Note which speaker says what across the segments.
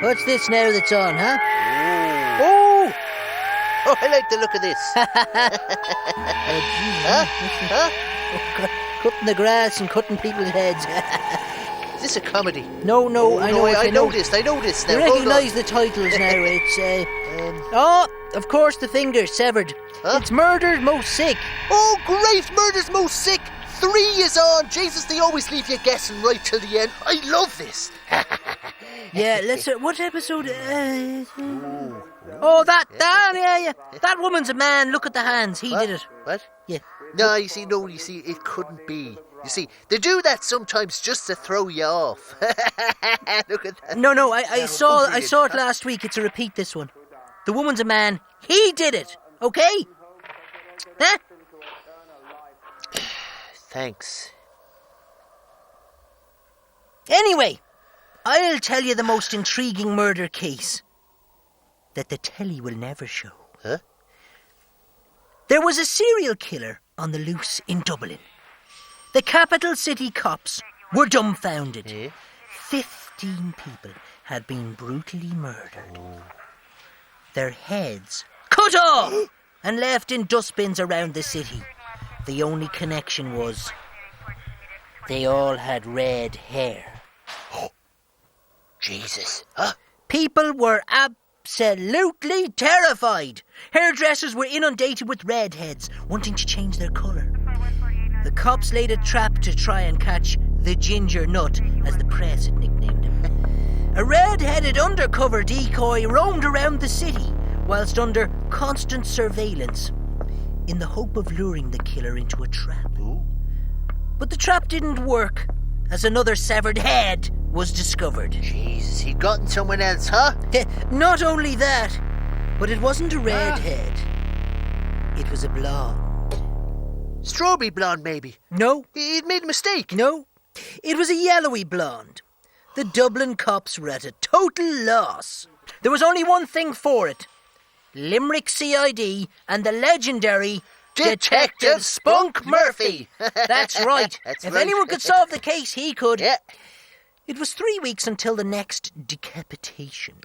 Speaker 1: What's this now that's on, huh?
Speaker 2: Oh! Oh, I like the look of this.
Speaker 1: Huh? Oh, cutting the grass and cutting people's heads.
Speaker 2: Is this a comedy?
Speaker 1: No, I know
Speaker 2: I know this now.
Speaker 1: You recognise the titles now. It's, of course, the finger severed.
Speaker 2: Huh?
Speaker 1: It's Murder's Most Sick.
Speaker 2: Oh, great! Murder's Most Sick. 3 is on. Jesus, they always leave you guessing right till the end. I love this.
Speaker 1: Yeah, let's... what episode... Oh, that, yeah. That woman's a man. Look at the hands. He did it.
Speaker 2: What?
Speaker 1: Yeah.
Speaker 2: No, you see, it couldn't be. You see, they do that sometimes just to throw you off. Look at that.
Speaker 1: No, I saw it last week. It's a repeat, this one. The woman's a man. He did it. Okay? Huh?
Speaker 2: Thanks.
Speaker 1: Anyway, I'll tell you the most intriguing murder case that the telly will never show.
Speaker 2: Huh?
Speaker 1: There was a serial killer on the loose in Dublin. The capital city cops were dumbfounded. 15 people had been brutally murdered. Their heads cut off and left in dustbins around the city. The only connection was they all had red hair.
Speaker 2: Jesus. Huh?
Speaker 1: People were absolutely terrified. Hairdressers were inundated with redheads, wanting to change their colour. The cops laid a trap to try and catch the Ginger Nut, as the press had nicknamed him. A red-headed undercover decoy roamed around the city whilst under constant surveillance in the hope of luring the killer into a trap. But the trap didn't work, as another severed head was discovered.
Speaker 2: Jesus, he'd gotten someone else, huh?
Speaker 1: Not only that, but it wasn't a red head. It was a blonde.
Speaker 2: Strawberry blonde, maybe?
Speaker 1: No.
Speaker 2: He'd made a mistake.
Speaker 1: No. It was a yellowy blonde. The Dublin cops were at a total loss. There was only one thing for it. Limerick CID and the legendary Detective Spunk Murphy. That's right. If anyone could solve the case, he could.
Speaker 2: Yeah.
Speaker 1: It was 3 weeks until the next decapitation.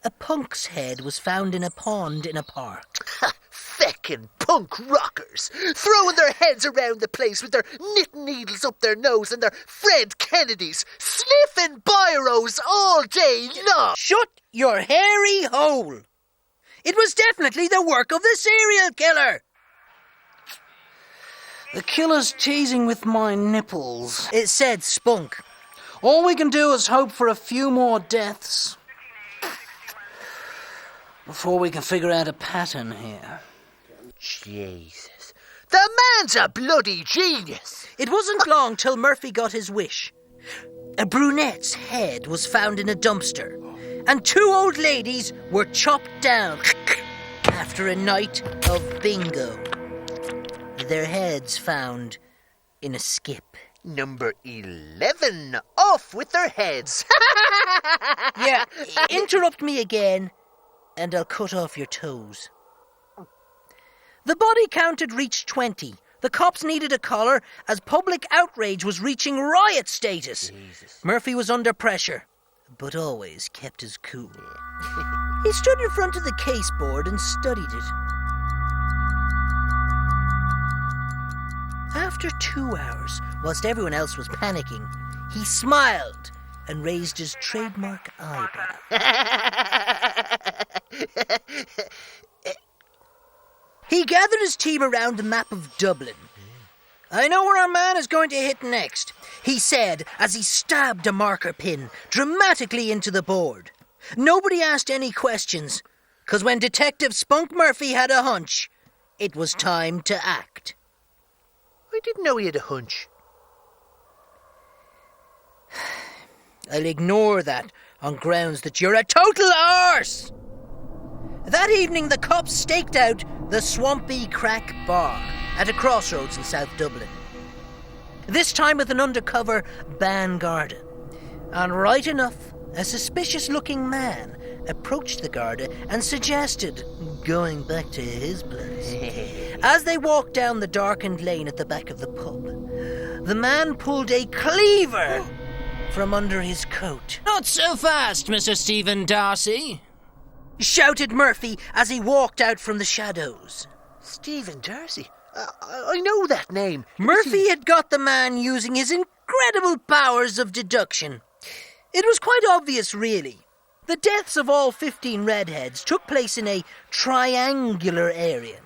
Speaker 1: A punk's head was found in a pond in a park.
Speaker 2: Feckin' punk rockers, throwing their heads around the place with their knitting needles up their nose and their Fred Kennedys, sniffing biros all day long.
Speaker 1: Shut your hairy hole. It was definitely the work of the serial killer.
Speaker 3: The killer's teasing with my nipples.
Speaker 1: It said Spunk.
Speaker 3: All we can do is hope for a few more deaths before we can figure out a pattern here.
Speaker 2: Jesus. The man's a bloody genius.
Speaker 1: It wasn't long till Murphy got his wish. A brunette's head was found in a dumpster, and 2 old ladies were chopped down after a night of bingo. Their heads found in a skip.
Speaker 2: Number 11, off with their heads.
Speaker 1: Yeah, interrupt me again, and I'll cut off your toes. The body count had reached 20. The cops needed a collar as public outrage was reaching riot status.
Speaker 2: Jesus.
Speaker 1: Murphy was under pressure, but always kept his cool. He stood in front of the case board and studied it. After 2 hours, whilst everyone else was panicking, he smiled and raised his trademark eyebrow. He gathered his team around the map of Dublin. I know where our man is going to hit next, he said as he stabbed a marker pin dramatically into the board. Nobody asked any questions, because when Detective Spunk Murphy had a hunch, it was time to act.
Speaker 2: I didn't know he had a hunch.
Speaker 1: I'll ignore that on grounds that you're a total arse. That evening, the cops staked out the Swampy Crack Bar at a crossroads in South Dublin. This time with an undercover ban Garda. And right enough, a suspicious-looking man approached the Garda and suggested going back to his place. As they walked down the darkened lane at the back of the pub, the man pulled a cleaver from under his coat.
Speaker 3: Not so fast, Mr. Stephen Darcy,
Speaker 1: shouted Murphy as he walked out from the shadows.
Speaker 2: Stephen Darcy? I know that name.
Speaker 1: Murphy had got the man using his incredible powers of deduction. It was quite obvious, really. The deaths of all 15 redheads took place in a triangular area,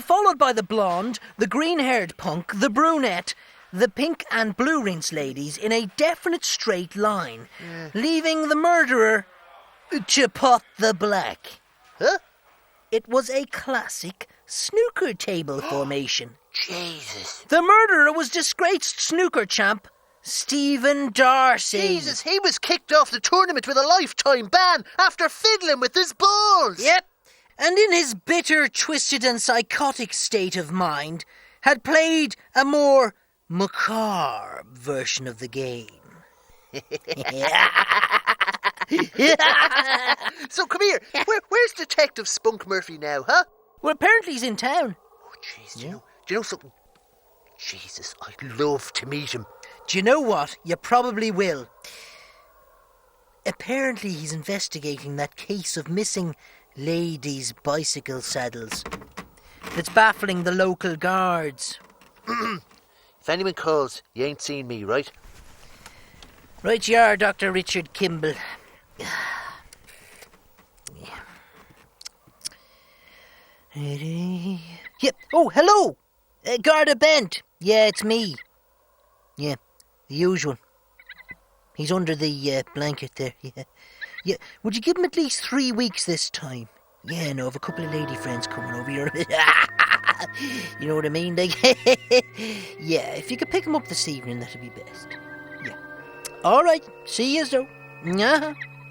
Speaker 1: followed by the blonde, the green-haired punk, the brunette, the pink and blue rinse ladies in a definite straight line, leaving the murderer to pot the black.
Speaker 2: Huh?
Speaker 1: It was a classic snooker table formation.
Speaker 2: Jesus.
Speaker 1: The murderer was disgraced snooker champ Stephen Darcy.
Speaker 2: Jesus, he was kicked off the tournament with a lifetime ban after fiddling with his balls.
Speaker 1: Yep. And in his bitter, twisted and psychotic state of mind, had played a more macabre version of the game.
Speaker 2: So come here. Where's Detective Spunk Murphy now, huh?
Speaker 1: Well, apparently he's in town.
Speaker 2: Oh, jeez, do you know something? Jesus, I'd love to meet him.
Speaker 1: Do you know what? You probably will. Apparently he's investigating that case of missing ladies' bicycle saddles that's baffling the local guards.
Speaker 2: If anyone calls, you ain't seen me, right?
Speaker 1: Right you are, Dr. Richard Kimball. Yep. Oh, hello! Garda Bent. Yeah, it's me. Yeah, the usual. He's under the blanket there, yeah. Yeah, would you give him at least 3 weeks this time? Yeah, no, I've a couple of lady friends coming over here. You know what I mean? Like, yeah, if you could pick him up this evening, that'd be best. Yeah. All right, see you, so.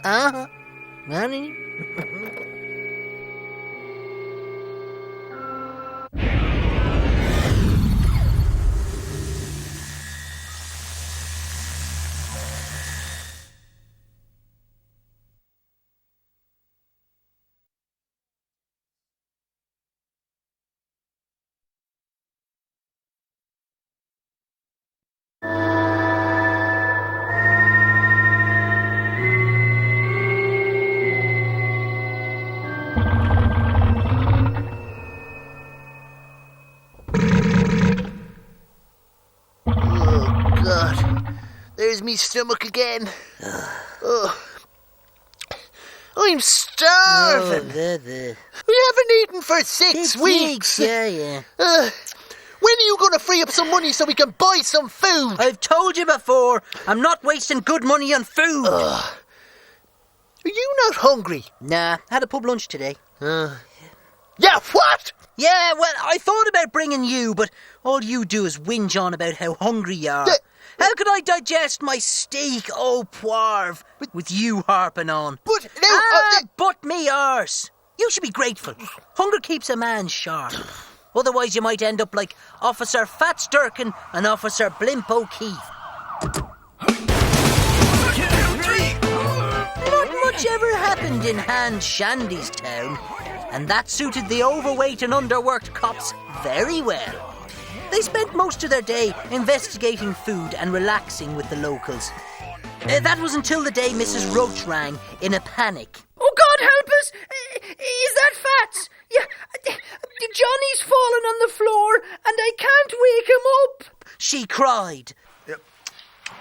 Speaker 1: Uh-huh.
Speaker 2: There's me stomach again. Oh. I'm starving. We haven't eaten for 6 weeks.
Speaker 1: Yeah.
Speaker 2: When are you going to free up some money so we can buy some food?
Speaker 1: I've told you before, I'm not wasting good money on food.
Speaker 2: Are you not hungry?
Speaker 1: Nah, had a pub lunch today.
Speaker 2: Yeah, what?
Speaker 1: Yeah, well, I thought about bringing you, but all you do is whinge on about how hungry you are. How could I digest my steak au poivre with you harping on?
Speaker 2: But now...
Speaker 1: but me arse. You should be grateful. Hunger keeps a man sharp. Otherwise you might end up like Officer Fats Durkin and Officer Blimp O'Keefe. Not much ever happened in Hand Shandy's town, and that suited the overweight and underworked cops very well. They spent most of their day investigating food and relaxing with the locals. That was until the day Mrs. Roach rang in a panic. Oh, God help us! Is that Fats? Yeah, Johnny's fallen on the floor and I can't wake him up, she cried.
Speaker 4: Yep.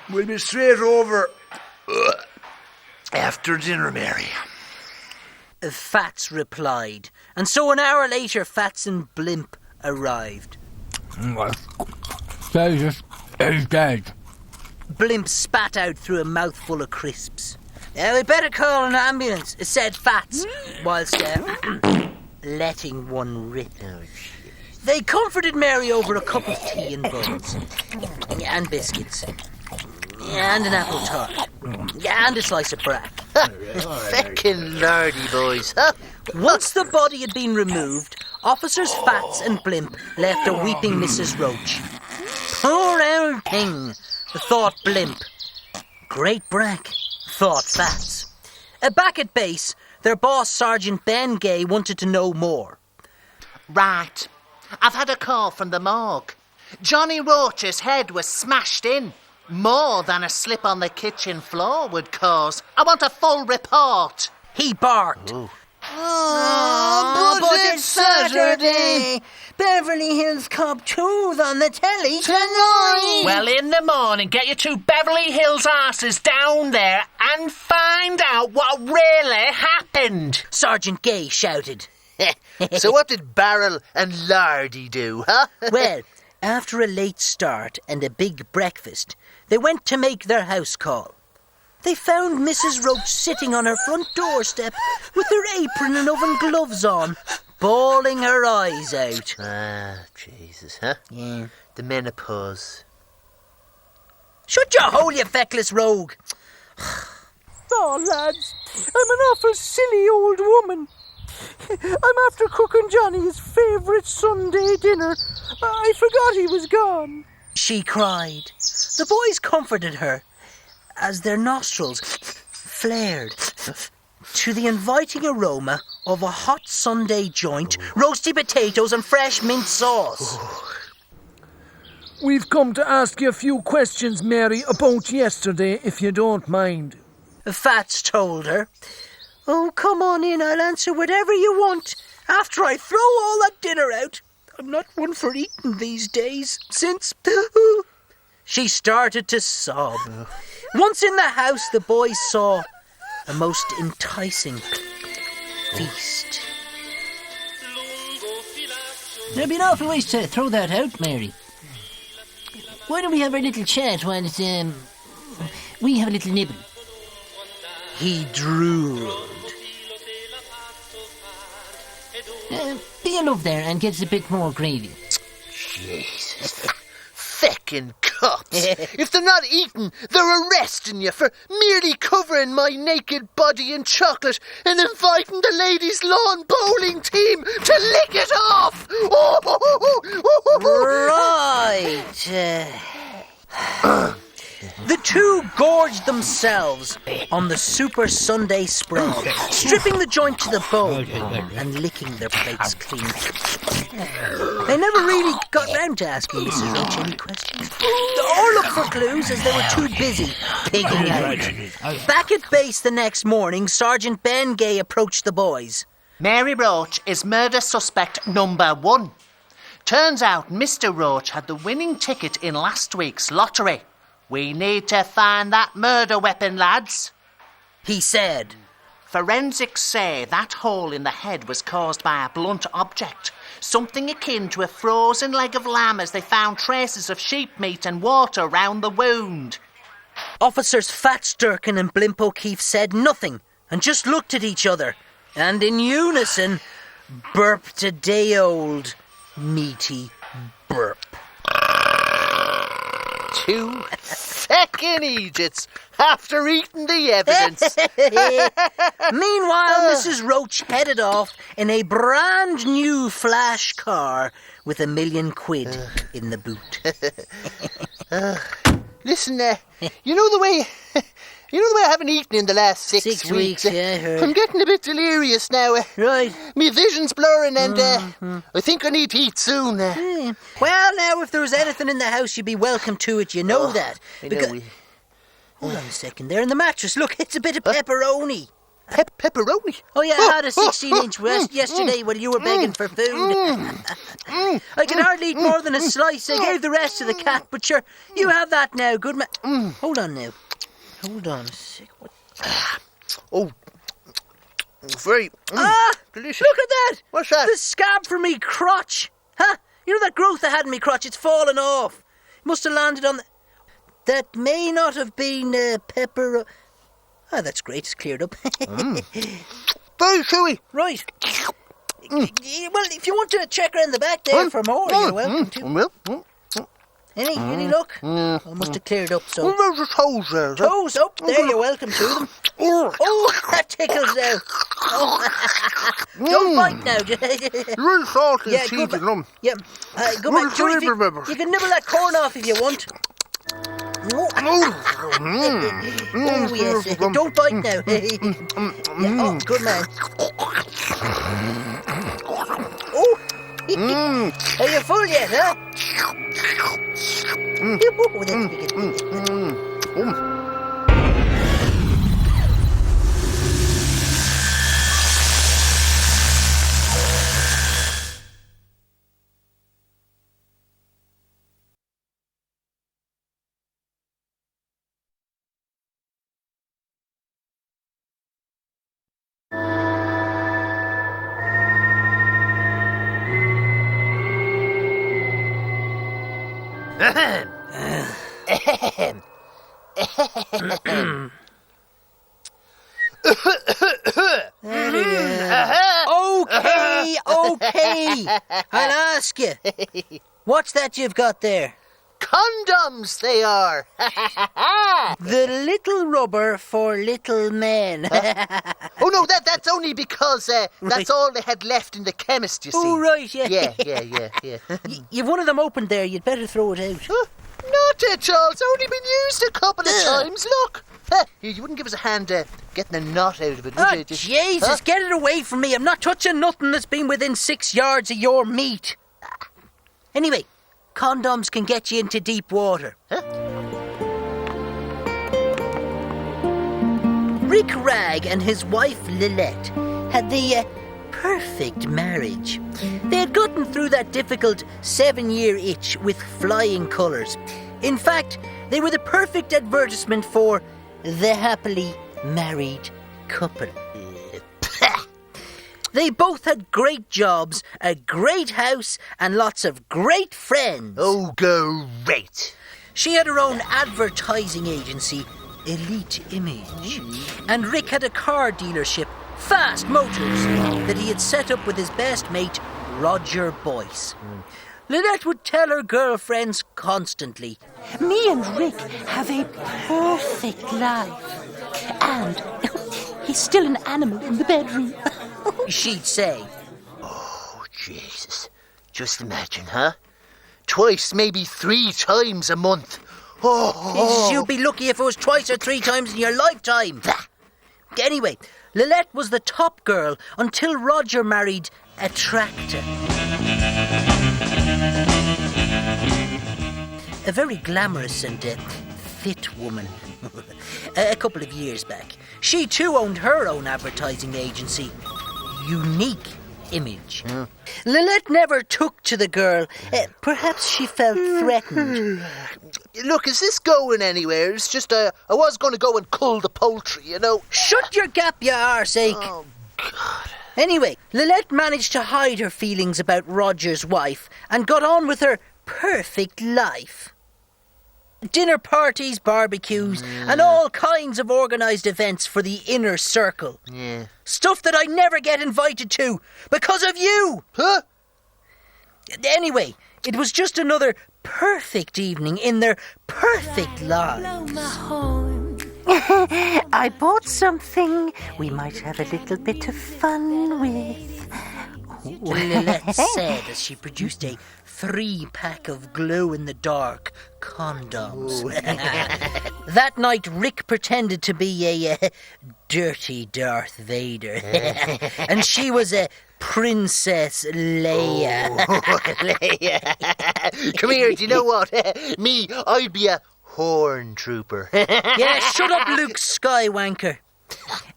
Speaker 4: We'll be straight over after dinner, Mary.
Speaker 1: Fats replied, and so an hour later Fats and Blimp arrived.
Speaker 5: Jesus is dead.
Speaker 1: Blimp spat out through a mouthful of crisps. We better call an ambulance, said Fats, whilst letting one rip. They comforted Mary over a cup of tea and buns, and biscuits, and an apple tart, and a slice of brack.
Speaker 2: Feckin' lardy, boys.
Speaker 1: Once the body had been removed, Officers Fats and Blimp left a weeping Mrs. Roach. Poor old thing, thought Blimp. Great brack, thought Fats. Back at base, their boss, Sergeant Ben Gay, wanted to know more.
Speaker 2: Right. I've had a call from the morgue. Johnny Roach's head was smashed in. More than a slip on the kitchen floor would cause. I want a full report.
Speaker 1: He barked.
Speaker 2: Ooh.
Speaker 1: Oh, but it's Saturday. Beverly Hills Cop 2's on the telly tonight.
Speaker 6: Well, in the morning, get your two Beverly Hills asses down there and find out what really happened.
Speaker 1: Sergeant Gay shouted.
Speaker 2: So what did Barrel and Lardy do, huh?
Speaker 1: Well, after a late start and a big breakfast, they went to make their house call. They found Mrs. Roach sitting on her front doorstep with her apron and oven gloves on, bawling her eyes out.
Speaker 2: Ah, Jesus, huh?
Speaker 1: Yeah.
Speaker 2: The menopause.
Speaker 1: Shut your hole, you feckless rogue.
Speaker 7: Oh, lads, I'm an awful silly old woman. I'm after cooking Johnny's favourite Sunday dinner. I forgot he was gone.
Speaker 1: She cried. The boys comforted her as their nostrils flared to the inviting aroma of a hot Sunday joint, roasty potatoes and fresh mint sauce.
Speaker 7: We've come to ask you a few questions, Mary, about yesterday, if you don't mind.
Speaker 1: Fats told her. Oh, come on in, I'll answer whatever you want after I throw all that dinner out. I'm not one for eating these days, since... She started to sob. Once in the house, the boys saw a most enticing feast.
Speaker 3: There'd be an awful ways to throw that out, Mary. Why don't we have our little chat while we have a little nibble?
Speaker 1: He drooled.
Speaker 3: Be a love there and get us a bit more gravy.
Speaker 2: Jesus. Feckin' cops. If they're not eating, they're arresting you for merely covering my naked body in chocolate and inviting the ladies' lawn bowling team to lick it off.
Speaker 1: Right. The two gorged themselves on the Super Sunday spread, stripping the joint to the bone and licking their plates clean. They never really got round to asking Mrs. Roach any questions, or looked for clues as they were too busy pigging out. Back at base the next morning, Sergeant Ben Gay approached the boys.
Speaker 2: Mary Roach is murder suspect number 1. Turns out Mr. Roach had the winning ticket in last week's lottery. We need to find that murder weapon, lads,
Speaker 1: He said.
Speaker 2: Forensics say that hole in the head was caused by a blunt object, something akin to a frozen leg of lamb, as they found traces of sheep meat and water round the wound.
Speaker 1: Officers Fats Durkin and Blimp O'Keefe said nothing and just looked at each other, and in unison burped a day-old meaty burp.
Speaker 2: Two feckin' Egypts after eating the evidence.
Speaker 1: Meanwhile, Mrs. Roach headed off in a brand new flash car with £1 million in the boot.
Speaker 2: Listen, you know the way I haven't eaten in the last 6 weeks?
Speaker 1: Yeah, I heard.
Speaker 2: I'm getting a bit delirious now.
Speaker 1: Right.
Speaker 2: My vision's blurring and I think I need to eat soon.
Speaker 1: Well, now, if there was anything in the house, you'd be welcome to it. You know that.
Speaker 2: I know
Speaker 1: Hold on a second there in the mattress. Look, it's a bit of pepperoni.
Speaker 2: Pepperoni?
Speaker 1: Oh, yeah, I had a 16-inch yesterday while you were begging for food. I can hardly eat more than a slice. I gave the rest to the cat, but sure, you have that now, good man. Hold on now. Hold on a sec. What?
Speaker 2: Oh, very delicious.
Speaker 1: Look at that!
Speaker 2: What's that?
Speaker 1: The scab from me crotch. Huh? You know that growth I had in me crotch? It's fallen off. Must have landed on the... That may not have been pepper... Ah, that's great. It's cleared up.
Speaker 2: Very chewy.
Speaker 1: Right. Well, if you want to check around the back there for more, you're welcome to.
Speaker 2: Well,
Speaker 1: Any luck? I must have cleared up, so...
Speaker 2: there's the toes there.
Speaker 1: Toes up there, you're welcome to them. Oh, that tickles now. Oh. Don't bite now.
Speaker 2: Really salty
Speaker 1: Yeah,
Speaker 2: and
Speaker 1: good
Speaker 2: cheesy.
Speaker 1: man. Yeah, good man. Sure, you can nibble that corn off if you want. Oh, yes. Don't bite now. Yeah, oh, good man. Oh. Are you full yet, huh? Oh, that's big. Okay. I'll ask you. What's that you've got there?
Speaker 2: Condoms, they are.
Speaker 1: The little rubber for little men.
Speaker 2: Oh, no, that's only because
Speaker 1: Right.
Speaker 2: that's all they had left in the chemist, you see.
Speaker 1: Oh, right, yeah.
Speaker 2: Yeah.
Speaker 1: You've one of them opened there. You'd better throw it out.
Speaker 2: Huh? Not at all. It's only been used a couple of times. Look. You wouldn't give us a hand getting a knot out of it, would
Speaker 1: Oh,
Speaker 2: you?
Speaker 1: Jesus, get it away from me. I'm not touching nothing that's been within 6 yards of your meat. Anyway, condoms can get you into deep water. Rick Rag and his wife Lilette had the perfect marriage. They had gotten through that difficult 7-year itch with flying colours. In fact, they were the perfect advertisement for the happily married couple. They both had great jobs, a great house, and lots of great friends.
Speaker 2: Oh, great.
Speaker 1: She had her own advertising agency, Elite Image. And Rick had a car dealership, Fast Motors, that he had set up with his best mate, Roger Boyce. Lynette would tell her girlfriends constantly,
Speaker 7: Me and Rick have a perfect life. And he's still an animal in the bedroom.
Speaker 1: she'd say.
Speaker 2: Oh, Jesus. Just imagine, huh? Twice, maybe 3 times a month. Oh.
Speaker 1: You'd be lucky if it was twice or 3 times in your lifetime. Anyway, Lilette was the top girl until Roger married a tractor. A very glamorous and fit woman. A couple of years back. She too owned her own advertising agency, Unique Image. Lilette never took to the girl. Perhaps she felt threatened.
Speaker 2: Look, is this going anywhere? It's just, I was going to go and cull the poultry, you know.
Speaker 1: Shut your gap, you arseache.
Speaker 2: Oh, God.
Speaker 1: Anyway, Lilette managed to hide her feelings about Roger's wife and got on with her perfect life. Dinner parties, barbecues, and all kinds of organised events for the inner circle.
Speaker 2: Yeah.
Speaker 1: Stuff that I never get invited to because of you.
Speaker 2: Huh?
Speaker 1: Anyway, it was just another perfect evening in their perfect lives.
Speaker 7: I bought something we might have a little bit of fun with.
Speaker 1: Lilette said as she produced a 3-pack of glow-in-the-dark condoms. That night, Rick pretended to be a dirty Darth Vader. And she was a Princess Leia.
Speaker 2: Leia. Come here, do you know what? Me, I'd be a horn trooper.
Speaker 1: Yeah, shut up, Luke Skywanker.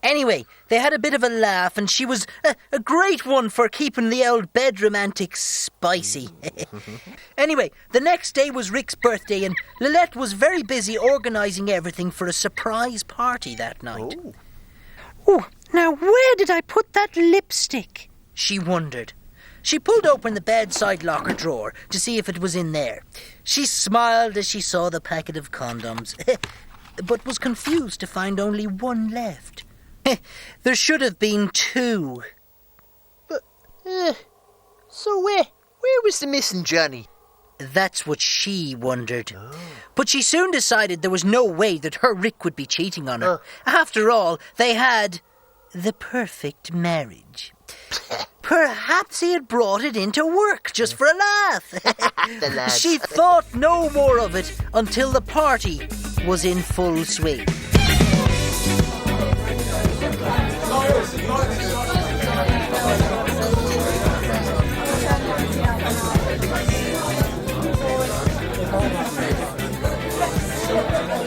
Speaker 1: Anyway, they had a bit of a laugh, and she was a great one for keeping the old bedroom antics spicy. Anyway, the next day was Rick's birthday, and Lilette was very busy organising everything for a surprise party that night.
Speaker 7: Oh, now where did I put that lipstick?
Speaker 1: She wondered. She pulled open the bedside locker drawer to see if it was in there. She smiled as she saw the packet of condoms, but was confused to find only one left. There should have been 2.
Speaker 2: But, so where was the missing Johnny?
Speaker 1: That's what she wondered. But she soon decided there was no way that her Rick would be cheating on her. After all, they had the perfect marriage. Perhaps he had brought it into work just for a laugh.
Speaker 2: The lads.
Speaker 1: She thought no more of it until the party was in full swing.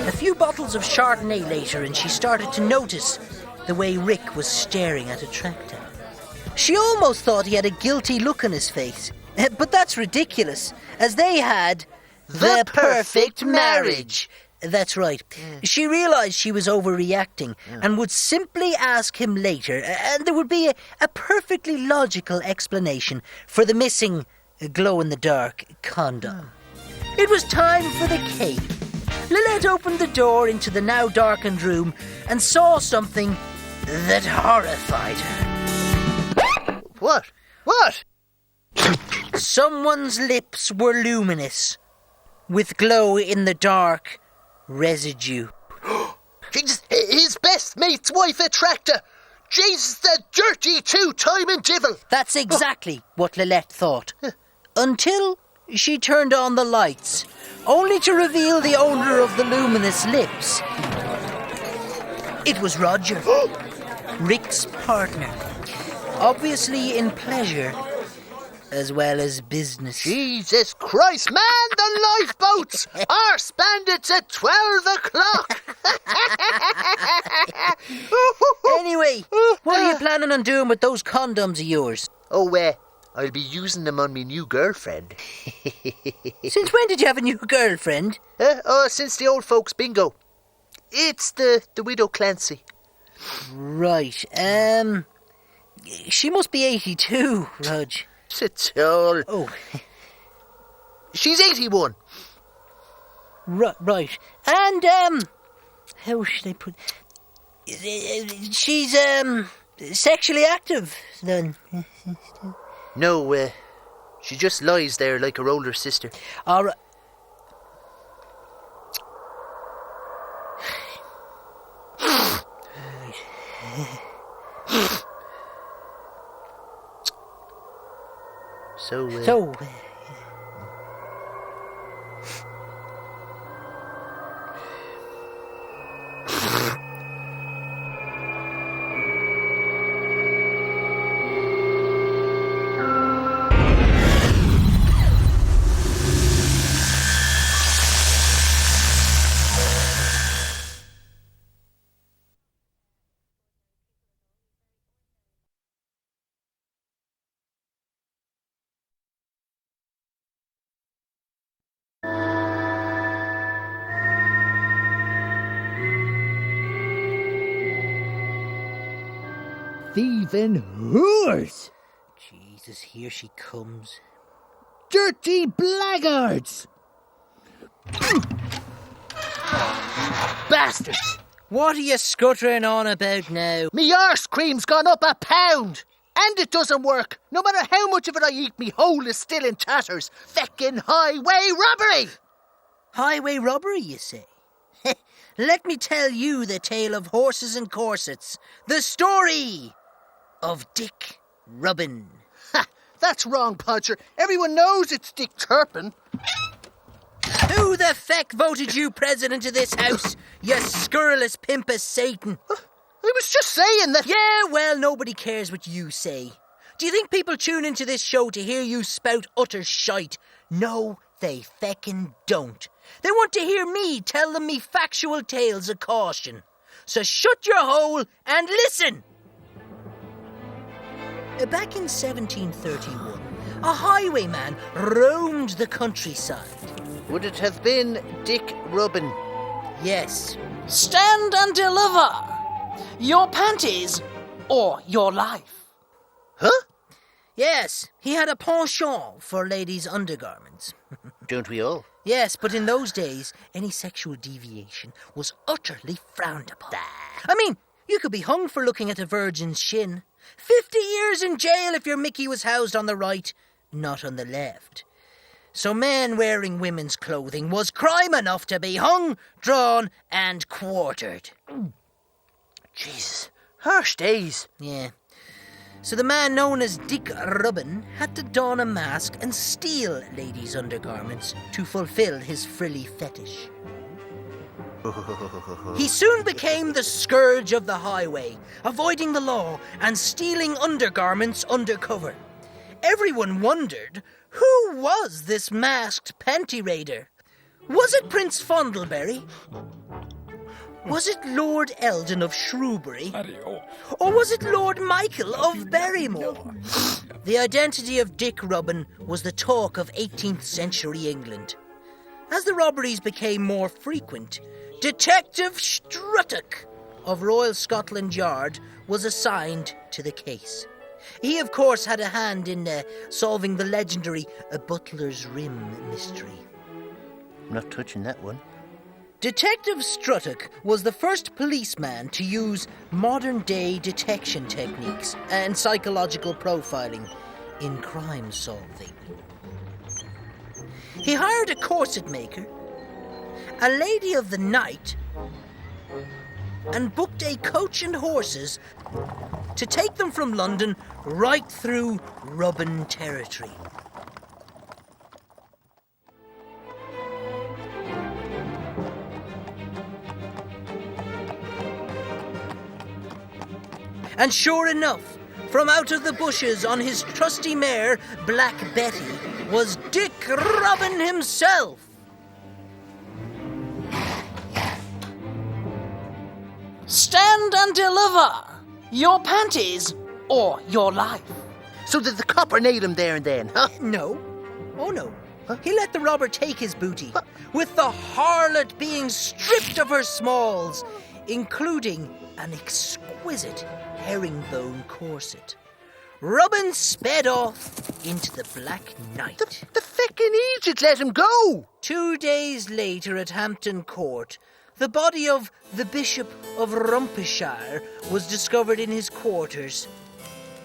Speaker 1: A few bottles of Chardonnay later, and she started to notice the way Rick was staring at a tractor. She almost thought he had a guilty look on his face. But that's ridiculous, as they had the perfect marriage. That's right. She realised she was overreacting and would simply ask him later, and there would be a perfectly logical explanation for the missing glow-in-the-dark condom. It was time for the cave. Lilette opened the door into the now darkened room and saw something that horrified her.
Speaker 2: What? What?
Speaker 1: Someone's lips were luminous, with glow-in-the-dark residue.
Speaker 2: His best mate's wife a tractor. Jesus, the dirty two-timing devil.
Speaker 1: That's exactly what Lilette thought. Until she turned on the lights, only to reveal the owner of the luminous lips. It was Roger, Rick's partner. Obviously in pleasure as well as business.
Speaker 2: Jesus Christ, man, the lifeboats are bandits at 12 o'clock.
Speaker 1: Anyway, what are you planning on doing with those condoms of yours?
Speaker 2: Oh, I'll be using them on me new girlfriend.
Speaker 1: Since when did you have a new girlfriend?
Speaker 2: Since the old folks bingo. It's the widow Clancy.
Speaker 1: Right, she must be 82, Rodge.
Speaker 2: It's all.
Speaker 1: Oh.
Speaker 2: She's 81.
Speaker 1: Right. And, how should I put... She's, sexually active, then.
Speaker 2: No, she just lies there like her older sister.
Speaker 1: All right.
Speaker 2: So,
Speaker 8: thieving whores!
Speaker 1: Jesus, here she comes.
Speaker 8: Dirty blackguards!
Speaker 2: bastards!
Speaker 1: What are you scuttering on about now?
Speaker 2: Me arse cream's gone up a pound! And it doesn't work. No matter how much of it I eat, me hole is still in tatters. Feckin' highway robbery!
Speaker 1: Highway robbery, you say? Let me tell you the tale of horses and corsets. The story of Dick Rubbin.
Speaker 2: Ha! That's wrong, Podger. Everyone knows it's Dick Turpin.
Speaker 1: Who the feck voted you president of this house, you scurrilous pimp of Satan?
Speaker 2: I was just saying that...
Speaker 1: Yeah, well, nobody cares what you say. Do you think people tune into this show to hear you spout utter shite? No, they feckin' don't. They want to hear me tell them me factual tales of caution. So shut your hole and listen! Back in 1731, a highwayman roamed the countryside.
Speaker 2: Would it have been Dick Rubbin?
Speaker 1: Yes.
Speaker 7: Stand and deliver your panties or your life.
Speaker 2: Huh?
Speaker 1: Yes, he had a penchant for ladies' undergarments.
Speaker 2: Don't we all?
Speaker 1: Yes, but in those days, any sexual deviation was utterly frowned upon. I mean, you could be hung for looking at a virgin's shin. 50 years in jail if your Mickey was housed on the right, not on the left. So men wearing women's clothing was crime enough to be hung, drawn, and quartered.
Speaker 2: Jesus, harsh days.
Speaker 1: Yeah. So the man known as Dick Rubbin had to don a mask and steal ladies' undergarments to fulfill his frilly fetish. He soon became the scourge of the highway, avoiding the law and stealing undergarments undercover. Everyone wondered, who was this masked panty raider? Was it Prince Fondleberry? Was it Lord Eldon of Shrewsbury? Or was it Lord Michael of Barrymore? The identity of Dick Rubbin was the talk of 18th century England. As the robberies became more frequent, Detective Struttock of Royal Scotland Yard was assigned to the case. He, of course, had a hand in solving the legendary Butler's Rim mystery.
Speaker 2: I'm not touching that one.
Speaker 1: Detective Struttock was the first policeman to use modern-day detection techniques and psychological profiling in crime solving. He hired a corset maker, a lady of the night, and booked a coach and horses to take them from London right through Rubbin territory. And sure enough, from out of the bushes on his trusty mare, Black Betty, was Dick Rubbin himself.
Speaker 9: Stand and deliver your panties or your life.
Speaker 2: So did the copper nail him there and then, huh?
Speaker 1: No. Oh, no. He let the robber take his booty, with the harlot being stripped of her smalls, including an exquisite herringbone corset. Rubbin sped off into the black night.
Speaker 2: The feckin' Egypt let him go!
Speaker 1: 2 days later at Hampton Court, the body of the Bishop of Rumpishire was discovered in his quarters,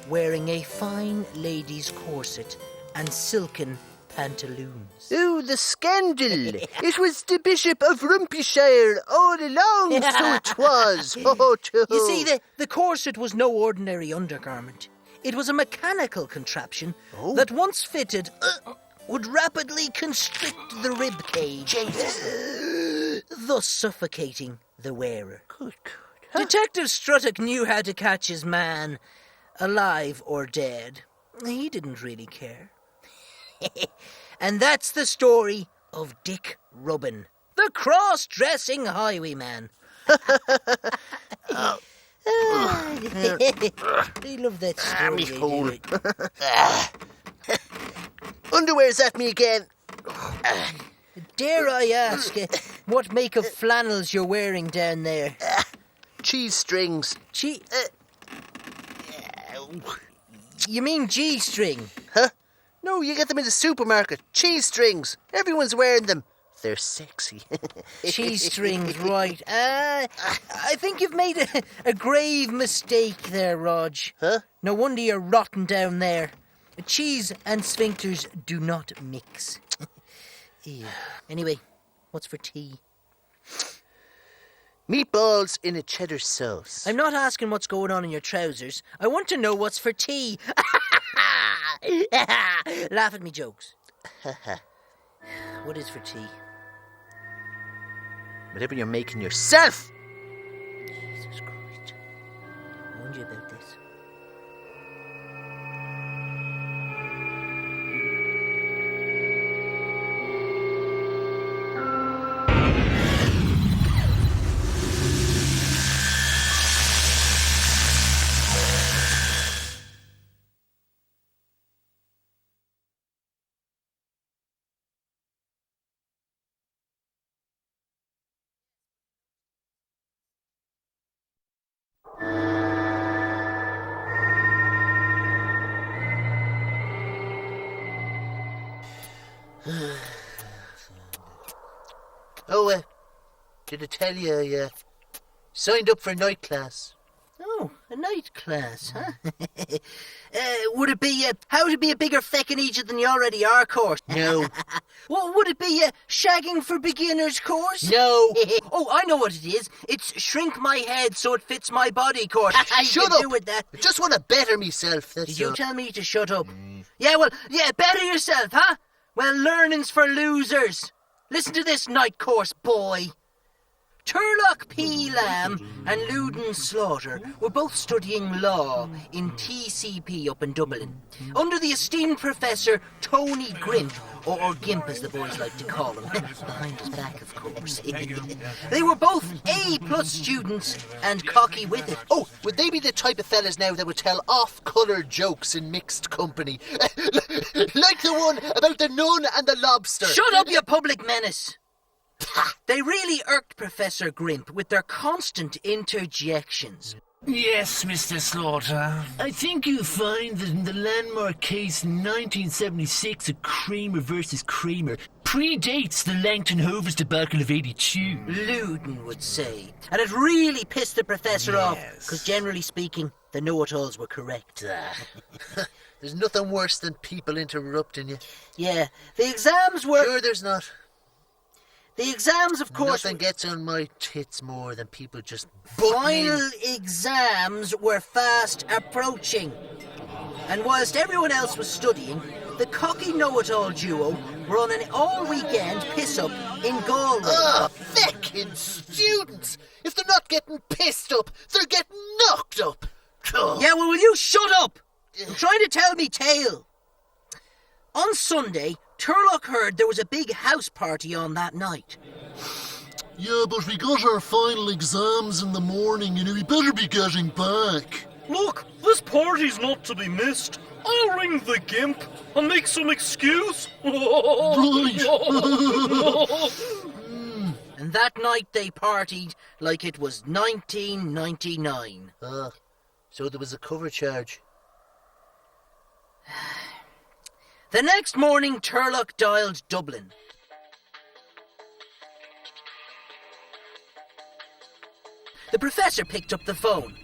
Speaker 1: wearing a fine lady's corset and silken pantaloons.
Speaker 2: Oh, the scandal! It was the Bishop of Rumpishire all along, so it was. Oh,
Speaker 1: You see, the corset was no ordinary undergarment. It was a mechanical contraption that, once fitted, would rapidly constrict the rib cage, thus suffocating the wearer.
Speaker 2: Good. Huh?
Speaker 1: Detective Struttock knew how to catch his man, alive or dead. He didn't really care. And that's the story of Dick Rubbin, the cross-dressing highwayman. They love that story.
Speaker 2: Me hole. Underwear's at me again.
Speaker 1: Dare I ask what make of flannels you're wearing down there?
Speaker 2: Cheese strings.
Speaker 1: You mean G-string?
Speaker 2: Huh? No, you get them in the supermarket. Cheese strings. Everyone's wearing them. They're sexy.
Speaker 1: Cheese strings, right. I think you've made a grave mistake there, Rodge.
Speaker 2: Huh?
Speaker 1: No wonder you're rotten down there. Cheese and sphincters do not mix. Ew. Anyway, what's for tea?
Speaker 2: Meatballs in a cheddar sauce.
Speaker 1: I'm not asking what's going on in your trousers. I want to know what's for tea. Laugh at me jokes. What is for tea?
Speaker 2: Whatever you're making yourself.
Speaker 1: Jesus Christ. I warned you about this.
Speaker 2: Oh, did I tell you I signed up for night class?
Speaker 1: Oh, a night class, huh? Would it be how to be a bigger feckin' Egypt than you already are course?
Speaker 2: No.
Speaker 1: Well, would it be a shagging for beginners course?
Speaker 2: No.
Speaker 1: Oh, I know what it is. It's shrink my head so it fits my body course.
Speaker 2: Shut
Speaker 1: You
Speaker 2: up.
Speaker 1: do with that.
Speaker 2: I just want to better myself. That's
Speaker 1: Did you
Speaker 2: all.
Speaker 1: tell me to shut up? Yeah, well, better yourself, huh? Well, learning's for losers. Listen to this night course, boy. Turlock P. Lamb and Loudon Slaughter were both studying law in TCP up in Dublin, under the esteemed Professor Tony Grimp, or Gimp as the boys like to call him, behind his back, of course. They were both A+ students and cocky with it.
Speaker 2: Oh, would they be the type of fellas now that would tell off-colour jokes in mixed company? Like the one about the nun and the lobster.
Speaker 1: Shut up, you public menace! They really irked Professor Grimp with their constant interjections.
Speaker 5: Yes, Mr. Slaughter. I think you'll find that in the landmark case in 1976 of Kramer versus Kramer predates the Langton Hovers debacle of 82.
Speaker 1: Loudon would say. And it really pissed the professor off, because generally speaking, the know-it-alls were correct.
Speaker 2: There's nothing worse than people interrupting you.
Speaker 1: Yeah, the exams were...
Speaker 2: Sure there's not.
Speaker 1: The exams, of course...
Speaker 2: Nothing gets on my tits more than people just...
Speaker 1: Final exams were fast approaching. And whilst everyone else was studying, the cocky know-it-all duo were on an all-weekend piss-up in Galway.
Speaker 2: Oh, feckin' students! If they're not getting pissed up, they're getting knocked up. Oh.
Speaker 1: Yeah, well, will you shut up? I'm trying to tell me tale. On Sunday, Turlock heard there was a big house party on that night.
Speaker 10: Yeah, but we got our final exams in the morning, we better be getting back.
Speaker 11: Look, this party's not to be missed. I'll ring the gimp and make some excuse.
Speaker 10: Right.
Speaker 1: And that night they partied like it was 1999.
Speaker 2: So there was a cover charge.
Speaker 1: The next morning, Turlock dialed Dublin. The professor picked up the phone.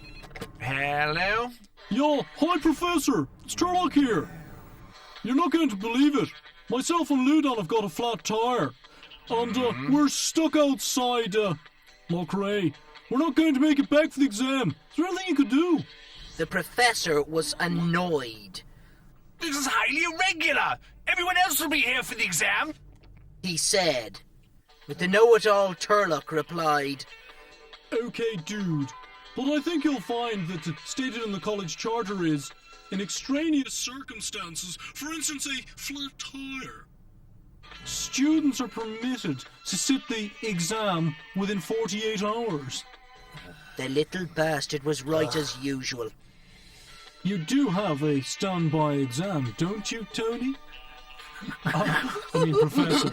Speaker 5: Hello?
Speaker 11: Yo, hi Professor, it's Turlock here. You're not going to believe it. Myself and Loudon have got a flat tire. And we're stuck outside Lochray. We're not going to make it back for the exam. Is there anything you could do?
Speaker 1: The professor was annoyed.
Speaker 5: This is highly irregular. Everyone else will be here for the exam.
Speaker 1: He said. But the know-it-all Turlock replied,
Speaker 11: Okay, dude. But I think you'll find that stated in the college charter is, in extraneous circumstances, for instance a flat tire, students are permitted to sit the exam within 48 hours.
Speaker 1: The little bastard was right as usual.
Speaker 11: You do have a standby exam, don't you, Tony? Professor.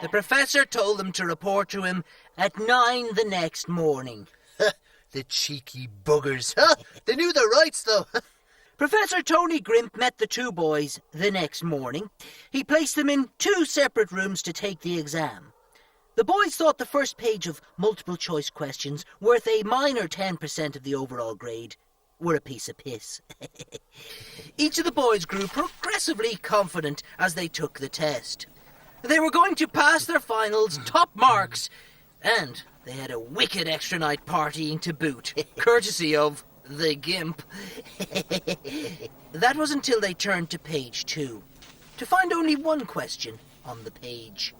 Speaker 1: The professor told them to report to him at 9 the next morning.
Speaker 2: The cheeky buggers. Huh? They knew their rights, though.
Speaker 1: Professor Tony Grimp met the two boys the next morning. He placed them in two separate rooms to take the exam. The boys thought the first page of multiple-choice questions, worth a minor 10% of the overall grade, were a piece of piss. Each of the boys grew progressively confident as they took the test. They were going to pass their finals top marks, and they had a wicked extra night partying to boot, courtesy of the Gimp. That was until they turned to page 2, to find only one question on the page,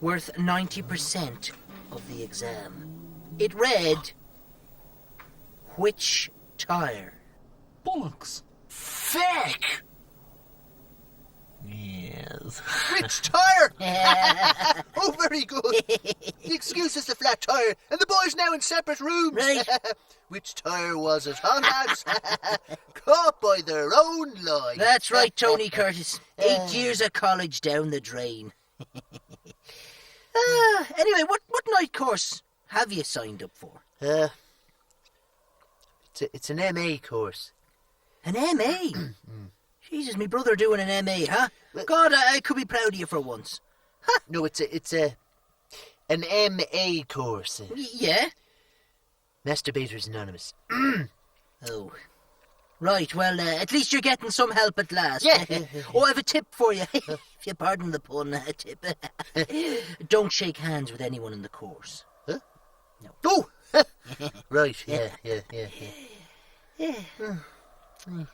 Speaker 1: worth 90% of the exam. It read, which tire?
Speaker 11: Bollocks.
Speaker 5: Feck!
Speaker 2: Yes. Which tire? Oh, very good. The excuse is the flat tire, and the boys now in separate rooms.
Speaker 1: Right.
Speaker 2: Which tire was it, huh, lads? Caught by their own lie.
Speaker 1: That's right, Tony Curtis. 8 years of college down the drain. Anyway, what night course have you signed up for?
Speaker 2: It's an MA course.
Speaker 1: An MA? Jesus, me brother doing an MA, huh? God, I could be proud of you for once. Huh?
Speaker 2: No, it's an MA course.
Speaker 1: Yeah?
Speaker 2: Masturbators Anonymous.
Speaker 1: Oh. Right, well, at least you're getting some help at last.
Speaker 2: Yeah.
Speaker 1: Oh, I have a tip for you. If you pardon the pun, a tip. Don't shake hands with anyone in the course.
Speaker 2: Huh?
Speaker 1: No.
Speaker 2: Oh! Right, yeah.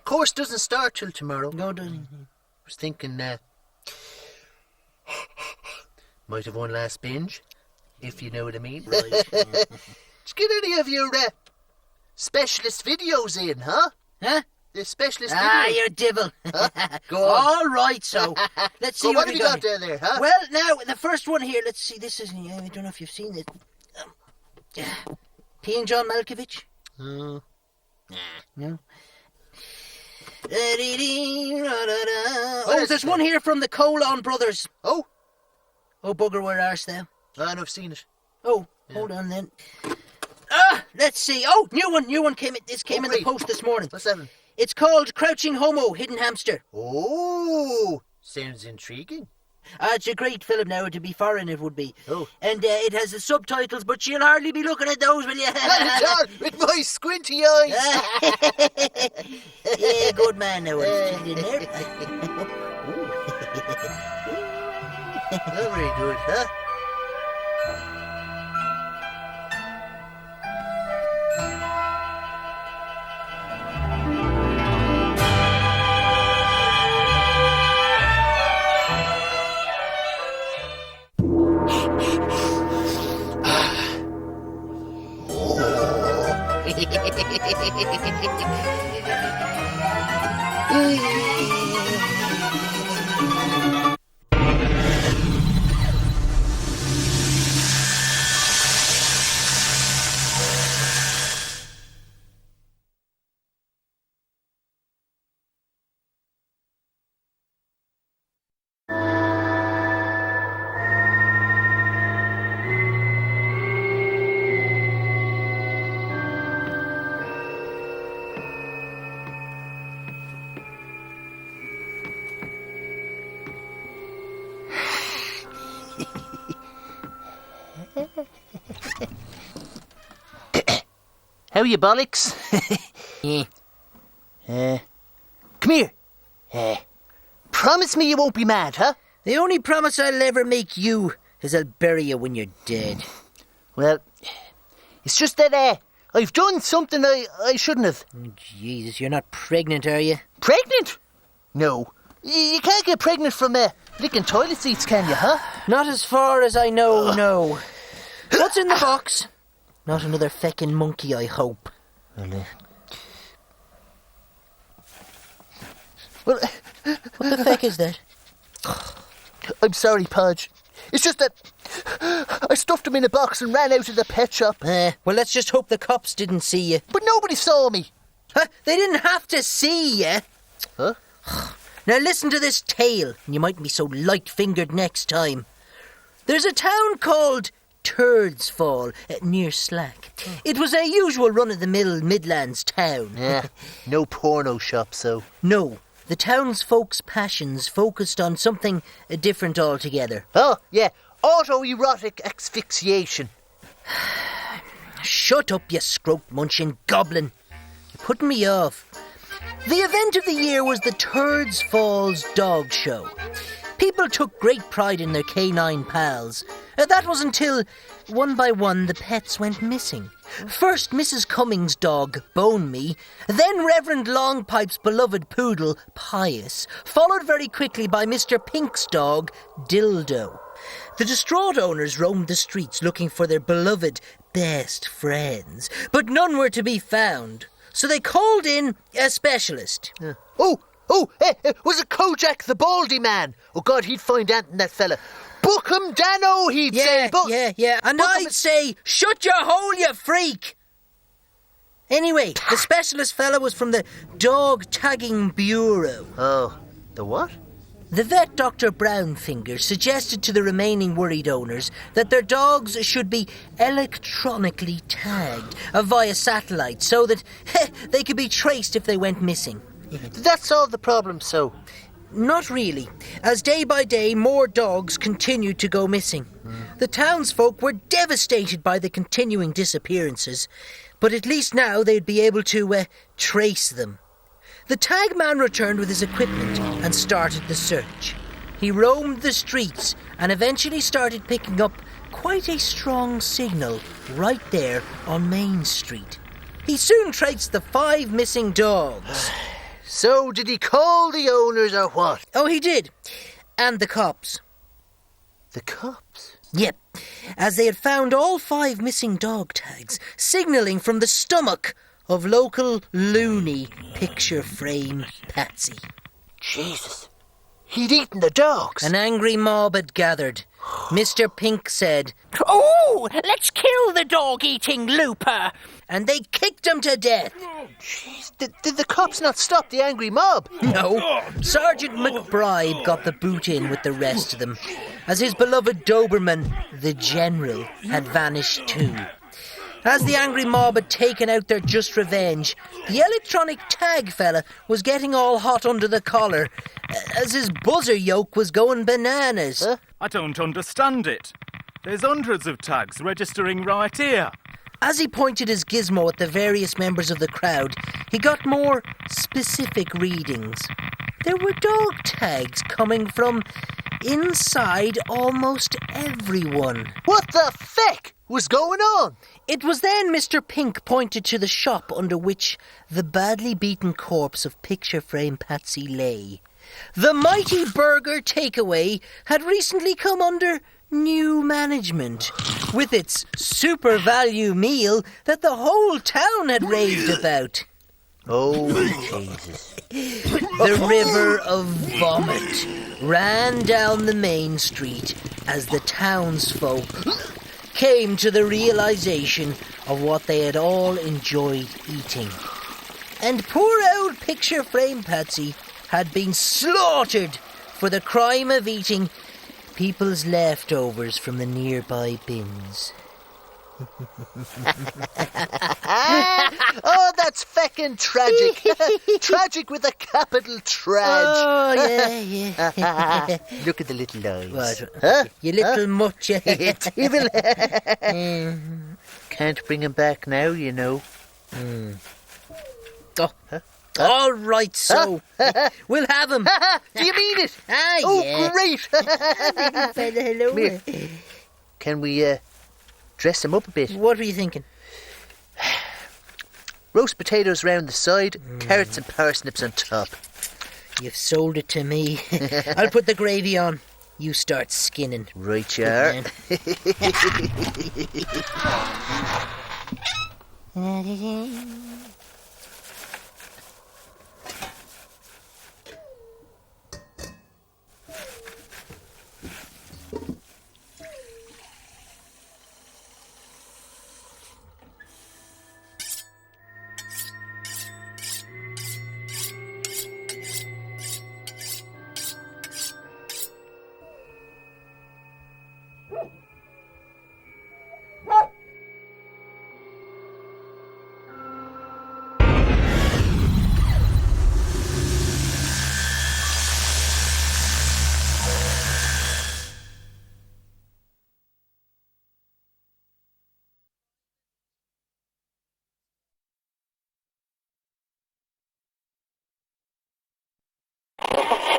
Speaker 2: Course doesn't start till tomorrow.
Speaker 1: No, doesn't.
Speaker 2: I was thinking, might have one last binge, if you know what I mean.
Speaker 1: Right.
Speaker 2: Did you get any of your specialist videos in, huh?
Speaker 1: Huh?
Speaker 2: The specialist
Speaker 1: Ah,
Speaker 2: videos.
Speaker 1: you devil.
Speaker 2: Huh? Go on.
Speaker 1: All right, so let's see
Speaker 2: What
Speaker 1: we
Speaker 2: have you got down there, huh?
Speaker 1: Well, now, the first one here, let's see, this is, I don't know if you've seen it. Peeing John Malkovich? No? Oh, there's one here from the Colon Brothers.
Speaker 2: Oh,
Speaker 1: bugger, where arse thou?
Speaker 2: I've seen it.
Speaker 1: Oh, hold on then. Let's see. Oh, new one came in. This came in the post this morning.
Speaker 2: What's that?
Speaker 1: It's called Crouching Homo, Hidden Hamster.
Speaker 2: Oh, sounds intriguing.
Speaker 1: It's a great film now, to be foreign it would be.
Speaker 2: Oh.
Speaker 1: And it has the subtitles, but you'll hardly be looking at those, will you?
Speaker 2: Not with my squinty eyes.
Speaker 1: Yeah, good man now. Stick it in there.
Speaker 2: Not very good, huh? How are you, bollocks? Come here. Promise me you won't be mad, huh?
Speaker 1: The only promise I'll ever make you is I'll bury you when you're dead.
Speaker 2: Well, it's just that I've done something I shouldn't have.
Speaker 1: Oh, Jesus, you're not pregnant, are you?
Speaker 2: Pregnant? No. You can't get pregnant from licking toilet seats, can you, huh?
Speaker 1: Not as far as I know, no. What's in the box? Not another feckin' monkey, I hope.
Speaker 2: Well,
Speaker 1: what the feck is that?
Speaker 2: I'm sorry, Podge. It's just that I stuffed him in a box and ran out of the pet shop.
Speaker 1: Well, let's just hope the cops didn't see you.
Speaker 2: But nobody saw me.
Speaker 1: Huh? They didn't have to see you.
Speaker 2: Huh?
Speaker 1: Now listen to this tale, and you mightn't be so light-fingered next time. There's a town called Turds Fall, near Slack. It was a usual run-of-the-mill Midlands town.
Speaker 2: Yeah, no porno shop, so.
Speaker 1: No, the townsfolk's passions focused on something different altogether.
Speaker 2: Oh, yeah, autoerotic asphyxiation.
Speaker 1: Shut up, you scrope-munching goblin. You're putting me off. The event of the year was the Turds Falls Dog Show. People took great pride in their canine pals. That was until, one by one, the pets went missing. First Mrs. Cummings' dog, Bone Me, then Reverend Longpipe's beloved poodle, Pious, followed very quickly by Mr. Pink's dog, Dildo. The distraught owners roamed the streets looking for their beloved best friends, but none were to be found. So they called in a specialist.
Speaker 2: Was it Kojak the Baldy Man? Oh, God, he'd find Ant in that fella. Book him, Dano, he'd say.
Speaker 1: Yeah. And I'd say, shut your hole, you freak! Anyway, the specialist fella was from the Dog Tagging Bureau.
Speaker 2: Oh, the what?
Speaker 1: The vet, Dr. Brownfinger, suggested to the remaining worried owners that their dogs should be electronically tagged via satellite so that they could be traced if they went missing.
Speaker 2: Did that solve the problem, so?
Speaker 1: Not really, as day by day more dogs continued to go missing. The townsfolk were devastated by the continuing disappearances, but at least now they'd be able to trace them. The tag man returned with his equipment and started the search. He roamed the streets and eventually started picking up quite a strong signal right there on Main Street. He soon traced the 5 missing dogs.
Speaker 2: So did he call the owners or what?
Speaker 1: Oh, he did. And the cops.
Speaker 2: The cops?
Speaker 1: Yep, as they had found all 5 missing dog tags signalling from the stomach of local loony picture frame Patsy.
Speaker 2: Jesus, he'd eaten the dogs.
Speaker 1: An angry mob had gathered. Mr. Pink said,
Speaker 9: "Oh, let's kill the dog-eating looper!"
Speaker 1: And they kicked him to death.
Speaker 2: Jeez, did the cops not stop the angry mob?
Speaker 1: No. Sergeant McBride got the boot in with the rest of them, as his beloved Doberman, the General, had vanished too. As the angry mob had taken out their just revenge, the electronic tag fella was getting all hot under the collar, as his buzzer yoke was going bananas.
Speaker 12: I don't understand it. There's hundreds of tags registering right here.
Speaker 1: As he pointed his gizmo at the various members of the crowd, he got more specific readings. There were dog tags coming from inside almost everyone.
Speaker 2: What the feck was going on?
Speaker 1: It was then Mr. Pink pointed to the shop under which the badly beaten corpse of Picture Frame Patsy lay. The Mighty Burger Takeaway had recently come under new management, with its super value meal that the whole town had raved about.
Speaker 2: Oh, Jesus.
Speaker 1: The river of vomit ran down the main street as the townsfolk came to the realization of what they had all enjoyed eating. And poor old Picture Frame Patsy had been slaughtered for the crime of eating people's leftovers from the nearby bins.
Speaker 2: Oh, that's feckin' tragic. Tragic with a capital trage.
Speaker 1: Oh, yeah.
Speaker 2: Look at the little eyes.
Speaker 1: What?
Speaker 2: Huh?
Speaker 1: You little much.
Speaker 2: It's evil. Can't bring him back now, you know.
Speaker 1: Oh. All right, so we'll have him.
Speaker 2: Do you mean it?
Speaker 1: Oh, yeah.
Speaker 2: Great. Come here. Can we dress him up a bit?
Speaker 1: What were you thinking?
Speaker 2: Roast potatoes round the side, carrots and parsnips on top.
Speaker 1: You've sold it to me. I'll put the gravy on. You start skinning.
Speaker 2: Right, you are.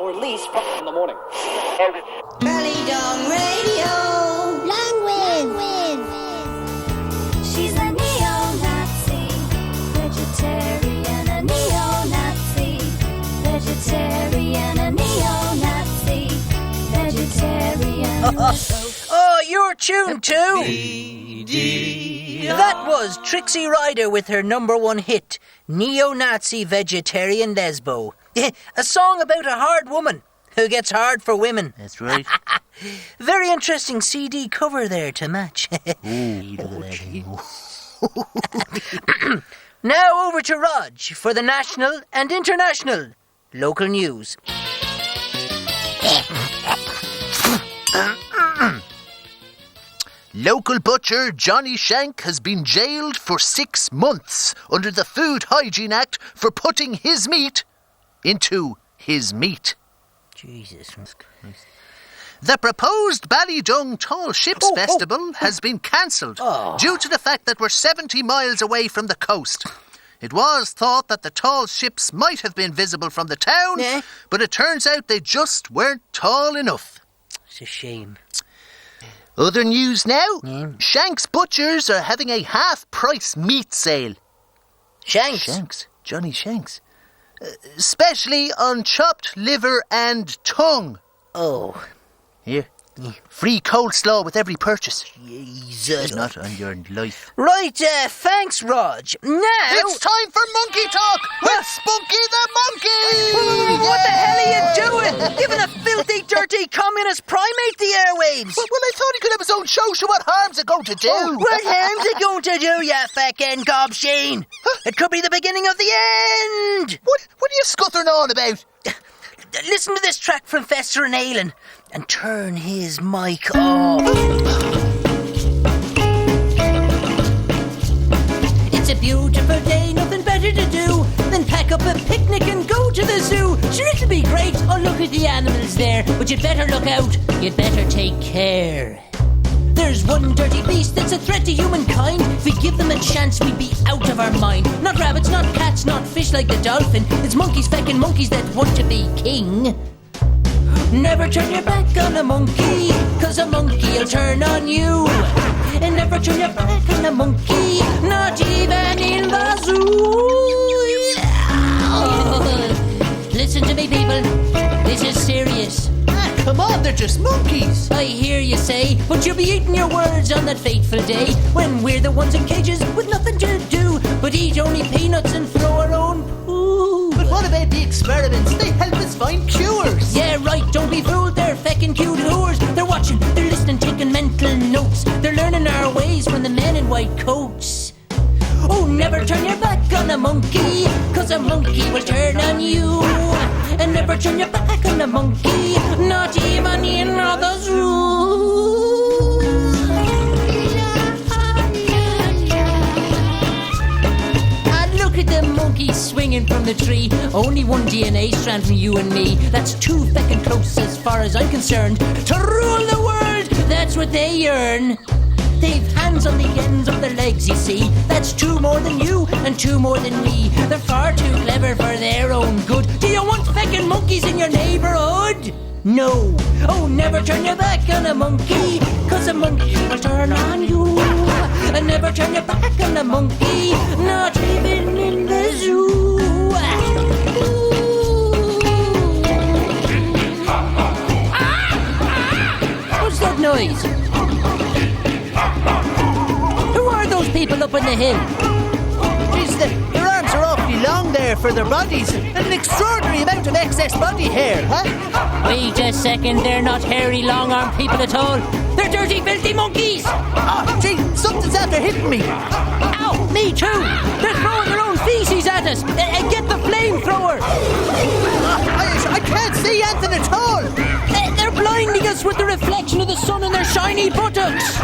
Speaker 13: Or at least in the morning.
Speaker 14: Dong Radio. Long win. She's a neo-Nazi, vegetarian, a neo-Nazi, vegetarian, a neo-Nazi, vegetarian.
Speaker 1: Oh, you're tuned to... That was Trixie Ryder with her #1 hit, Neo-Nazi Vegetarian Lesbo. A song about a hard woman who gets hard for women.
Speaker 2: That's right.
Speaker 1: Very interesting CD cover there to match. Now over to Rodge for the national and international local news.
Speaker 2: Local butcher Johnny Shank has been jailed for 6 months under the Food Hygiene Act for putting his meat into his meat.
Speaker 1: Jesus Christ.
Speaker 2: The proposed Ballydung Tall Ships Festival has been cancelled due to the fact that we're 70 miles away from the coast. It was thought that the tall ships might have been visible from the town, but it turns out they just weren't tall enough.
Speaker 1: It's a shame.
Speaker 2: Other news now. Shank's Butchers are having a half-price meat sale.
Speaker 1: Shanks?
Speaker 2: Johnny Shanks. Especially on chopped liver and tongue.
Speaker 1: Oh.
Speaker 2: Here. Free coleslaw with every purchase.
Speaker 1: Jesus.
Speaker 2: Not on your life.
Speaker 1: Right, thanks, Rodge. Now...
Speaker 2: It's time for Monkey Talk with Spunky the Monkey!
Speaker 1: What the hell are you doing? Giving a filthy, dirty communist primate the airwaves?
Speaker 2: Well, I thought he could have his own show, so what harm's it going to do?
Speaker 1: What harm's it going to do, you feckin' gobsheen? It could be the beginning of the end!
Speaker 2: What are you scuttering on about?
Speaker 1: Listen to this track from Fester and Alan and turn his mic off.
Speaker 3: beautiful day, nothing better to do than pack up a picnic and go to the zoo. Sure, it'll be great. Oh, look at the animals there. But you'd better look out. You'd better take care. There's one dirty beast that's a threat to humankind. If we give them a chance, we'd be out of our mind. Not rabbits, not cats, not fish like the dolphin. It's monkeys, feckin' monkeys that want to be king. Never turn your back on a monkey, 'cause a monkey'll turn on you. And never turn your back on a monkey, not even in the zoo. Listen to me, people. This is serious.
Speaker 2: Come on, they're just monkeys.
Speaker 3: I hear you say, but you'll be eating your words on that fateful day when we're the ones in cages with nothing to do but eat only peanuts and throw our own poo.
Speaker 2: But what about the experiments? They help us find cures.
Speaker 3: Yeah, right, don't be fooled, they're feckin' cute whores. They're watching, they're listening, taking mental notes. They're learning our ways from the men in white coats. Oh, never turn your back on a monkey, 'cause a monkey will turn on you. And never turn your back on a monkey, not even in the zoo. And look at the monkey swinging from the tree. Only one DNA strand from you and me. That's too feckin' close as far as I'm concerned. To rule the world, that's what they earn. They've hands on the ends of their legs, you see. That's two more than you and two more than me. They're far too clever for their own good. Do you want feckin' monkeys in your neighborhood? No. Oh, never turn your back on a monkey, 'cause a monkey will turn on you. And never turn your back on a monkey, not even in the zoo. What's that noise? Who are those people up on the hill?
Speaker 2: Jeez, their arms are awfully long there for their bodies. And an extraordinary amount of excess body hair, huh?
Speaker 3: Wait a second, they're not hairy, long-armed people at all. They're dirty, filthy monkeys!
Speaker 2: Oh, gee, something's after hitting me.
Speaker 3: Ow, me too! They're throwing their own feces at us! Get the flamethrower!
Speaker 2: I can't see anything at all!
Speaker 3: They're blinding us with the reflection of the sun and their shiny buttocks!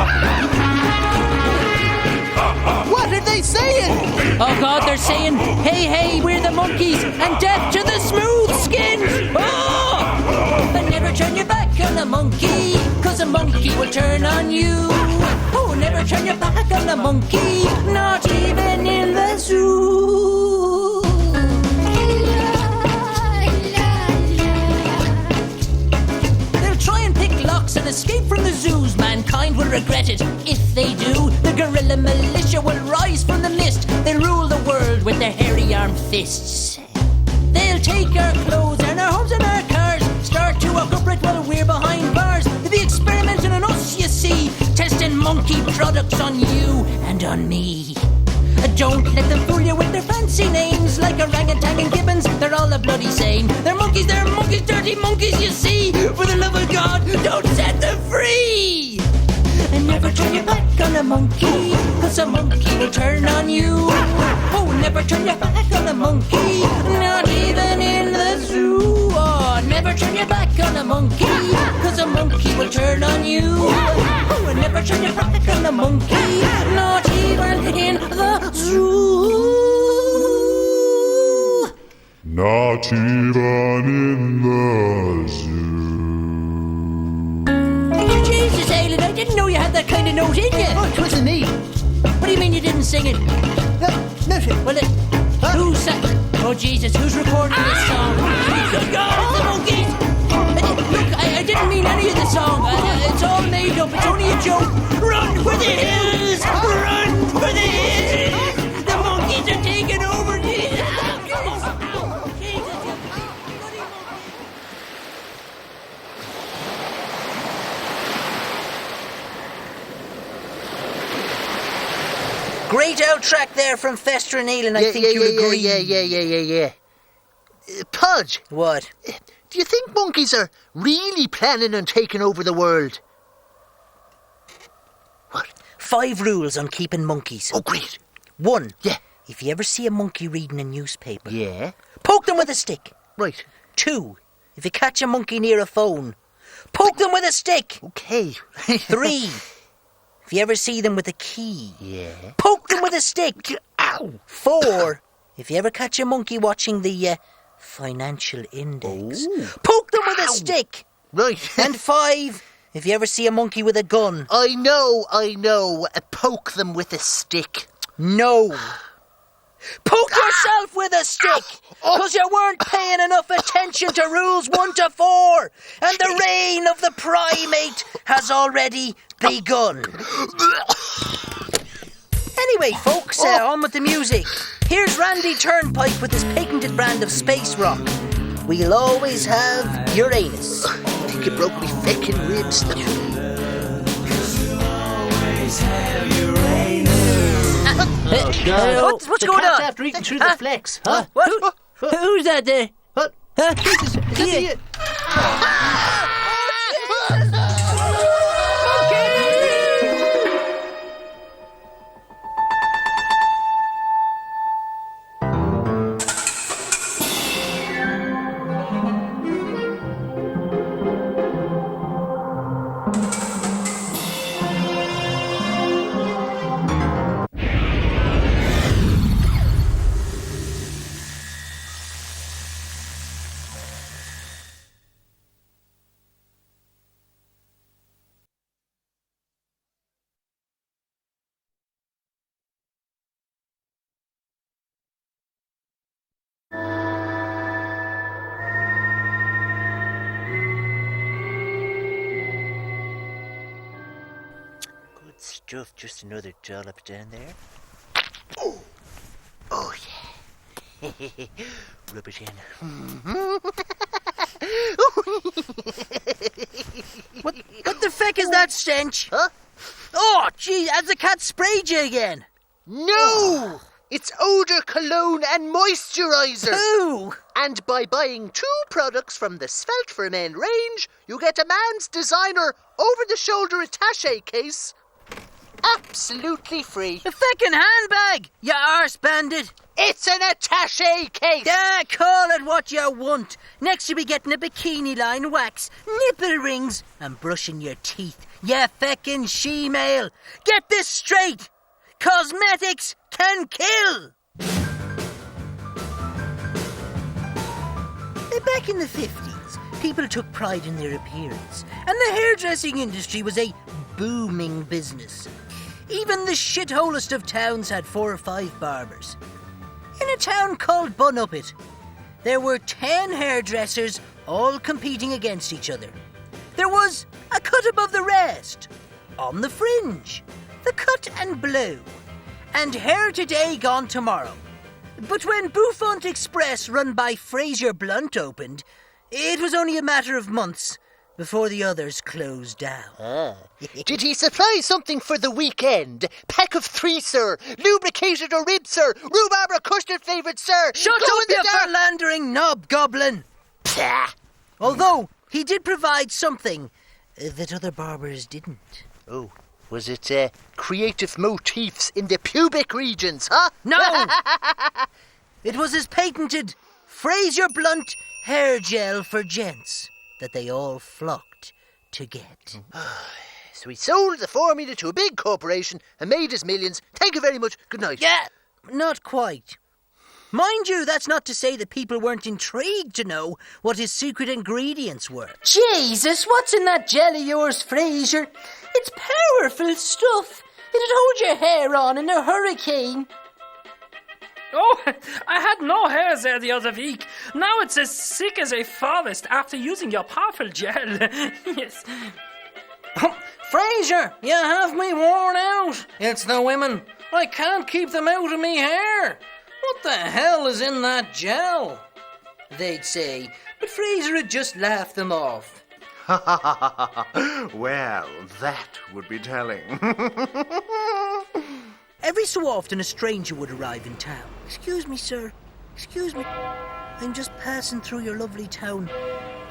Speaker 2: What are they saying?
Speaker 3: Oh God, they're saying, hey, hey, we're the monkeys, and death to the smooth skins! Oh! But never turn your back on a monkey, 'cause a monkey will turn on you. Oh, never turn your back on a monkey, not even in the zoo. They'll try and pick locks and escape from the zoos. Mankind will regret it if they do. The gorilla militia will rise from the mist. They'll rule the world with their hairy armed fists. They'll take our clothes and our homes and our cars, start to walk upright while we're behind bars. They'll be experimenting on us, you see, testing monkey products on you and on me. Don't let them fool you with their fancy names like orangutan and gibbons. They're all a bloody same. They're monkeys, dirty monkeys, you see. For the love of God, don't set them free. And never turn your back on a monkey, 'cause a monkey will turn on you. Oh, never turn your back on a monkey, not even in the zoo. Oh, never turn your back on a monkey, 'cause a monkey will turn on you. Oh, and never turn your back on a monkey, not even in the zoo.
Speaker 15: Not even in the zoo.
Speaker 3: Jesus, Alan, I didn't know you had that kind of note in you.
Speaker 2: Oh, it wasn't me.
Speaker 3: What do you mean you didn't sing it?
Speaker 2: No, nothing.
Speaker 3: Well, who sang? Oh, Jesus, who's recording this song? It's the monkeys! Look, I didn't mean any of the song. It's all made up. It's only a joke. Run for the hills! Run for the hills! The monkeys are taking over the hills!
Speaker 1: Great outtrack there from Fester and Elin, I think you agree.
Speaker 2: Yeah. Podge.
Speaker 1: What?
Speaker 2: Do you think monkeys are really planning on taking over the world? What?
Speaker 1: 5 rules on keeping monkeys.
Speaker 2: Oh, great.
Speaker 1: 1.
Speaker 2: Yeah.
Speaker 1: If you ever see a monkey reading a newspaper,
Speaker 2: yeah,
Speaker 1: poke them with a stick.
Speaker 2: Right.
Speaker 1: 2. If you catch a monkey near a phone, poke them with a stick.
Speaker 2: Okay.
Speaker 1: 3. If you ever see them with a key,
Speaker 2: yeah,
Speaker 1: poke them with a stick.
Speaker 2: Ow!
Speaker 1: 4, if you ever catch a monkey watching the financial index, poke them with a stick.
Speaker 2: Right.
Speaker 1: And 5, if you ever see a monkey with a gun.
Speaker 2: I know. Poke them with a stick.
Speaker 1: No. Poke yourself with a stick, because you weren't paying enough attention to rules 1 to 4, and the reign of the primate has already begun. Anyway, folks, on with the music. Here's Randy Turnpike with his patented brand of space rock. We'll always have Uranus.
Speaker 2: I think it broke me feckin' ribs.
Speaker 1: What's going on?
Speaker 6: After eating through the flex, huh?
Speaker 1: What? Who's that there?
Speaker 6: What?
Speaker 1: Yeah.
Speaker 2: Stuff, just another dollop down there. Oh yeah. Rub it in.
Speaker 1: What the feck is that stench?
Speaker 2: Huh?
Speaker 1: Oh, gee, has the cat sprayed you again?
Speaker 2: No! It's odor, cologne and moisturizer.
Speaker 1: Ooh!
Speaker 2: And by buying 2 products from the Svelte for Men range, you get a man's designer over-the-shoulder attaché case absolutely free.
Speaker 1: A feckin' handbag, you arse bandit.
Speaker 2: It's an attaché case.
Speaker 1: Call it what you want. Next you'll be getting a bikini line, wax, nipple rings, and brushing your teeth. You feckin' she-male. Get this straight. Cosmetics can kill. Back in the 50s, people took pride in their appearance, and the hairdressing industry was a booming business. Even the shitholest of towns had 4 or 5 barbers. In a town called Bunuppet, there were 10 hairdressers all competing against each other. There was a cut above the rest, on the fringe, the cut and blow, and hair today gone tomorrow. But when Bouffant Express run by Fraser Blunt opened, it was only a matter of months before the others closed down.
Speaker 2: Did he supply something for the weekend? Pack of 3, sir. Lubricated or rib, sir. Rhubarb or custard flavoured, sir.
Speaker 1: Shut up, you philandering knob goblin.
Speaker 2: Pah.
Speaker 1: Although he did provide something that other barbers didn't.
Speaker 2: Oh, was it creative motifs in the pubic regions, huh?
Speaker 1: No! It was his patented Fraser Blunt hair gel for gents that they all flocked to get.
Speaker 2: So he sold the formula to a big corporation and made his millions. Thank you very much. Good night.
Speaker 1: Yeah, not quite. Mind you, that's not to say that people weren't intrigued to know what his secret ingredients were. Jesus, what's in that gel of yours, Fraser? It's powerful stuff. It'd hold your hair on in a hurricane.
Speaker 16: Oh, I had no hairs there the other week. Now it's as sick as a forest after using your powerful gel. Yes.
Speaker 1: Fraser, you have me worn out. It's the women. I can't keep them out of me hair. What the hell is in that gel? They'd say, but Fraser had just laughed them off.
Speaker 4: Well, that would be telling.
Speaker 1: Every so often a stranger would arrive in town. Excuse me, sir. Excuse me. I'm just passing through your lovely town.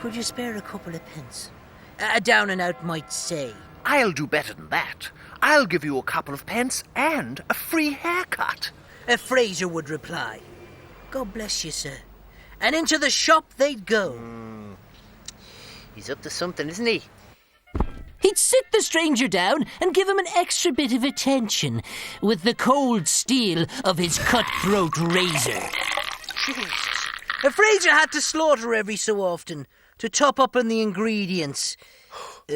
Speaker 1: Could you spare a couple of pence? A down-and-out might say.
Speaker 6: I'll do better than that. I'll give you a couple of pence and a free haircut.
Speaker 1: A Fraser would reply. God bless you, sir. And into the shop they'd go.
Speaker 2: He's up to something, isn't he?
Speaker 3: He'd sit the stranger down and give him an extra bit of attention with the cold steel of his cutthroat razor.
Speaker 1: Jesus. Fraser had to slaughter every so often to top up on the ingredients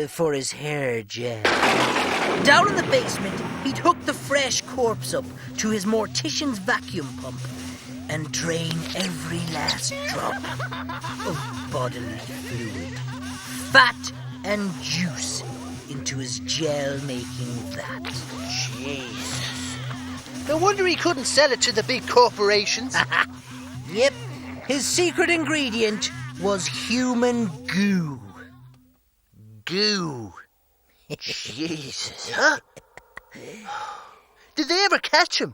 Speaker 1: for his hair gel. Down in the basement, he'd hook the fresh corpse up to his mortician's vacuum pump and drain every last drop of bodily fluid, fat and juice into his gel-making vat.
Speaker 2: Jesus. No wonder he couldn't sell it to the big corporations.
Speaker 1: Yep, his secret ingredient was human goo.
Speaker 2: Goo. Jesus. Huh? Did they ever catch him?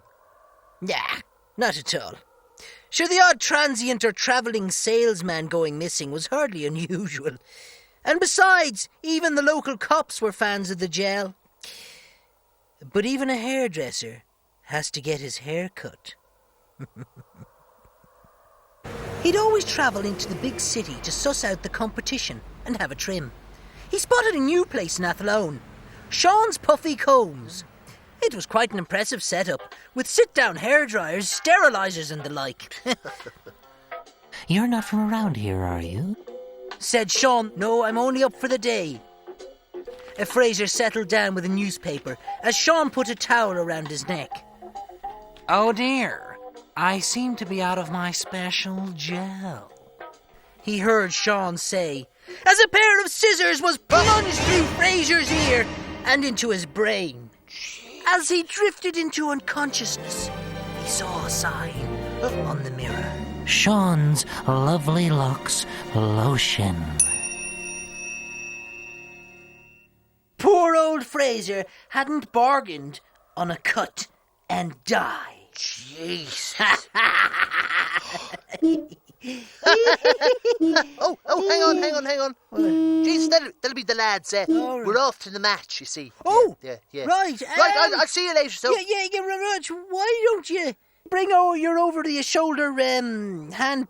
Speaker 1: Nah, not at all. Sure, the odd transient or travelling salesman going missing was hardly unusual. And besides, even the local cops were fans of the gel. But even a hairdresser has to get his hair cut. He'd always travel into the big city to suss out the competition and have a trim. He spotted a new place in Athlone, Sean's Puffy Combs. It was quite an impressive setup, with sit-down hairdryers, sterilisers and the like.
Speaker 3: You're not from around here, are you?
Speaker 1: Said Sean. No, I'm only up for the day. Fraser settled down with a newspaper as Sean put a towel around his neck.
Speaker 6: Oh dear, I seem to be out of my special gel.
Speaker 1: He heard Sean say, as a pair of scissors was plunged through Fraser's ear and into his brain. As he drifted into unconsciousness, he saw a sign on the mirror.
Speaker 3: Sean's Lovely Locks Lotion.
Speaker 1: Poor old Fraser hadn't bargained on a cut and dye.
Speaker 2: Jesus. hang on. Jesus, that'll be the lads. We're off to the match, you see.
Speaker 1: Oh,
Speaker 2: yeah.
Speaker 1: Right.
Speaker 2: Right, I'll see you later, so.
Speaker 1: Yeah, Rodge, why don't you bring your over-the-shoulder hand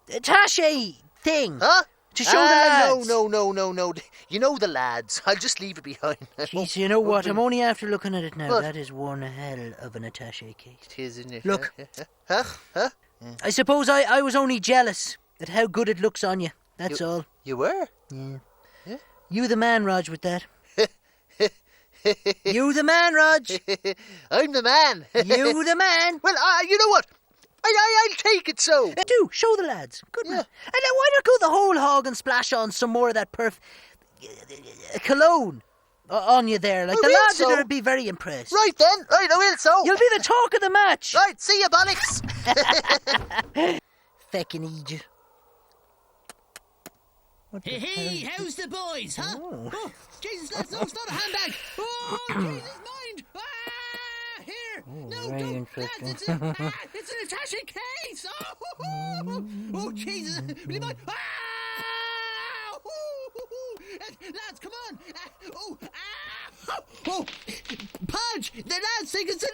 Speaker 1: attaché thing?
Speaker 2: Huh?
Speaker 1: To show the lads.
Speaker 2: No. You know the lads. I'll just leave it behind.
Speaker 1: Jeez, you know what? I'm only after looking at it now. What? That is one hell of an attaché case.
Speaker 2: It is, isn't it?
Speaker 1: Look.
Speaker 2: Huh?
Speaker 1: I suppose I was only jealous at how good it looks on you. That's all.
Speaker 2: You were?
Speaker 1: Yeah. You the man, Rodge, with that. You the man, Rodge.
Speaker 2: I'm the man.
Speaker 1: You the man.
Speaker 2: Well, you know what? I'll take it so.
Speaker 1: Do, show the lads. Good man. And why not go the whole hog and splash on some more of that cologne on you there? Like, the lads would be very impressed.
Speaker 2: Right then. Right, I will so.
Speaker 1: You'll be the talk of the match.
Speaker 2: Right, see you, bollocks.
Speaker 1: Feckin' idiot.
Speaker 3: Hey, how's the boys, huh? Oh, Jesus, lads, no, it's not a handbag. Oh, Jesus, mind. Here. No,
Speaker 1: very
Speaker 3: don't.
Speaker 1: interesting.
Speaker 3: Lads, it's an attaché case. Oh, Jesus. Will you mind? Lads, come on. Podge, the lads think it's an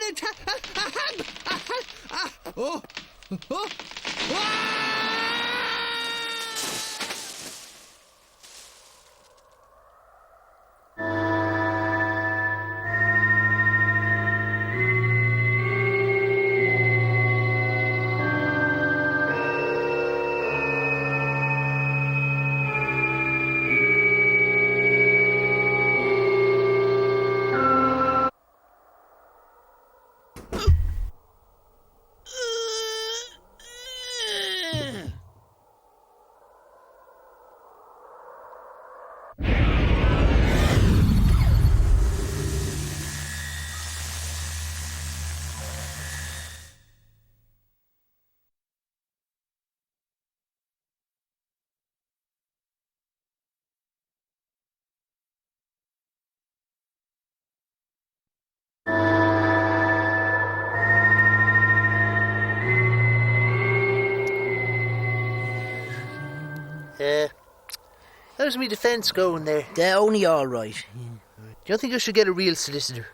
Speaker 2: How's me defence going there?
Speaker 1: They're only all right.
Speaker 2: Do you think I should get a real solicitor?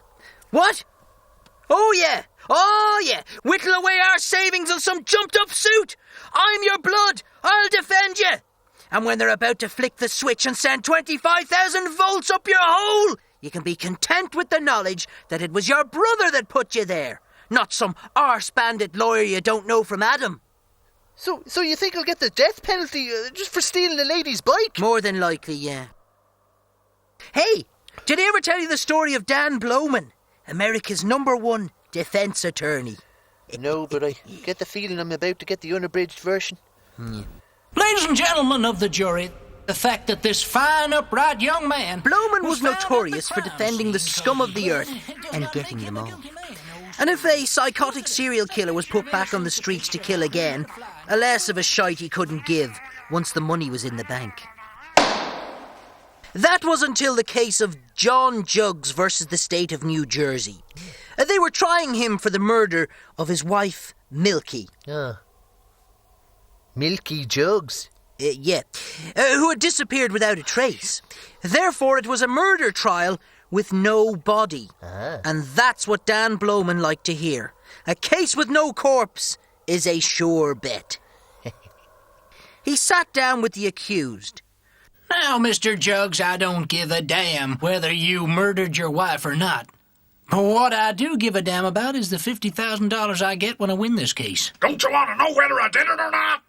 Speaker 1: What? Oh yeah! Whittle away our savings on some jumped-up suit! I'm your blood! I'll defend you! And when they're about to flick the switch and send 25,000 volts up your hole, you can be content with the knowledge that it was your brother that put you there, not some arse-bandit lawyer you don't know from Adam.
Speaker 2: So you think I'll get the death penalty just for stealing a lady's bike?
Speaker 1: More than likely, yeah. Hey, did I ever tell you the story of Dan Blowman, America's #1 defence attorney?
Speaker 2: No, but I get the feeling I'm about to get the unabridged version.
Speaker 3: Ladies and gentlemen of the jury, the fact that this fine, upright young man...
Speaker 1: Blowman was notorious for defending the scum of the earth and getting them all. And if a psychotic serial killer was put back on the streets to kill again, a less of a shite he couldn't give once the money was in the bank. That was until the case of John Jugs versus the state of New Jersey. They were trying him for the murder of his wife, Milky.
Speaker 2: Milky Jugs?
Speaker 1: Yeah. Who had disappeared without a trace. Therefore, it was a murder trial with no body. And that's what Dan Blowman liked to hear. A case with no corpse is a sure bet. He sat down with the accused.
Speaker 3: Now, Mr. Jugs, I don't give a damn whether you murdered your wife or not. But what I do give a damn about is the $50,000 I get when I win this case.
Speaker 17: Don't you want to know whether I did it or not?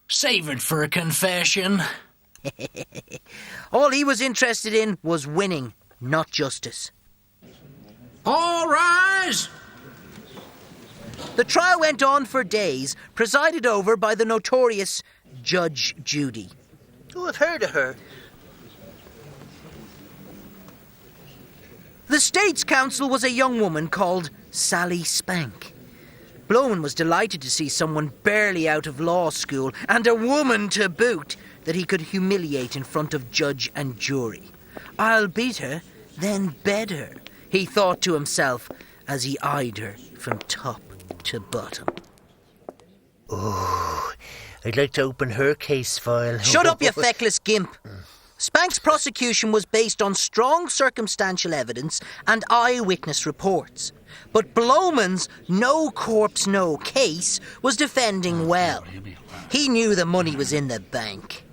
Speaker 3: Save it for a confession.
Speaker 1: All he was interested in was winning, not justice.
Speaker 3: All rise!
Speaker 1: The trial went on for days, presided over by the notorious Judge Judy.
Speaker 2: Oh, I've heard of her.
Speaker 1: The state's counsel was a young woman called Sally Spank. Blowman was delighted to see someone barely out of law school, and a woman to boot, that he could humiliate in front of judge and jury. I'll beat her, then bed her, he thought to himself as he eyed her from top to bottom.
Speaker 2: Oh, I'd like to open her case file.
Speaker 1: Shut up, you feckless gimp. Spank's prosecution was based on strong circumstantial evidence and eyewitness reports. But Blowman's no corpse, no case was defending well. He knew the money was in the bank.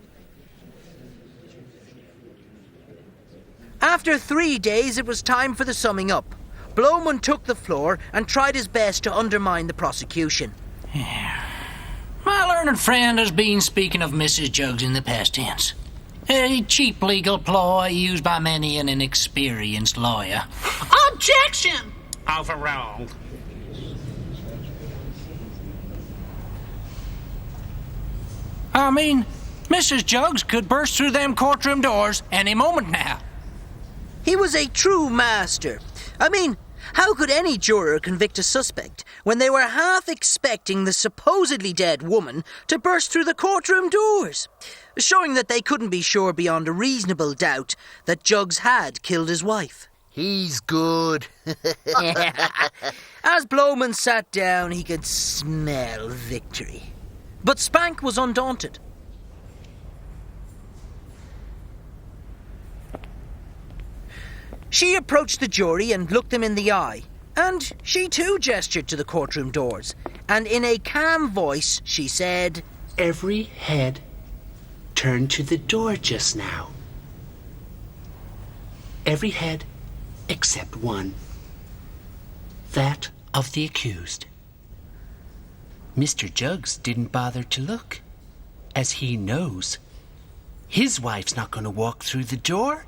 Speaker 1: After 3 days, it was time for the summing up. Blowman took the floor and tried his best to undermine the prosecution.
Speaker 3: My learned friend has been speaking of Mrs. Jugs in the past tense. A cheap legal ploy used by many an inexperienced lawyer.
Speaker 6: Objection! Overruled.
Speaker 3: I mean, Mrs. Jugs could burst through them courtroom doors any moment now.
Speaker 1: He was a true master. I mean, how could any juror convict a suspect when they were half expecting the supposedly dead woman to burst through the courtroom doors, showing that they couldn't be sure beyond a reasonable doubt that Jugs had killed his wife?
Speaker 2: He's good.
Speaker 1: As Blowman sat down, he could smell victory. But Spank was undaunted. She approached the jury and looked them in the eye, and she too gestured to the courtroom doors, and in a calm voice she said,
Speaker 18: "Every head turned to the door just now. Every head except one. That of the accused. Mr. Jugs didn't bother to look, as he knows his wife's not going to walk through the door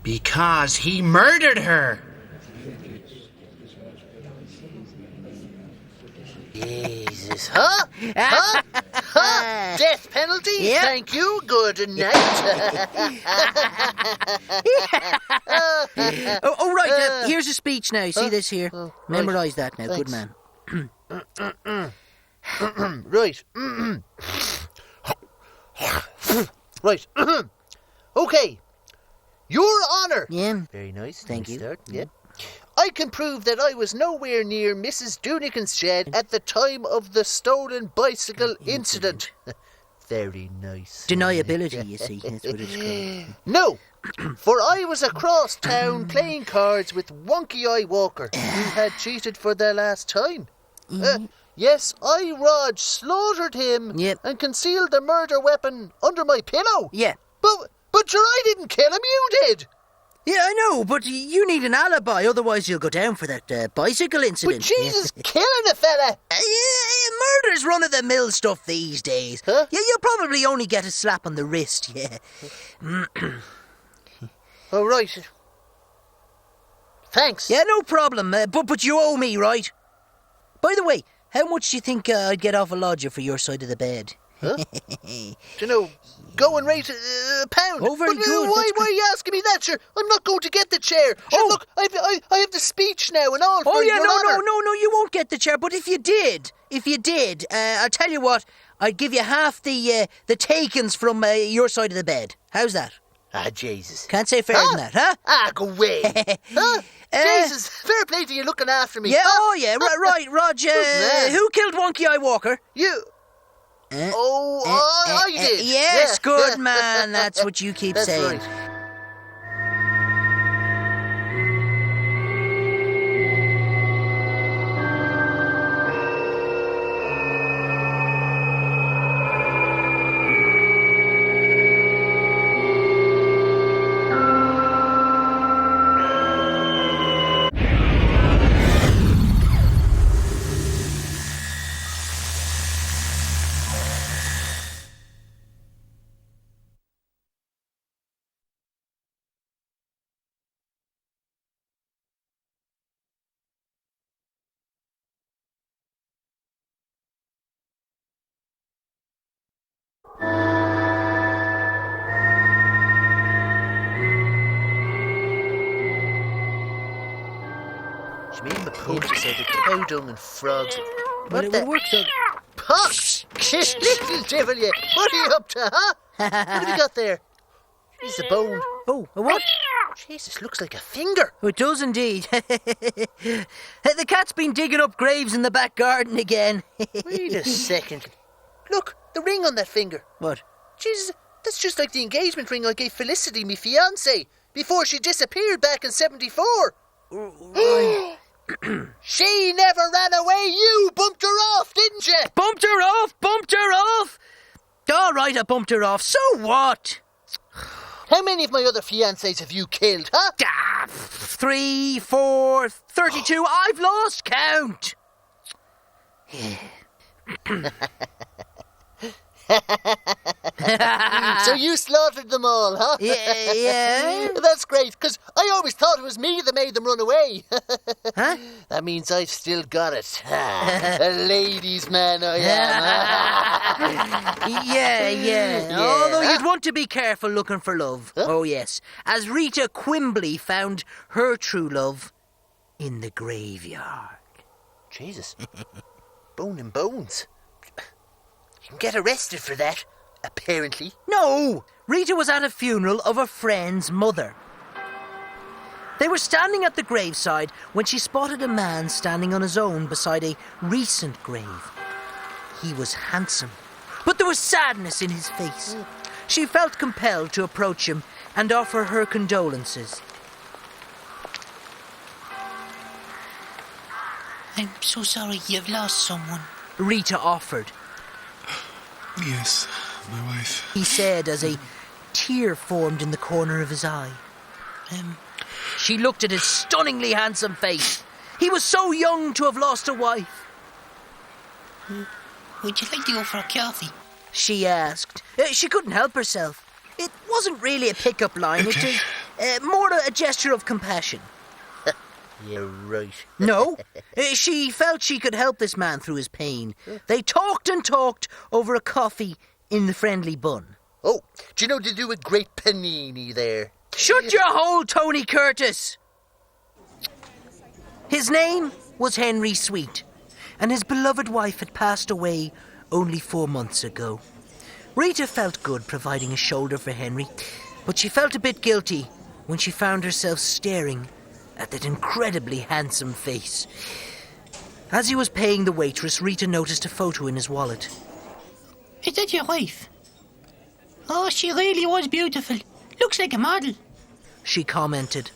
Speaker 18: because he murdered her."
Speaker 2: Jesus, huh? Huh? Huh? Death penalty?
Speaker 1: Yep.
Speaker 2: Thank you. Good night.
Speaker 1: Right, here's a speech now. See this here? Memorise that now. Good man.
Speaker 2: Right. Right. Okay. Your Honour.
Speaker 1: Yeah.
Speaker 2: Very nice.
Speaker 1: Thank you.
Speaker 2: Start. Yeah. I can prove that I was nowhere near Mrs. Dunican's shed at the time of the stolen bicycle incident. Very nice.
Speaker 1: Deniability, you see. That's what it's called.
Speaker 2: No, for I was across town playing cards with Wonky Eye Walker, who had cheated for the last time. Yes, I, Rodge, slaughtered him and concealed the murder weapon under my pillow.
Speaker 1: Yeah.
Speaker 2: But sure, I didn't kill him, you did.
Speaker 1: Yeah, I know, but you need an alibi, otherwise you'll go down for that bicycle incident.
Speaker 2: But Jesus, killing a fella!
Speaker 1: Murder's run-of-the-mill stuff these days.
Speaker 2: Huh?
Speaker 1: Yeah, you'll probably only get a slap on the wrist, yeah.
Speaker 2: Oh, right. Thanks.
Speaker 1: Yeah, no problem, but you owe me, right? By the way, how much do you think I'd get off a lodger for your side of the bed?
Speaker 2: Huh? Do you know, going rate £1.
Speaker 1: Oh, very good.
Speaker 2: Why are you asking me that, sure? I'm not going to get the chair. Sure, look, I have the speech now and all for your honour.
Speaker 1: No, you won't get the chair, but if you did, I'll tell you what, I'd give you half the takings from your side of the bed. How's that?
Speaker 2: Ah, Jesus.
Speaker 1: Can't say fairer than that, huh?
Speaker 2: Ah, go away. Huh? Jesus, fair play to you looking after me.
Speaker 1: Yeah,
Speaker 2: huh?
Speaker 1: right, Rodge. Who killed Wonky Eye Walker?
Speaker 2: You. I did.
Speaker 1: Yes, good man. That's what you keep saying.
Speaker 2: Right. She made him a poultice out of cow dung and frogs.
Speaker 1: But it would work, so...
Speaker 2: Pox! Little devil, you. What are you up to, huh? What have you got there? It's a bone.
Speaker 1: Oh, a what?
Speaker 2: Jesus, looks like a finger.
Speaker 1: Oh, it does indeed. The cat's been digging up graves in the back garden again.
Speaker 2: Wait a second. Look, the ring on that finger.
Speaker 1: What?
Speaker 2: Jesus, that's just like the engagement ring I gave Felicity, me fiancée, before she disappeared back in 74. She never ran away. You bumped her off, didn't you?
Speaker 1: Bumped her off? All right, I bumped her off. So what?
Speaker 2: How many of my other fiancés have you killed, huh?
Speaker 1: 3, 4, 32. I've lost count.
Speaker 2: So you slaughtered them all, huh?
Speaker 1: Yeah.
Speaker 2: That's great, because I always thought it was me that made them run away.
Speaker 1: Huh?
Speaker 2: That means I've still got it. A ladies' man I am.
Speaker 1: Yeah. Although you'd want to be careful looking for love. Huh? Oh, yes. As Rita Quimbley found her true love in the graveyard.
Speaker 2: Jesus. Bone and bones. You can get arrested for that, apparently.
Speaker 1: No! Rita was at a funeral of a friend's mother. They were standing at the graveside when she spotted a man standing on his own beside a recent grave. He was handsome, but there was sadness in his face. She felt compelled to approach him and offer her condolences.
Speaker 3: I'm so sorry you've lost someone,
Speaker 1: Rita offered.
Speaker 11: Yes, my wife.
Speaker 1: He said as a tear formed in the corner of his eye. She looked at his stunningly handsome face. He was so young to have lost a wife.
Speaker 3: Would you like to go for a coffee?
Speaker 1: She asked. She couldn't help herself. It wasn't really a pickup line.
Speaker 11: Okay.
Speaker 1: It was more a gesture of compassion.
Speaker 2: You're right.
Speaker 1: No, she felt she could help this man through his pain. They talked and talked over a coffee in the friendly bun.
Speaker 2: Oh, do you know to do a great panini there?
Speaker 1: Shut your hole, Tony Curtis! His name was Henry Sweet, and his beloved wife had passed away only 4 months ago. Rita felt good providing a shoulder for Henry, but she felt a bit guilty when she found herself staring at that incredibly handsome face. As he was paying the waitress, Rita noticed a photo in his wallet.
Speaker 3: Is that your wife? Oh, she really was beautiful. Looks like a model.
Speaker 1: She commented.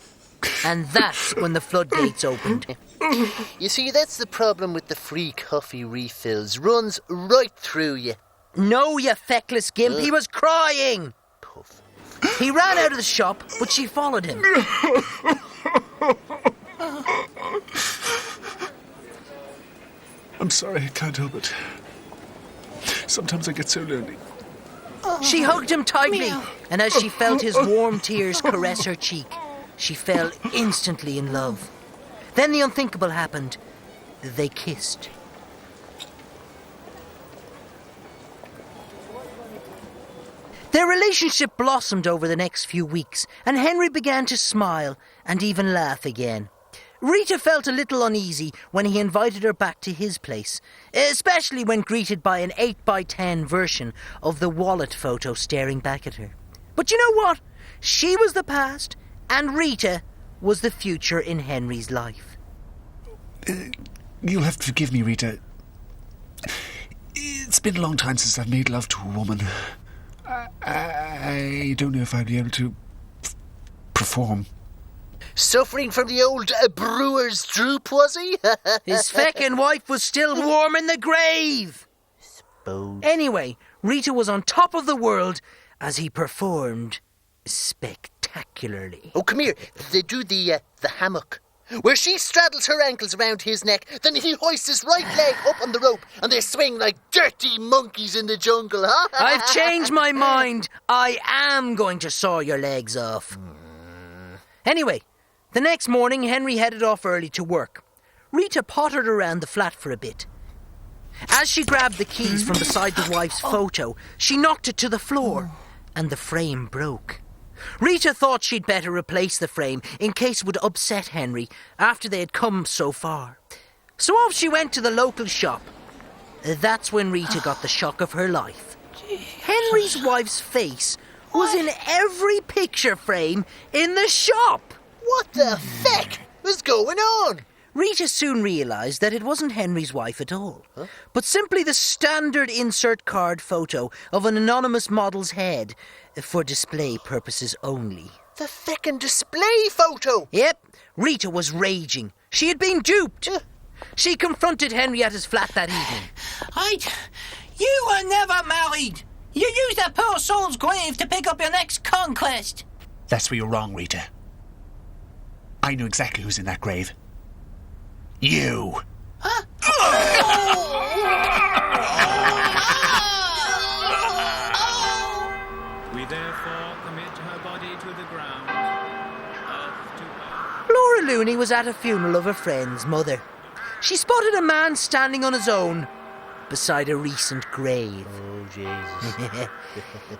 Speaker 1: And that's when the floodgates opened.
Speaker 2: You see, that's the problem with the free coffee refills. Runs right through you.
Speaker 1: No, you feckless gimp, he was crying. He ran out of the shop, but she followed him.
Speaker 12: I'm sorry, I can't help it. Sometimes I get so lonely.
Speaker 1: She hugged him tightly, and as she felt his warm tears caress her cheek, she fell instantly in love. Then the unthinkable happened. They kissed. Their relationship blossomed over the next few weeks, and Henry began to smile and even laugh again. Rita felt a little uneasy when he invited her back to his place, especially when greeted by an 8x10 version of the wallet photo staring back at her. But you know what? She was the past, and Rita was the future in Henry's life.
Speaker 12: You'll have to forgive me, Rita. It's been a long time since I've made love to a woman. I don't know if I'd be able to perform.
Speaker 2: Suffering from the old brewer's droop, was he?
Speaker 1: His feckin' wife was still warm in the grave. Anyway, Rita was on top of the world as he performed spectacularly.
Speaker 2: Oh, come here. They do the hammock, where she straddles her ankles around his neck, then he hoists his right leg up on the rope, and they swing like dirty monkeys in the jungle, huh?
Speaker 1: I've changed my mind. I am going to saw your legs off. Anyway, the next morning, Henry headed off early to work. Rita pottered around the flat for a bit. As she grabbed the keys from beside the wife's photo, she knocked it to the floor, and the frame broke. Rita thought she'd better replace the frame in case it would upset Henry after they had come so far. So off she went to the local shop. That's when Rita got the shock of her life. Henry's wife's face was in every picture frame in the shop.
Speaker 2: What the feck was going on?
Speaker 1: Rita soon realised that it wasn't Henry's wife at all, but simply the standard insert card photo of an anonymous model's head for display purposes only.
Speaker 2: The feckin' display photo?
Speaker 1: Yep, Rita was raging. She had been duped. She confronted Henry at his flat that evening.
Speaker 3: You were never married. You used that poor soul's grave to pick up your next conquest.
Speaker 18: That's where you're wrong, Rita. I know exactly who's in that grave. You!
Speaker 3: Huh?
Speaker 12: We therefore commit her body to the ground.
Speaker 1: Laura Looney was at a funeral of a friend's mother. She spotted a man standing on his own beside a recent grave.
Speaker 2: Oh, Jesus.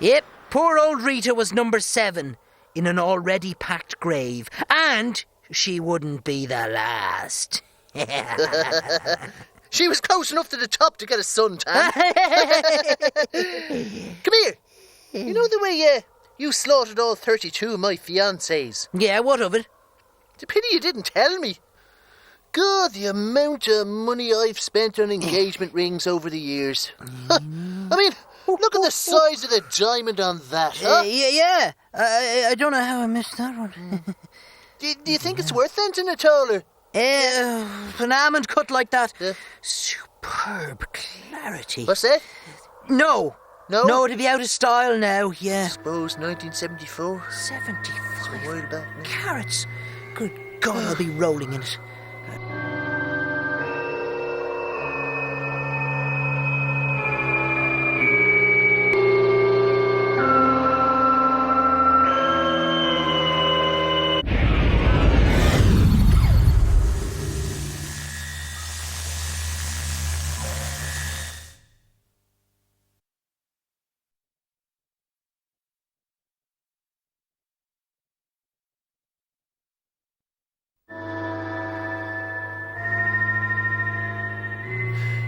Speaker 1: Yep, poor old Rita was number 7 in an already packed grave, and she wouldn't be the last.
Speaker 2: She was close enough to the top to get a suntan. Come here. You know the way you slaughtered all 32 of my fiancés?
Speaker 1: Yeah, what of it?
Speaker 2: It's a pity you didn't tell me. God, the amount of money I've spent on engagement rings over the years. I mean, look at the size of the diamond on that, huh?
Speaker 1: Yeah. I don't know how I missed that one.
Speaker 2: Do you think it's worth anything at all, or?
Speaker 1: An almond cut like that. Superb clarity.
Speaker 2: What's that?
Speaker 1: No, it'd be out of style now, yeah.
Speaker 2: I suppose 1974?
Speaker 1: 75
Speaker 2: a while back now.
Speaker 1: Carrots. Good God, I'll be rolling in it.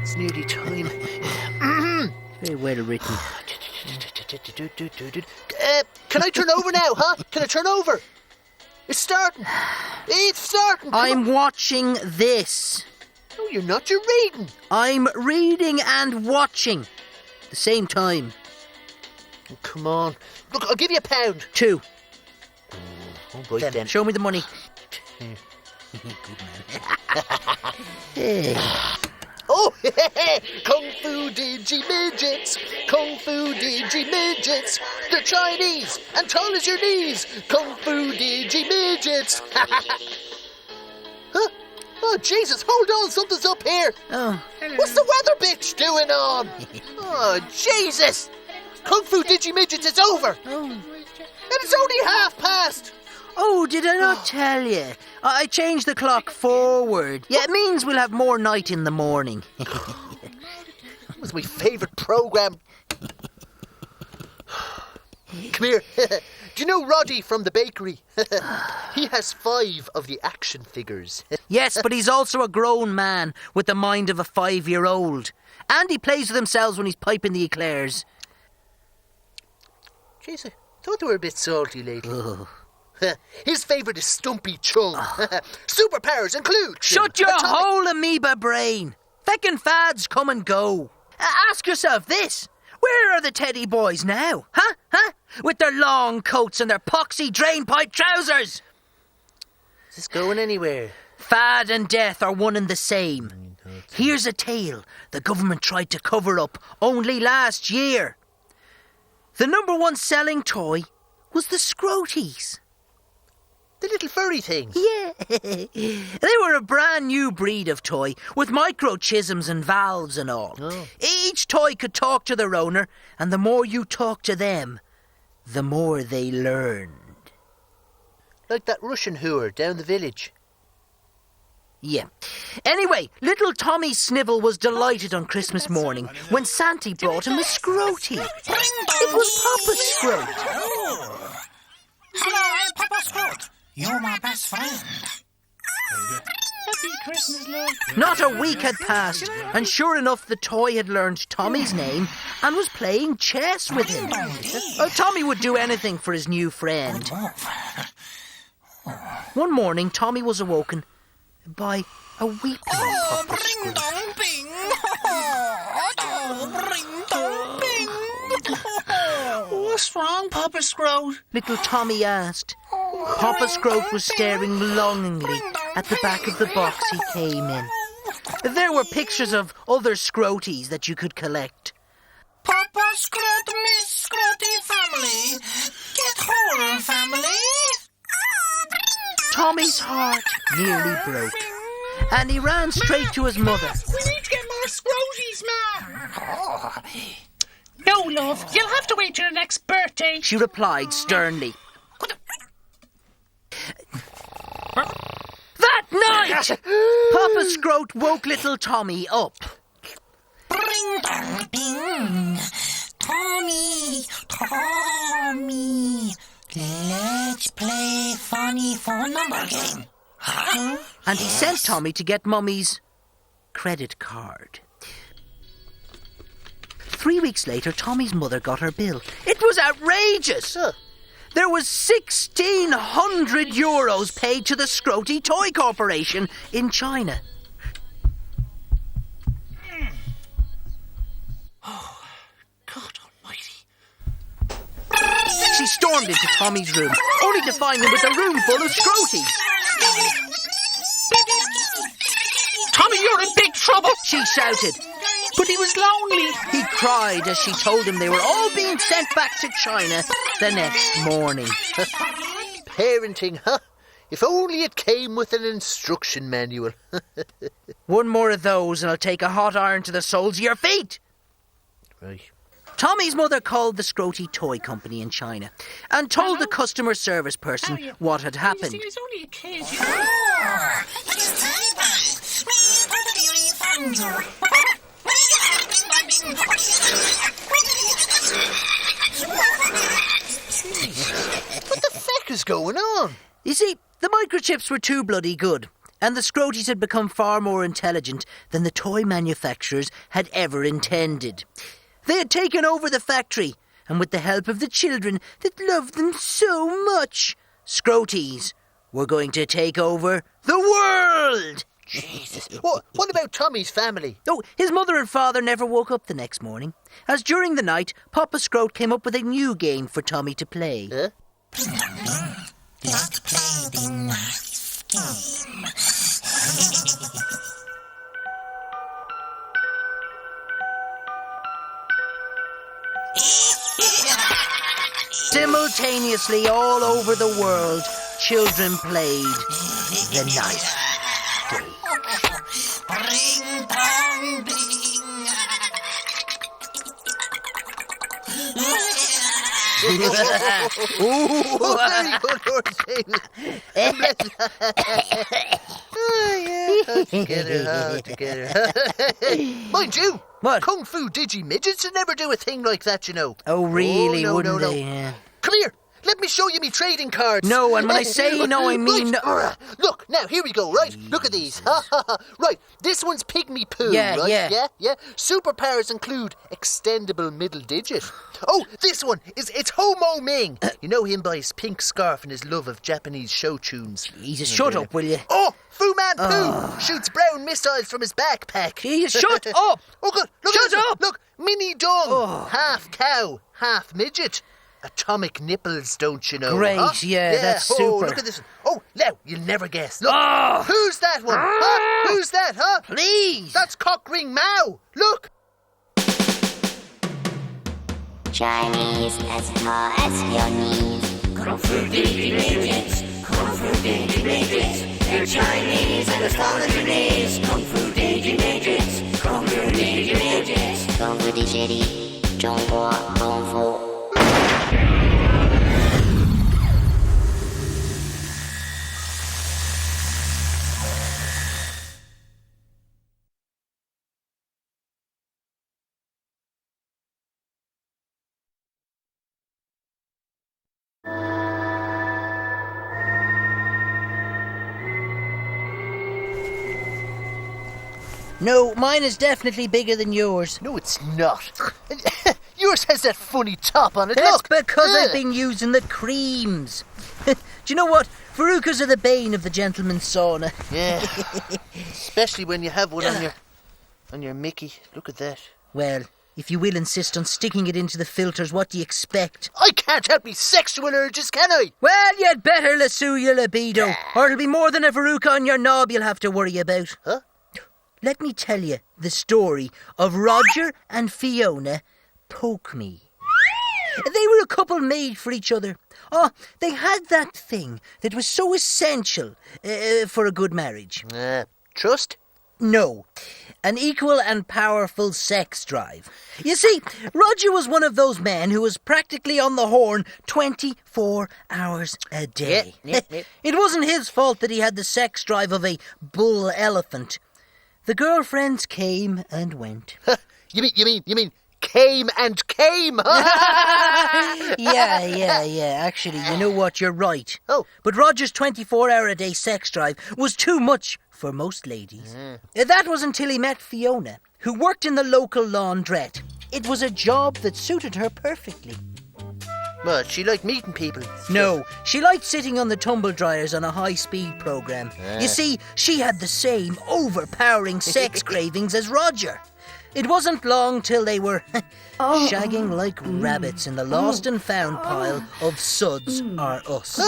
Speaker 2: It's nearly time.
Speaker 1: Very well written.
Speaker 2: Can I turn over now, huh? Can I turn over? It's starting. It's starting.
Speaker 1: I'm watching this.
Speaker 2: No, you're not. You're reading.
Speaker 1: I'm reading and watching at the same time.
Speaker 2: Oh, come on. Look, I'll give you £1.
Speaker 1: 2.
Speaker 2: All right, then.
Speaker 1: Show me the money.
Speaker 2: Oh, Kung Fu Digi Midgets! Kung Fu Digi Midgets! They're Chinese and tall as your knees! Kung Fu Digi Midgets! Huh? Oh, Jesus, hold on, something's up here!
Speaker 1: Oh.
Speaker 2: What's the weather bitch doing on? Oh, Jesus! Kung Fu Digi Midgets is over!
Speaker 1: Oh.
Speaker 2: And it's only 5:30!
Speaker 1: Oh, did I not tell you? I changed the clock forward. Yeah, it means we'll have more night in the morning.
Speaker 2: It was my favourite programme. Come here. Do you know Rodge from the bakery? He has 5 of the action figures.
Speaker 1: Yes, but he's also a grown man with the mind of a 5-year-old. And he plays with himself when he's piping the eclairs.
Speaker 2: Jeez, I thought they were a bit salty lately.
Speaker 1: Ugh.
Speaker 2: His favourite is Stumpy Chung. Superpowers include...
Speaker 1: Shut your whole amoeba brain. Feckin' fads come and go. Ask yourself this. Where are the teddy boys now? Huh? With their long coats and their poxy drainpipe trousers.
Speaker 2: Is this going anywhere?
Speaker 1: Fad and death are one and the same. Here's a tale the government tried to cover up only last year. The #1 selling toy was the Scroties.
Speaker 2: The little furry things?
Speaker 1: Yeah. They were a brand new breed of toy with micro-chisms and valves and all.
Speaker 2: Oh.
Speaker 1: Each toy could talk to their owner, and the more you talk to them, the more they learned.
Speaker 2: Like that Russian hooer down the village.
Speaker 1: Yeah. Anyway, little Tommy Snivel was delighted on Christmas morning when Santa brought him a Scroty. It was Papa Scrote.
Speaker 19: Hello, I'm Papa Scrote. You're my best friend.
Speaker 5: Happy Christmas, love.
Speaker 1: Not a week had passed, and sure enough, the toy had learned Tommy's name and was playing chess with him. Tommy would do anything for his new friend. One morning, Tommy was awoken by a weeping Papa Scrote.
Speaker 19: What's wrong, Papa Scrote?
Speaker 1: Little Tommy asked. Papa Scrote was staring longingly at the back of the box he came in. There were pictures of other Scroties that you could collect.
Speaker 19: Papa Scrote, Miss Scroty family. Get horror family.
Speaker 1: Tommy's heart nearly broke, and he ran straight to his mother.
Speaker 19: We need to get more Scroties, Ma. No, love. You'll have to wait till your next birthday.
Speaker 1: She replied sternly. That night, Papa Scrote woke little Tommy up.
Speaker 19: Bring dong bing. Tommy. Let's play funny phone number game. Huh?
Speaker 1: And he sent Tommy to get Mummy's credit card. 3 weeks later, Tommy's mother got her bill. It was outrageous. There was €1,600 paid to the Scroty Toy Corporation in China.
Speaker 19: Oh, God almighty.
Speaker 1: She stormed into Tommy's room, only to find him with a room full of Scroties.
Speaker 19: Tommy, you're in big trouble,
Speaker 1: she shouted.
Speaker 19: But he was lonely.
Speaker 1: He cried as she told him they were all being sent back to China the next morning.
Speaker 2: Parenting, huh? If only it came with an instruction manual.
Speaker 1: One more of those and I'll take a hot iron to the soles of your feet.
Speaker 2: Right.
Speaker 1: Tommy's mother called the Scroty Toy Company in China and told the customer service person what had happened.
Speaker 19: He's only a kid.
Speaker 2: What the feck is going on?
Speaker 1: You see, the microchips were too bloody good, and the Scroties had become far more intelligent than the toy manufacturers had ever intended. They had taken over the factory, and with the help of the children that loved them so much, Scroties were going to take over the world!
Speaker 2: Jesus. What about Tommy's family?
Speaker 1: Oh, his mother and father never woke up the next morning, as during the night, Papa Scrote came up with a new game for Tommy to play.
Speaker 2: Huh?
Speaker 19: Let's play the nice
Speaker 1: Simultaneously all over the world, children played the knife game.
Speaker 14: Ring, bang, bing.
Speaker 2: Oh, very good, Horse together. Mind you,
Speaker 1: what?
Speaker 2: Kung Fu Digi-Midgets would never do a thing like that, you know.
Speaker 1: Oh, really?
Speaker 2: No,
Speaker 1: wouldn't
Speaker 2: no.
Speaker 1: they? Yeah.
Speaker 2: Come here. Let me show you me trading cards.
Speaker 1: No, and when I say no, I mean...
Speaker 2: Right. Look, now, here we go, right? Look at these. Right, this one's Pygmy Poo,
Speaker 1: Yeah,
Speaker 2: right?
Speaker 1: yeah.
Speaker 2: Superpowers include extendable middle digit. Oh, this one, it's Homo Ming. You know him by his pink scarf and his love of Japanese show tunes.
Speaker 1: Jesus, shut up, will you?
Speaker 2: Oh, Fu Man Poo shoots brown missiles from his backpack.
Speaker 1: Jesus, shut up!
Speaker 2: Oh, good. Look
Speaker 1: Shut
Speaker 2: at this.
Speaker 1: up!
Speaker 2: Look, Mini Dung, half cow, half midget. Atomic nipples, don't you know?
Speaker 1: Great,
Speaker 2: huh?
Speaker 1: yeah, that's super.
Speaker 2: Oh, look at this. Oh, now, you'll never guess. Look,
Speaker 1: Oh.
Speaker 2: who's that one? Huh? Who's that, huh?
Speaker 1: Please!
Speaker 2: That's Cockring Mao. Look.
Speaker 14: Chinese as tall as your knees. Kung Fu Digi-Midgets. Kung Fu Digi-Midgets. They're Chinese and as tall as your knees. Kung Fu Digi-Midgets. Kung Fu Digi-Midgets. Kung Fu Digi-Midgets. 中国功夫。
Speaker 1: No, mine is definitely bigger than yours.
Speaker 2: No, it's not. Yours has that funny top on it.
Speaker 1: That's
Speaker 2: Look.
Speaker 1: because I've been using the creams. Do you know what? Verrucas are the bane of the gentleman's sauna.
Speaker 2: Yeah. Especially when you have one on your Mickey. Look at that.
Speaker 1: Well, if you will insist on sticking it into the filters, what do you expect?
Speaker 2: I can't help me sexual urges, can I?
Speaker 1: Well, you'd better lasso your libido, or it'll be more than a verruca on your knob you'll have to worry about.
Speaker 2: Huh?
Speaker 1: Let me tell you the story of Roger and Fiona Poke Me. They were a couple made for each other. Oh, they had that thing that was so essential for a good marriage.
Speaker 2: Trust?
Speaker 1: No, an equal and powerful sex drive. You see, Roger was one of those men who was practically on the horn 24 hours a day.
Speaker 2: Yep.
Speaker 1: It wasn't his fault that he had the sex drive of a bull elephant. The girlfriends came and went.
Speaker 2: You mean came and came, huh?
Speaker 1: Yeah. Actually, you know what? You're right.
Speaker 2: Oh.
Speaker 1: But Roger's 24-hour-a-day sex drive was too much for most ladies. That was until he met Fiona, who worked in the local laundrette. It was a job that suited her perfectly.
Speaker 2: Well, she liked meeting people.
Speaker 1: No, she liked sitting on the tumble dryers on a high-speed program. You see, she had the same overpowering sex cravings as Roger. It wasn't long till they were shagging like rabbits in the lost and found pile of Suds Are Us.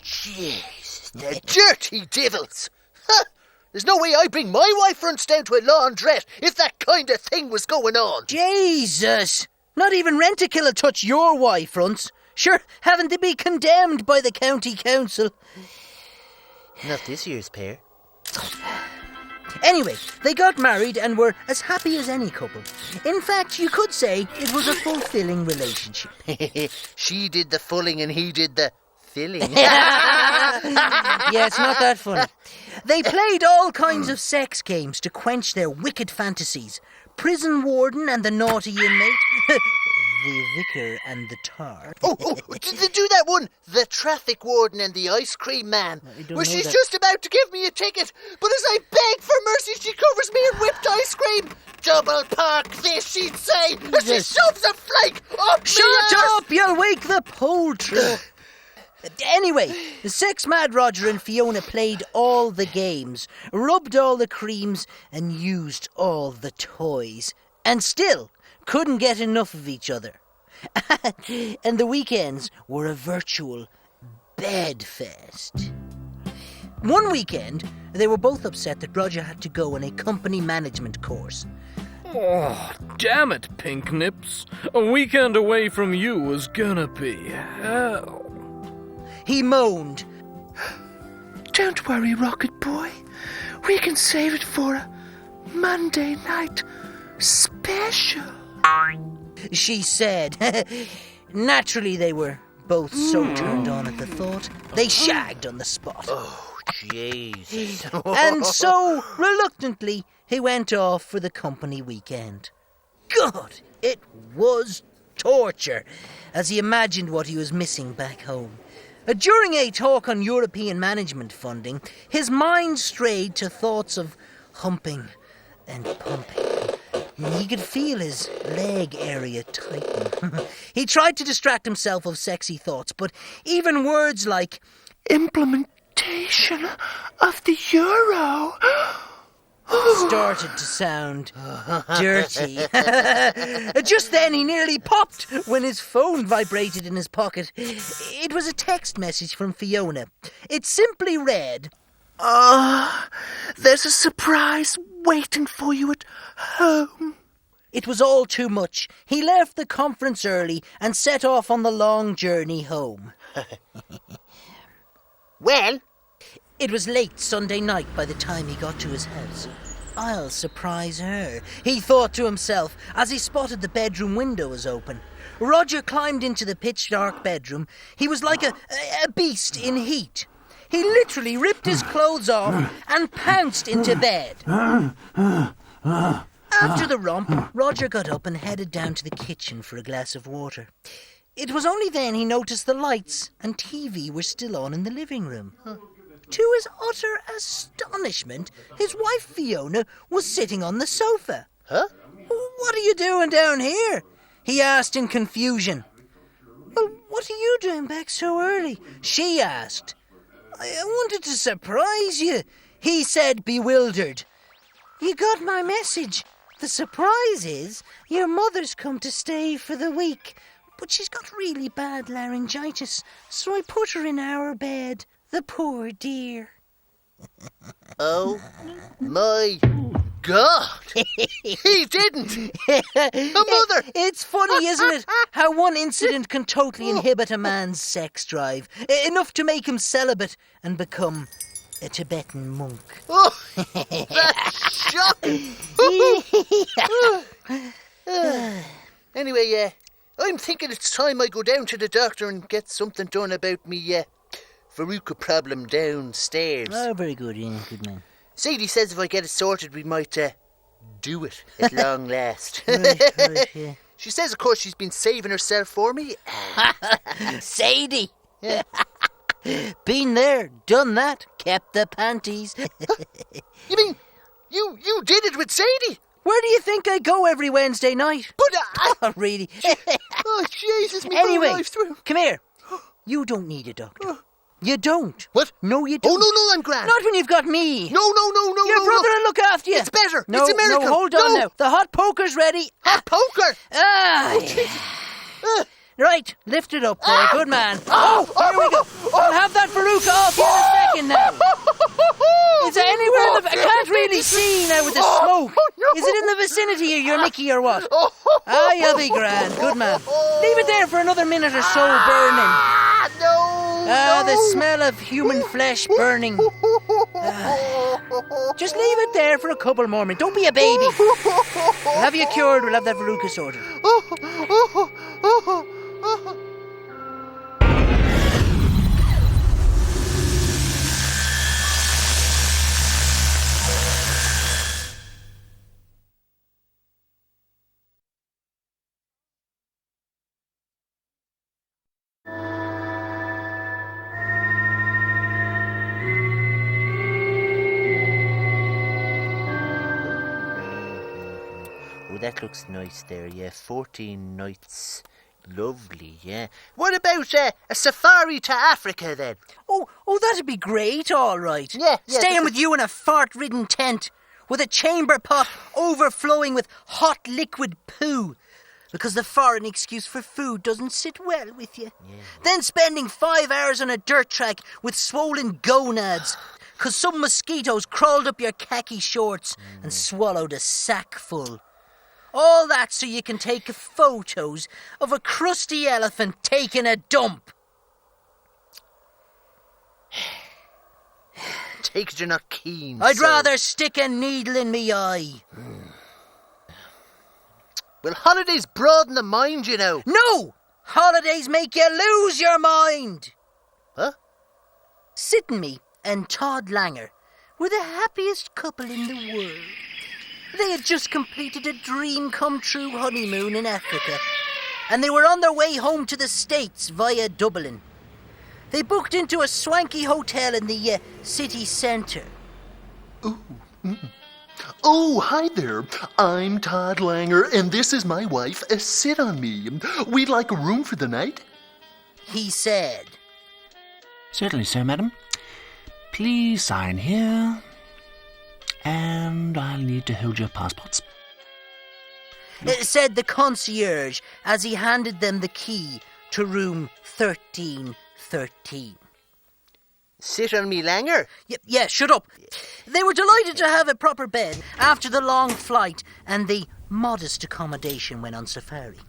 Speaker 2: Jeez, the dirty devils. There's no way I'd bring my wife fronts down to a laundrette if that kind of thing was going on.
Speaker 1: Jesus! Not even Rent-A-Kill'll touch your wife fronts. Sure, haven't they be condemned by the county council?
Speaker 2: Not this year's pair.
Speaker 1: Anyway, they got married and were as happy as any couple. In fact, you could say it was a fulfilling relationship.
Speaker 2: She did the fulling and he did the filling.
Speaker 1: Yeah, it's not that funny. They played all kinds of sex games to quench their wicked fantasies. Prison warden and the naughty inmate. The vicar and the tar.
Speaker 2: Oh, did they do that one? The traffic warden and the ice cream man. Well, she's just about to give me a ticket, but as I beg for mercy, she covers me in whipped ice cream. Double park this, she'd say, as she shoves a flake up
Speaker 1: Shut up, you'll wake the poultry. Anyway, the sex-mad Roger and Fiona played all the games, rubbed all the creams, and used all the toys, and still couldn't get enough of each other. And the weekends were a virtual bed fest. One weekend, they were both upset that Rodge had to go on a company management course.
Speaker 20: Oh, damn it, Pink Nips. A weekend away from you was gonna be hell.
Speaker 1: He moaned.
Speaker 2: Don't worry, Rocket Boy. We can save it for a Monday night special.
Speaker 1: She said. Naturally, they were both so turned on at the thought, they shagged on the spot.
Speaker 2: Oh, Jesus.
Speaker 1: And so, reluctantly, he went off for the company weekend. God, it was torture, as he imagined what he was missing back home. During a talk on European management funding, his mind strayed to thoughts of humping and pumping. He could feel his leg area tighten. He tried to distract himself of sexy thoughts, but even words like
Speaker 2: implementation of the euro
Speaker 1: started to sound dirty. Just then he nearly popped when his phone vibrated in his pocket. It was a text message from Fiona. It simply read,
Speaker 2: there's a surprise waiting for you at home.
Speaker 1: It was all too much. He left the conference early and set off on the long journey home.
Speaker 2: Well,
Speaker 1: it was late Sunday night by the time he got to his house. I'll surprise her, he thought to himself as he spotted the bedroom windows open. Roger climbed into the pitch-dark bedroom. He was like a beast in heat. He literally ripped his clothes off and pounced into bed. After the romp, Roger got up and headed down to the kitchen for a glass of water. It was only then he noticed the lights and TV were still on in the living room. To his utter astonishment, his wife Fiona was sitting on the sofa.
Speaker 2: Huh?
Speaker 1: What are you doing down here? He asked in confusion. Well, what are you doing back so early? She asked. I wanted to surprise you, he said, bewildered. You got my message. The surprise is your mother's come to stay for the week, but she's got really bad laryngitis, so I put her in our bed. The poor dear.
Speaker 2: Oh, my God. He didn't. A mother.
Speaker 1: It's funny, isn't it, how one incident can totally inhibit a man's sex drive, enough to make him celibate and become a Tibetan monk.
Speaker 2: Oh, that's shocking. Anyway, I'm thinking it's time I go down to the doctor and get something done about me Veruca problem downstairs.
Speaker 1: Oh, very good, yeah, good man.
Speaker 2: Sadie says if I get it sorted, we might do it at long last.
Speaker 1: Right, yeah.
Speaker 2: She says, of course, she's been saving herself for me.
Speaker 1: Sadie!
Speaker 2: Yeah.
Speaker 1: Been there, done that, kept the panties.
Speaker 2: You mean you did it with Sadie?
Speaker 1: Where do you think I go every Wednesday night?
Speaker 2: But
Speaker 1: Oh, really?
Speaker 2: Oh, Jesus, me
Speaker 1: Anyway,
Speaker 2: whole life's through.
Speaker 1: Come here. You don't need a doctor. You don't.
Speaker 2: What?
Speaker 1: No, you don't.
Speaker 2: Oh, no, I'm grand.
Speaker 1: Not when you've got me.
Speaker 2: No.
Speaker 1: Your brother will look after you.
Speaker 2: It's better.
Speaker 1: No,
Speaker 2: it's a miracle.
Speaker 1: No, hold on now. The hot poker's ready.
Speaker 2: Hot poker?
Speaker 1: Right, lift it up there. Good man. Here we go. I'll have that Veruca off you in a second now. Is it anywhere in the... I can't really see now with the smoke. Is it in the vicinity of your Mickey or what? You'll be grand. Good man. Leave it there for another minute or so burning. The smell of human flesh burning. Just leave it there for a couple more minutes. Don't be a baby. We'll have you cured. We'll have that Veruca sorted.
Speaker 2: Oh, that looks nice there, yeah. 14 nights. Lovely, yeah. What about a safari to Africa, then?
Speaker 1: Oh, that'd be great, all right.
Speaker 2: Yeah.
Speaker 1: Staying with you in a fart-ridden tent, with a chamber pot overflowing with hot liquid poo, because the foreign excuse for food doesn't sit well with you.
Speaker 2: Yeah.
Speaker 1: Then spending 5 hours on a dirt track with swollen gonads, 'cause some mosquitoes crawled up your khaki shorts and swallowed a sack full. All that so you can take photos of a crusty elephant taking a dump.
Speaker 2: Take it you're not keen.
Speaker 1: I'd rather stick a needle in me eye.
Speaker 2: Well, holidays broaden the mind, you know.
Speaker 1: No! Holidays make you lose your mind.
Speaker 2: Huh?
Speaker 1: Sitting and Todd Langer were the happiest couple in the world. They had just completed a dream-come-true honeymoon in Africa, and they were on their way home to the States via Dublin. They booked into a swanky hotel in the city centre.
Speaker 10: Oh, hi there. I'm Todd Langer, and this is my wife. Sit on me. We'd like a room for the night.
Speaker 1: He said.
Speaker 18: Certainly, sir, madam. Please sign here. And I'll need to hold your passports.
Speaker 1: Said the concierge as he handed them the key to room 1313.
Speaker 2: Sit on me, Langer?
Speaker 1: Yeah, shut up. They were delighted to have a proper bed after the long flight and the modest accommodation when on safari.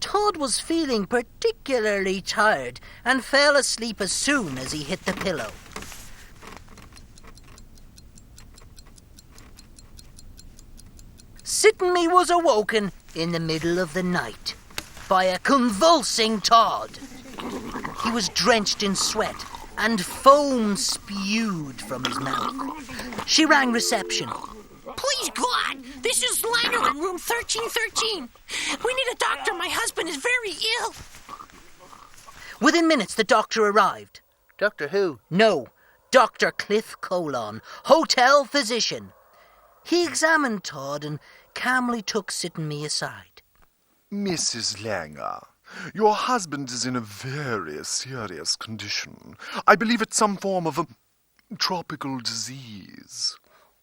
Speaker 1: Todd was feeling particularly tired and fell asleep as soon as he hit the pillow. Sitting was awoken in the middle of the night by a convulsing Todd. He was drenched in sweat and foam spewed from his mouth. She rang reception.
Speaker 9: Please, God, this is Langer in room 1313. We need a doctor. My husband is very ill.
Speaker 1: Within minutes, the doctor arrived.
Speaker 2: Doctor who?
Speaker 1: No, Dr. Cliff Colon, hotel physician. He examined Todd and calmly took Sitting aside.
Speaker 15: Mrs. Langer, your husband is in a very serious condition. I believe it's some form of a tropical disease.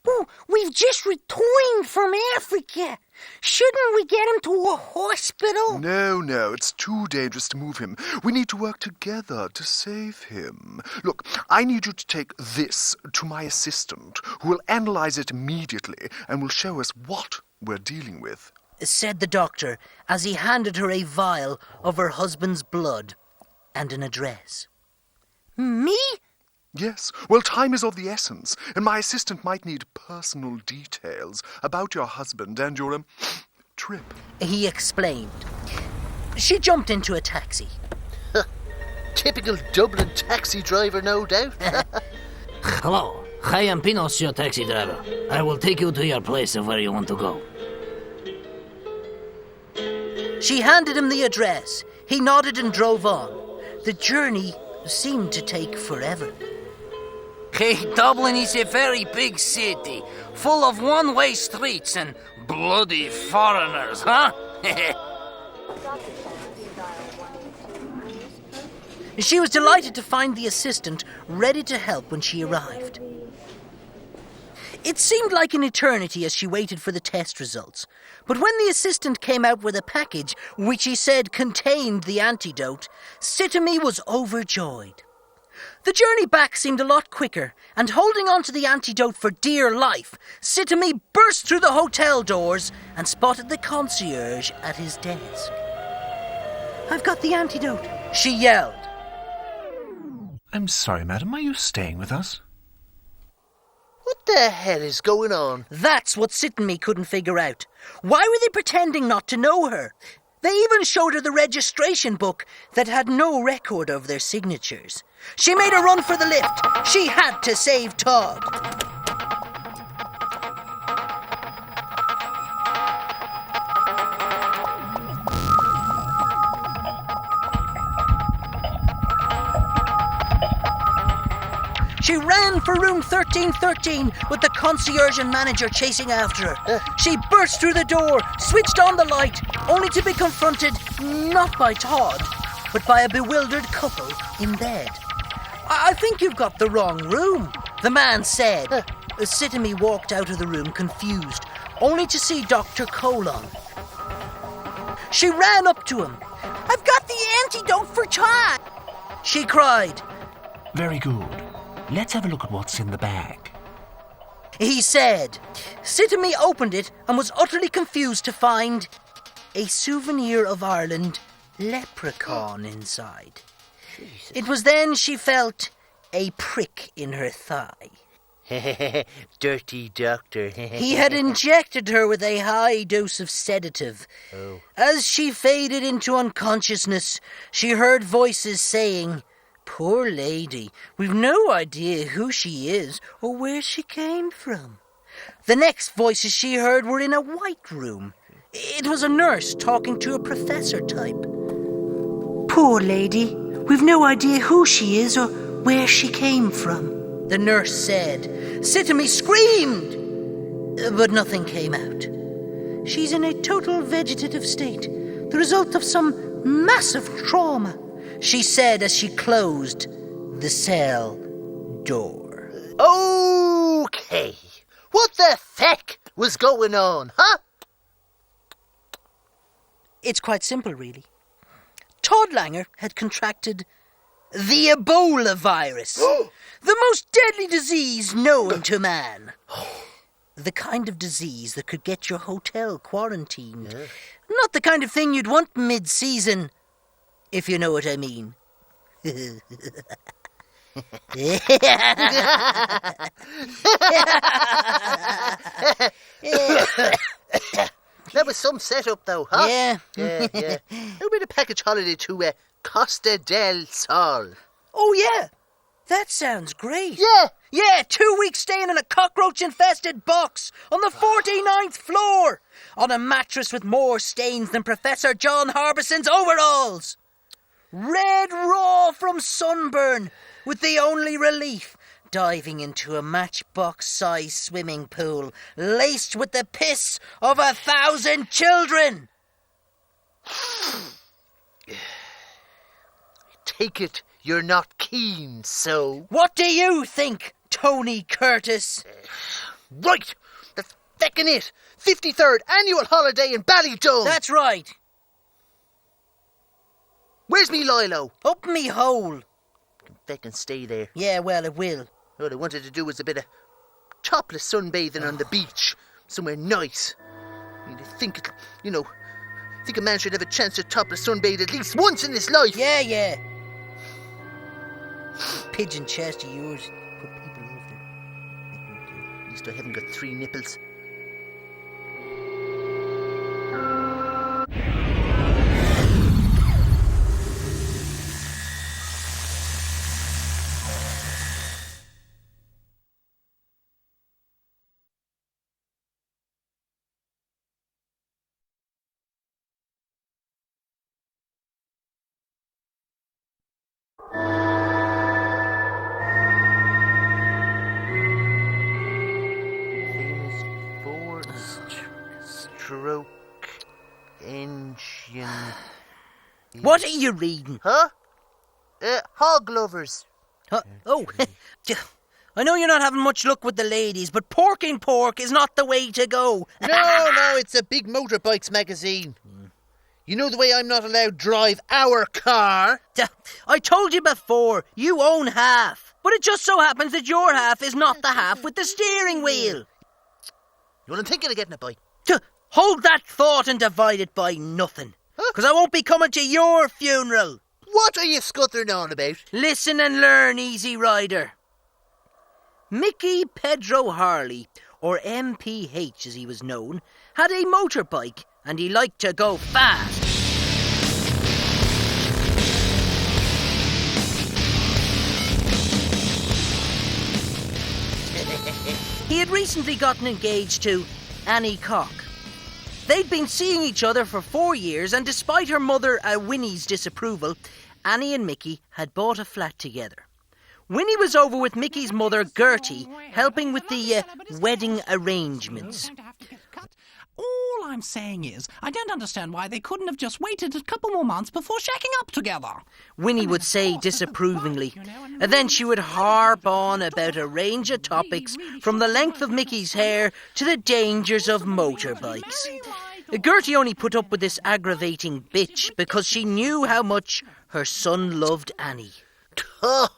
Speaker 9: Oh, we've just returned from Africa. Shouldn't we get him to a hospital?
Speaker 15: No, it's too dangerous to move him. We need to work together to save him. Look, I need you to take this to my assistant, who will analyze it immediately and will show us what we're dealing with,
Speaker 1: said the doctor as he handed her a vial of her husband's blood and an address.
Speaker 9: Me?
Speaker 15: Yes, well, time is of the essence, and my assistant might need personal details about your husband and your, trip.
Speaker 1: He explained. She jumped into a taxi.
Speaker 2: Typical Dublin taxi driver, no doubt.
Speaker 3: Hello, I am Pinos, your taxi driver. I will take you to your place of where you want to go.
Speaker 1: She handed him the address. He nodded and drove on. The journey seemed to take forever.
Speaker 21: Hey, Dublin is a very big city, full of one-way streets and bloody foreigners, huh?
Speaker 1: She was delighted to find the assistant ready to help when she arrived. It seemed like an eternity as she waited for the test results. But when the assistant came out with a package, which he said contained the antidote, Sitting was overjoyed. The journey back seemed a lot quicker, and holding on to the antidote for dear life, Sitting burst through the hotel doors and spotted the concierge at his desk. "I've got the antidote," she yelled.
Speaker 4: I'm sorry, madam, are you staying with us?
Speaker 2: What the hell is going on?
Speaker 1: That's what Sitting couldn't figure out. Why were they pretending not to know her? They even showed her the registration book that had no record of their signatures. She made a run for the lift. She had to save Todd. She ran for room 1313 with the concierge and manager chasing after her. She burst through the door, switched on the light, only to be confronted not by Todd, but by a bewildered couple in bed. "I think you've got the wrong room," the man said. Sitting walked out of the room confused, only to see Dr. Colon. She ran up to him.
Speaker 9: "I've got the antidote for Todd,"
Speaker 1: she cried.
Speaker 4: Very good.
Speaker 18: Let's have a look at what's in the bag.
Speaker 1: He said. Sitamy opened it and was utterly confused to find a souvenir of Ireland leprechaun inside. It was then she felt a prick in her thigh.
Speaker 2: Dirty doctor.
Speaker 1: He had injected her with a high dose of sedative.
Speaker 2: Oh.
Speaker 1: As she faded into unconsciousness, she heard voices saying, "Poor lady, we've no idea who she is or where she came from." The next voices she heard were in a white room. It was a nurse talking to a professor type. "Poor lady, we've no idea who she is or where she came from," the nurse said. Sitamy screamed, but nothing came out. "She's in a total vegetative state, the result of some massive trauma," she said as she closed the cell door.
Speaker 2: Okay, what the feck was going on, huh?
Speaker 1: It's quite simple, really. Todd Langer had contracted the Ebola virus, the most deadly disease known to man. The kind of disease that could get your hotel quarantined.
Speaker 2: Yeah.
Speaker 1: Not the kind of thing you'd want mid-season, if you know what I mean.
Speaker 2: That was some setup, though, huh?
Speaker 1: Yeah.
Speaker 2: Yeah. How about a package holiday to Costa del Sol?
Speaker 1: Oh, yeah. That sounds great.
Speaker 2: Yeah.
Speaker 1: Yeah, 2 weeks staying in a cockroach-infested box on the 49th floor, on a mattress with more stains than Professor John Harbison's overalls. Red raw from sunburn, with the only relief diving into a matchbox-sized swimming pool laced with the piss of 1,000 children.
Speaker 2: Take it you're not keen, so...
Speaker 1: What do you think, Tony Curtis?
Speaker 2: Right! That's feckin' it! 53rd annual holiday in Ballydone!
Speaker 1: That's right.
Speaker 2: Where's me Lilo?
Speaker 1: Up me hole.
Speaker 2: Can feckin' stay there.
Speaker 1: Yeah, well, it will.
Speaker 2: All I wanted to do was a bit of topless sunbathing on the beach. Somewhere nice. I mean, I think a man should have a chance to topless sunbathe at least once in his life.
Speaker 1: Yeah. Pigeon chest of yours. Put people off there.
Speaker 2: At least I haven't got 3 nipples. Stroke engine.
Speaker 1: What are you reading?
Speaker 2: Huh? Hog lovers.
Speaker 1: Oh, I know you're not having much luck with the ladies, but porking pork is not the way to go.
Speaker 2: No, it's a big motorbikes magazine. You know the way I'm not allowed to drive our car?
Speaker 1: I told you before, you own half. But it just so happens that your half is not the half with the steering wheel.
Speaker 2: Well, I'm thinking of getting a bike.
Speaker 1: Hold that thought and divide it by nothing. Because I won't be coming to your funeral.
Speaker 2: What are you scuttering on about?
Speaker 1: Listen and learn, Easy Rider. Mickey Pedro Harley, or MPH as he was known, had a motorbike and he liked to go fast. He had recently gotten engaged to Annie Cock. They'd been seeing each other for 4 years, and despite her mother Winnie's disapproval, Annie and Mickey had bought a flat together. Winnie was over with Mickey's mother, Gertie, helping with the wedding arrangements.
Speaker 3: All I'm saying is, I don't understand why they couldn't have just waited a couple more months before shacking up together.
Speaker 1: Winnie would say disapprovingly, and then she would harp on about a range of topics from the length of Mickey's hair to the dangers of motorbikes. Gertie only put up with this aggravating bitch because she knew how much her son loved Annie.
Speaker 2: Oh,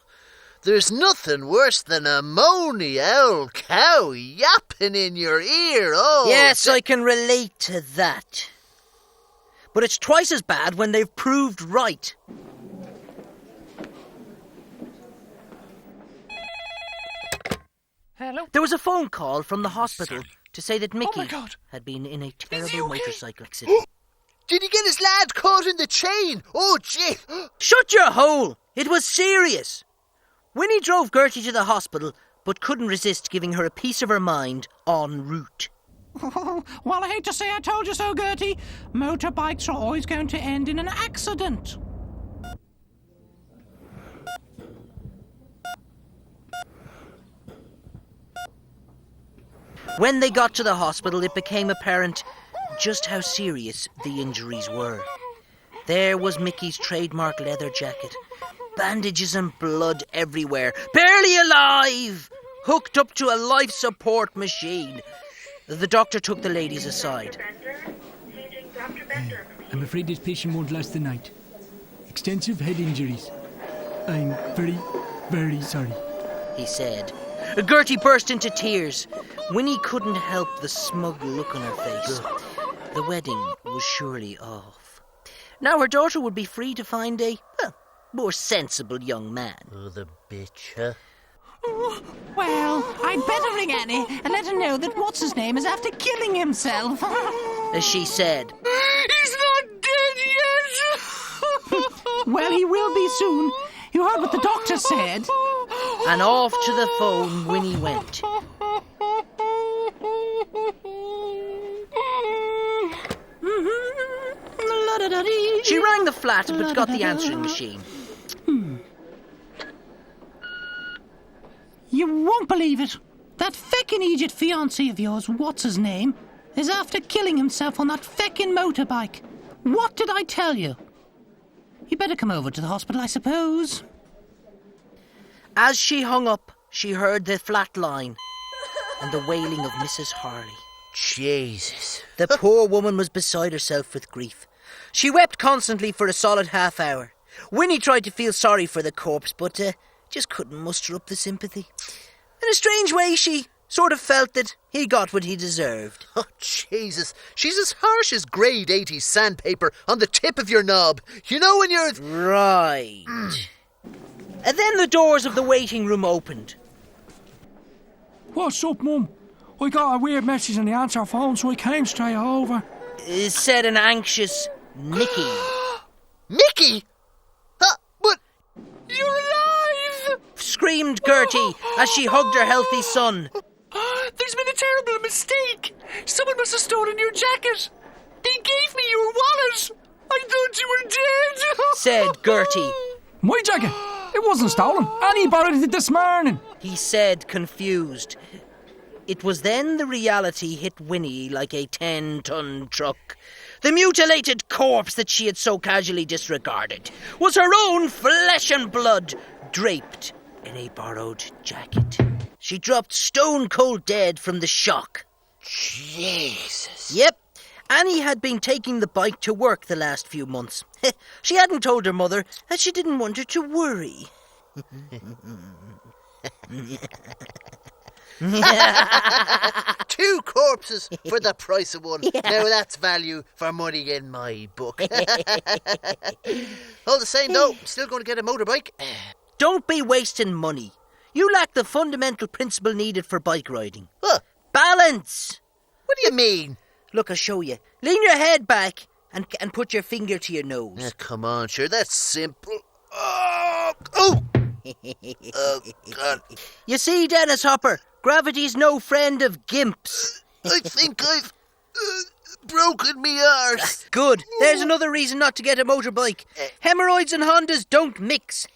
Speaker 2: There's nothing worse than a moany old cow yapping in your ear. Oh,
Speaker 1: yes, I can relate to that. But it's twice as bad when they've proved right.
Speaker 16: Hello?
Speaker 1: There was a phone call from the hospital to say that Mickey
Speaker 16: my God.
Speaker 1: had been in a terrible motorcycle accident.
Speaker 2: Did he get his lad caught in the chain? Oh, gee.
Speaker 1: Shut your hole! It was serious. Winnie drove Gertie to the hospital, but couldn't resist giving her a piece of her mind en route.
Speaker 9: Well, I hate to say I told you so, Gertie. Motorbikes are always going to end in an accident.
Speaker 1: When they got to the hospital, it became apparent just how serious the injuries were. There was Mickey's trademark leather jacket. Bandages and blood everywhere. Barely alive! Hooked up to a life support machine. The doctor took the ladies aside.
Speaker 8: I'm afraid this patient won't last the night. Extensive head injuries. I'm very, very sorry,
Speaker 1: he said. Gertie burst into tears. Winnie couldn't help the smug look on her face. The wedding was surely off. Now her daughter would be free to find a, more sensible young man.
Speaker 2: Oh, the bitch, huh?
Speaker 9: Well, I'd better ring Annie and let her know that what's-his-name is after killing himself.
Speaker 1: As she said.
Speaker 9: He's not dead yet! Well, he will be soon. You heard what the doctor said.
Speaker 1: And off to the phone Winnie went. She rang the flat but got the answering machine.
Speaker 9: You won't believe it. That feckin' idiot fiancé of yours, what's-his-name, is after killing himself on that feckin' motorbike. What did I tell you? You better come over to the hospital, I suppose.
Speaker 1: As she hung up, she heard the flat line and the wailing of Mrs. Harley.
Speaker 2: Jesus.
Speaker 1: The poor woman was beside herself with grief. She wept constantly for a solid half hour. Winnie tried to feel sorry for the corpse, but just couldn't muster up the sympathy. In a strange way, she sort of felt that he got what he deserved.
Speaker 2: Oh, Jesus. She's as harsh as grade 80 sandpaper on the tip of your knob. You know when you're...
Speaker 1: Right. And then the doors of the waiting room opened.
Speaker 8: What's up, Mum? I got a weird message on the answer phone, so I came straight over.
Speaker 1: Said an anxious Mickey.
Speaker 2: Mickey? But...
Speaker 8: You're alive!
Speaker 1: Screamed Gertie as she hugged her healthy son.
Speaker 8: There's been a terrible mistake. Someone must have stolen your jacket. They gave me your wallet. I thought you were dead.
Speaker 1: Said Gertie.
Speaker 8: My jacket? It wasn't stolen. Annie borrowed it this morning.
Speaker 1: He said, confused. It was then the reality hit Winnie like a 10-ton truck. The mutilated corpse that she had so casually disregarded was her own flesh and blood, draped in a borrowed jacket. She dropped stone cold dead from the shock.
Speaker 2: Jesus.
Speaker 1: Yep. Annie had been taking the bike to work the last few months. She hadn't told her mother, as she didn't want her to worry.
Speaker 2: Two corpses for the price of one. Yeah. Now that's value for money in my book. All the same though, I'm still going to get a motorbike.
Speaker 1: Don't be wasting money. You lack the fundamental principle needed for bike riding.
Speaker 2: What?
Speaker 1: Balance.
Speaker 2: What do you mean?
Speaker 1: Look, I'll show you. Lean your head back and put your finger to your nose.
Speaker 2: Come on, sure, that's simple. Oh! Oh, God.
Speaker 1: You see, Dennis Hopper, gravity's no friend of gimps.
Speaker 2: I think I've broken me arse.
Speaker 1: Good. There's another reason not to get a motorbike. Hemorrhoids and Hondas don't mix.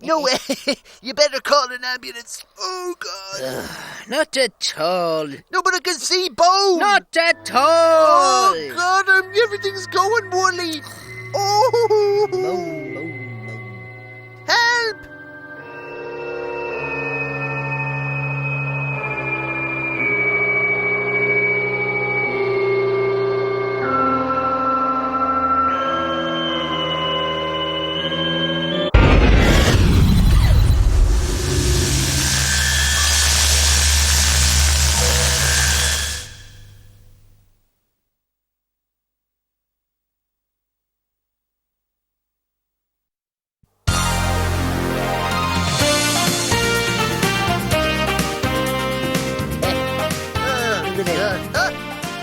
Speaker 2: No way. You better call an ambulance. Oh, God.
Speaker 1: Not at all.
Speaker 2: No, but I can see bone.
Speaker 1: Not at all.
Speaker 2: Oh, God, everything's going woolly. Oh. Help! on, huh?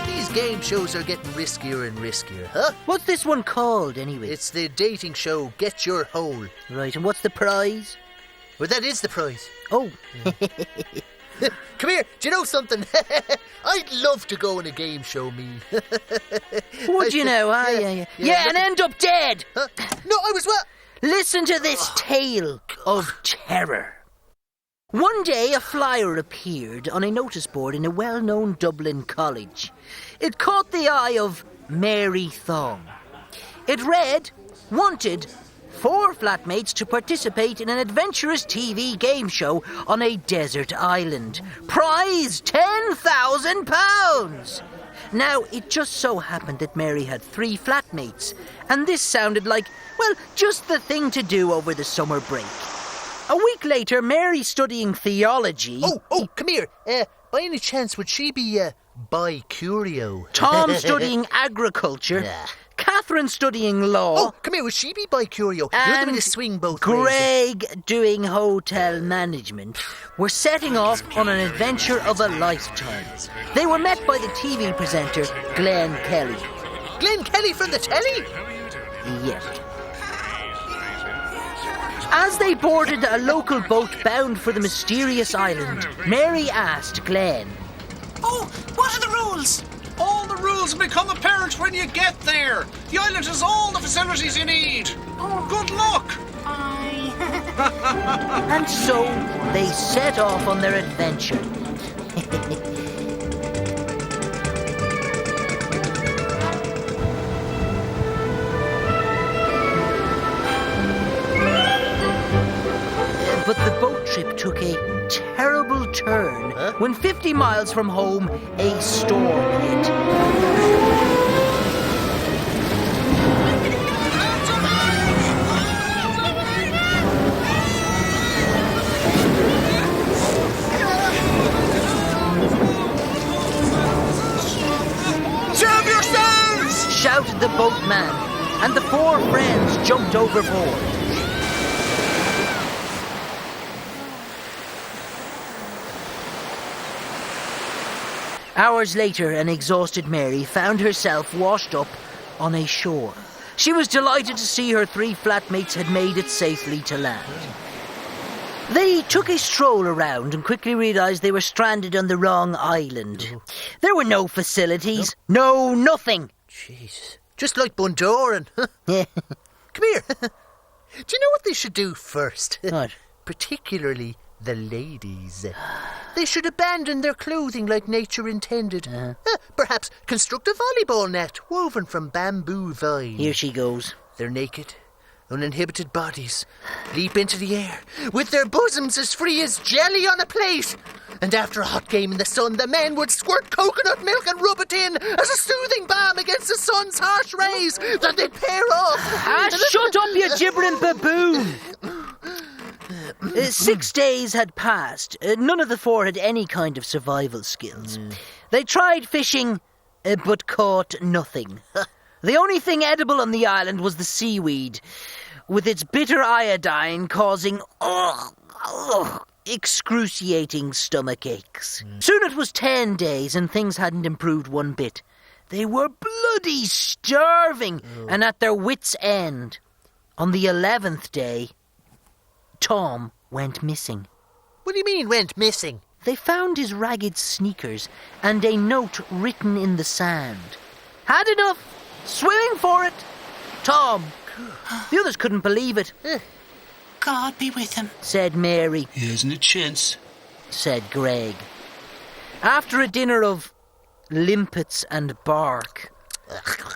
Speaker 2: These game shows are getting riskier and riskier, huh?
Speaker 1: What's this one called, anyway?
Speaker 2: It's the dating show Get Your Hole.
Speaker 1: Right, and what's the prize?
Speaker 2: Well, that is the prize.
Speaker 1: Oh.
Speaker 2: Come here, do you know something? I'd love to go on a game show, me.
Speaker 1: Would you know, Yeah, and end up dead.
Speaker 2: Huh? No, I was what?
Speaker 1: Listen to this tale of terror. One day, a flyer appeared on a notice board in a well-known Dublin college. It caught the eye of Mary Thong. It read, "Wanted 4 flatmates to participate in an adventurous TV game show on a desert island. Prize £10,000. Now, it just so happened that Mary had 3 flatmates, and this sounded like, well, just the thing to do over the summer break. A week later, Mary studying theology...
Speaker 2: Oh, come here. By any chance, would she be, bi-curio?
Speaker 1: Tom studying agriculture... Catherine studying law.
Speaker 2: Oh, come here, would she be bi-curio? You're the way to swing both ways.
Speaker 1: Greg doing hotel management were setting off on an adventure of a lifetime. They were met by the TV presenter, Glenn Kelly.
Speaker 2: Glenn Kelly from the telly?
Speaker 1: Yes. As they boarded a local boat bound for the mysterious island, Mary asked Glenn,
Speaker 19: "Oh, what are the rules?"
Speaker 17: All the rules become apparent when you get there. The island has all the facilities you need. Oh, good luck.
Speaker 1: And so they set off on their adventure. But the boat trip took a terrible turn when 50 miles from home, a storm hit.
Speaker 17: Save yourselves!
Speaker 1: Shouted the boatman, and the 4 friends jumped overboard. Hours later, an exhausted Mary found herself washed up on a shore. She was delighted to see her 3 flatmates had made it safely to land. They took a stroll around and quickly realised they were stranded on the wrong island. There were no facilities, no nothing.
Speaker 2: Jesus, just like Bundoran. Come here. Do you know what they should do first?
Speaker 1: What?
Speaker 2: Particularly the ladies. They should abandon their clothing like nature intended. Perhaps construct a volleyball net woven from bamboo vine.
Speaker 1: Here she goes.
Speaker 2: Their naked, uninhibited bodies leap into the air with their bosoms as free as jelly on a plate. And after a hot game in the sun, the men would squirt coconut milk and rub it in as a soothing balm against the sun's harsh rays. Then they'd pair off.
Speaker 1: Shut up, you gibbering baboon! 6 days had passed. None of the 4 had any kind of survival skills. They tried fishing, but caught nothing. The only thing edible on the island was the seaweed, with its bitter iodine causing excruciating stomach aches. Soon it was 10 days and things hadn't improved one bit. They were bloody starving and at their wits' end. On the 11th day, Tom went missing.
Speaker 2: What do you mean, went missing?
Speaker 1: They found his ragged sneakers and a note written in the sand. Had enough. Swimming for it. Tom. The others couldn't believe it.
Speaker 19: God be with him,
Speaker 1: said Mary.
Speaker 18: He hasn't a chance,
Speaker 1: said Greg. After a dinner of limpets and bark,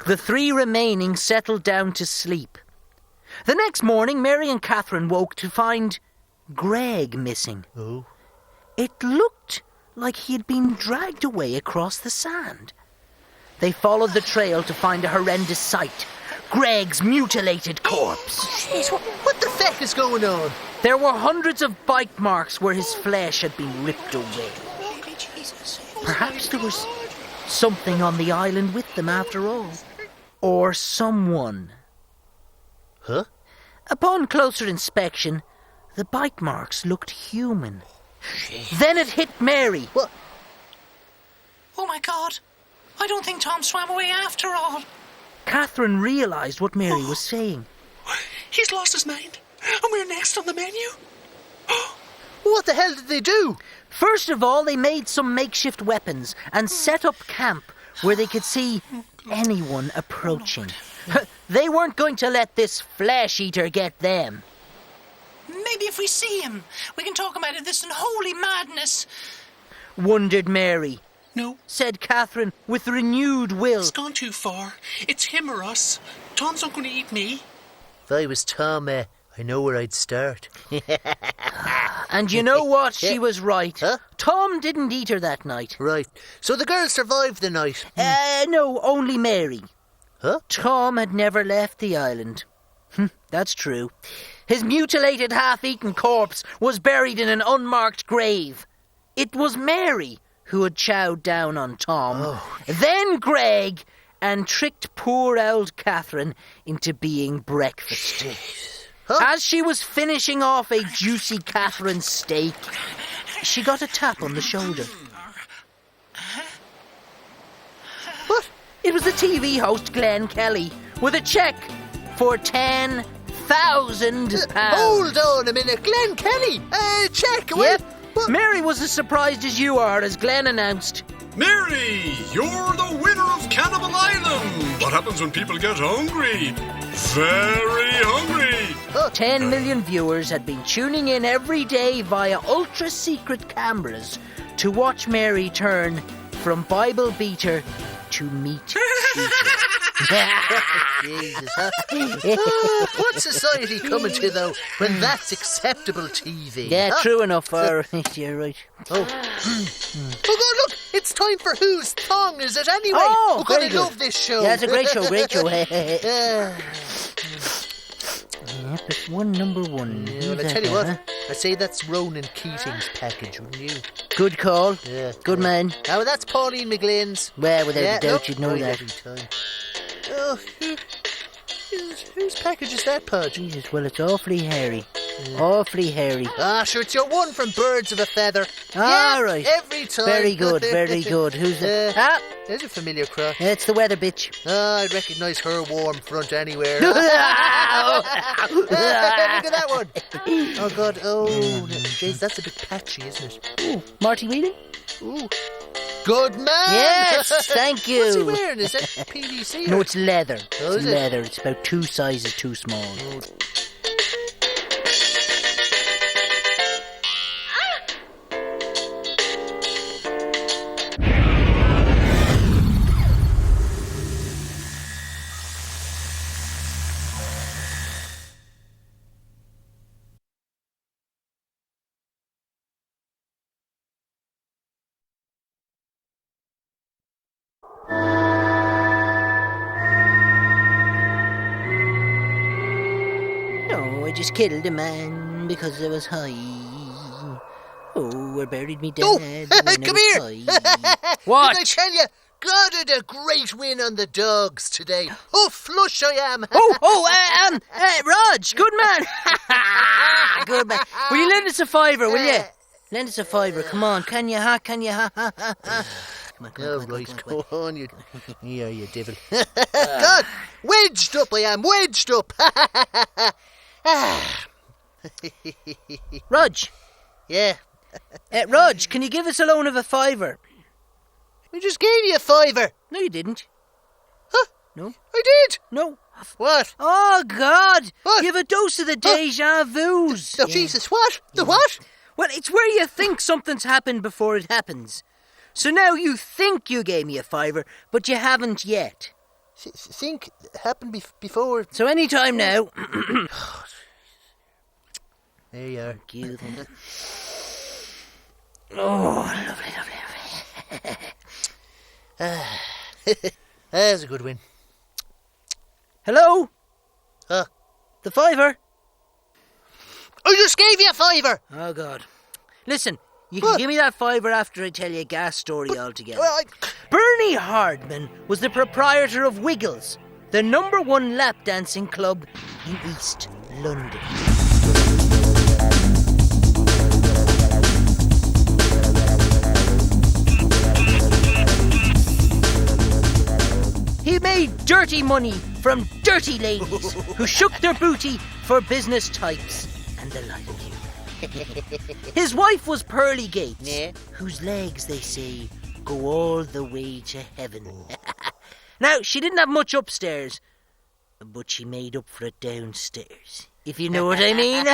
Speaker 1: the 3 remaining settled down to sleep. The next morning, Mary and Catherine woke to find Greg missing.
Speaker 2: Oh.
Speaker 1: It looked like he had been dragged away across the sand. They followed the trail to find a horrendous sight. Greg's mutilated corpse.
Speaker 2: Jeez, what the feck is going on?
Speaker 1: There were hundreds of bite marks where his flesh had been ripped away. Perhaps there was something on the island with them after all. Or someone.
Speaker 2: Huh?
Speaker 1: Upon closer inspection, the bite marks looked human.
Speaker 2: Jeez.
Speaker 1: Then it hit Mary.
Speaker 2: What?
Speaker 9: Oh my God. I don't think Tom swam away after all.
Speaker 1: Catherine realised what Mary was saying.
Speaker 8: He's lost his mind, and we're next on the menu.
Speaker 2: What the hell did they do?
Speaker 1: First of all, they made some makeshift weapons and set up camp where they could see anyone approaching. They weren't going to let this flesh-eater get them.
Speaker 9: Maybe if we see him, we can talk him out of this unholy madness.
Speaker 1: Wondered Mary.
Speaker 8: No,
Speaker 1: said Catherine with renewed will.
Speaker 8: It's gone too far. It's him or us. Tom's not going to eat me.
Speaker 2: If I was Tom, I know where I'd start.
Speaker 1: And you know what? She was right. Huh? Tom didn't eat her that night.
Speaker 2: Right. So the girl survived the night?
Speaker 1: No, only Mary.
Speaker 2: Huh?
Speaker 1: Tom had never left the island. That's true. His mutilated, half-eaten corpse was buried in an unmarked grave. It was Mary who had chowed down on Tom, then Greg, and tricked poor old Catherine into being breakfast. Huh? As she was finishing off a juicy Catherine steak, she got a tap on the shoulder. What? It was the TV host Glenn Kelly with a cheque for £10,000.
Speaker 2: Hold on a minute, Glenn Kelly! Cheque!
Speaker 1: Yep. Mary was as surprised as you are as Glenn announced.
Speaker 11: Mary, you're the winner of Cannibal Island. What happens when people get hungry? Very hungry.
Speaker 1: 10 million viewers had been tuning in every day via ultra-secret cameras to watch Mary turn from Bible beater to meat eater.
Speaker 2: Jesus, huh? What's society coming to, though, when that's acceptable TV?
Speaker 1: Yeah, true enough. You're right.
Speaker 2: Oh, God, look! It's time for Who's Thong, is it anyway?
Speaker 1: Oh,
Speaker 2: God, I
Speaker 1: good.
Speaker 2: love this show.
Speaker 1: Yeah, it's a great show, great show. Yep, it's number one.
Speaker 2: Yeah, well, I tell you what, I'd say that's Ronan Keating's package, wouldn't you?
Speaker 1: Good call.
Speaker 2: Yeah.
Speaker 1: Good man.
Speaker 2: Now, that's Pauline McGlynn's.
Speaker 1: Well, without a doubt, you'd know
Speaker 2: right
Speaker 1: that.
Speaker 2: Every time. Oh, whose package is that, Podge?
Speaker 1: Jesus, well, it's awfully hairy. Yeah. Awfully hairy.
Speaker 2: Sure, it's your one from Birds of a Feather.
Speaker 1: All right.
Speaker 2: Every time.
Speaker 1: Very good, very good. Who's that?
Speaker 2: There's a familiar crotch.
Speaker 1: It's the weather bitch.
Speaker 2: I'd recognise her warm front anywhere. Look at that one. Oh, God. Oh, jeez, that's a bit patchy, isn't it?
Speaker 1: Ooh, Marty Wheeling?
Speaker 2: Ooh. Good man!
Speaker 1: Yes, thank you.
Speaker 2: What's he wearing? Is that PVC?
Speaker 1: No, it's leather.
Speaker 2: Oh,
Speaker 1: it's leather. It's about 2 sizes too small.
Speaker 2: Oh.
Speaker 1: Just killed a man because I was high. Oh, I buried me dead.
Speaker 2: Come here!
Speaker 1: What?
Speaker 2: Did I tell you? God, I had a great win on the dogs today. Oh, flush I am.
Speaker 1: Rodge, good man. Good man. Will you lend us a fiver, will you? Lend us a fiver. Come on, can you? Come on,
Speaker 2: Go on, you devil. God, wedged up I am, wedged up.
Speaker 1: Rodge.
Speaker 2: Yeah.
Speaker 1: Rodge, can you give us a loan of a fiver?
Speaker 2: I just gave you a fiver.
Speaker 1: No, you didn't.
Speaker 2: Huh?
Speaker 1: No.
Speaker 2: I did.
Speaker 1: No.
Speaker 2: What?
Speaker 1: Oh, God.
Speaker 2: What?
Speaker 1: You have a dose of the deja vus.
Speaker 2: Oh, Jesus, what? The what?
Speaker 1: Well, it's where you think something's happened before it happens. So now you think you gave me a fiver, but you haven't yet.
Speaker 2: Think happened before.
Speaker 1: So any time now.
Speaker 2: There you are.
Speaker 1: Thank you. Oh, lovely.
Speaker 2: That's a good win.
Speaker 1: Hello?
Speaker 2: Huh?
Speaker 1: The fiver?
Speaker 2: I just gave you a fiver.
Speaker 1: Oh, God. Listen, you can give me that fiver after I tell you a gas story altogether. Bernie Hardman was the proprietor of Wiggles, the #1 lap dancing club in East London. dirty money from dirty ladies who shook their booty for business types and the like. His wife was Pearly Gates, whose legs, they say, go all the way to heaven. Now, she didn't have much upstairs, but she made up for it downstairs, if you know what I mean.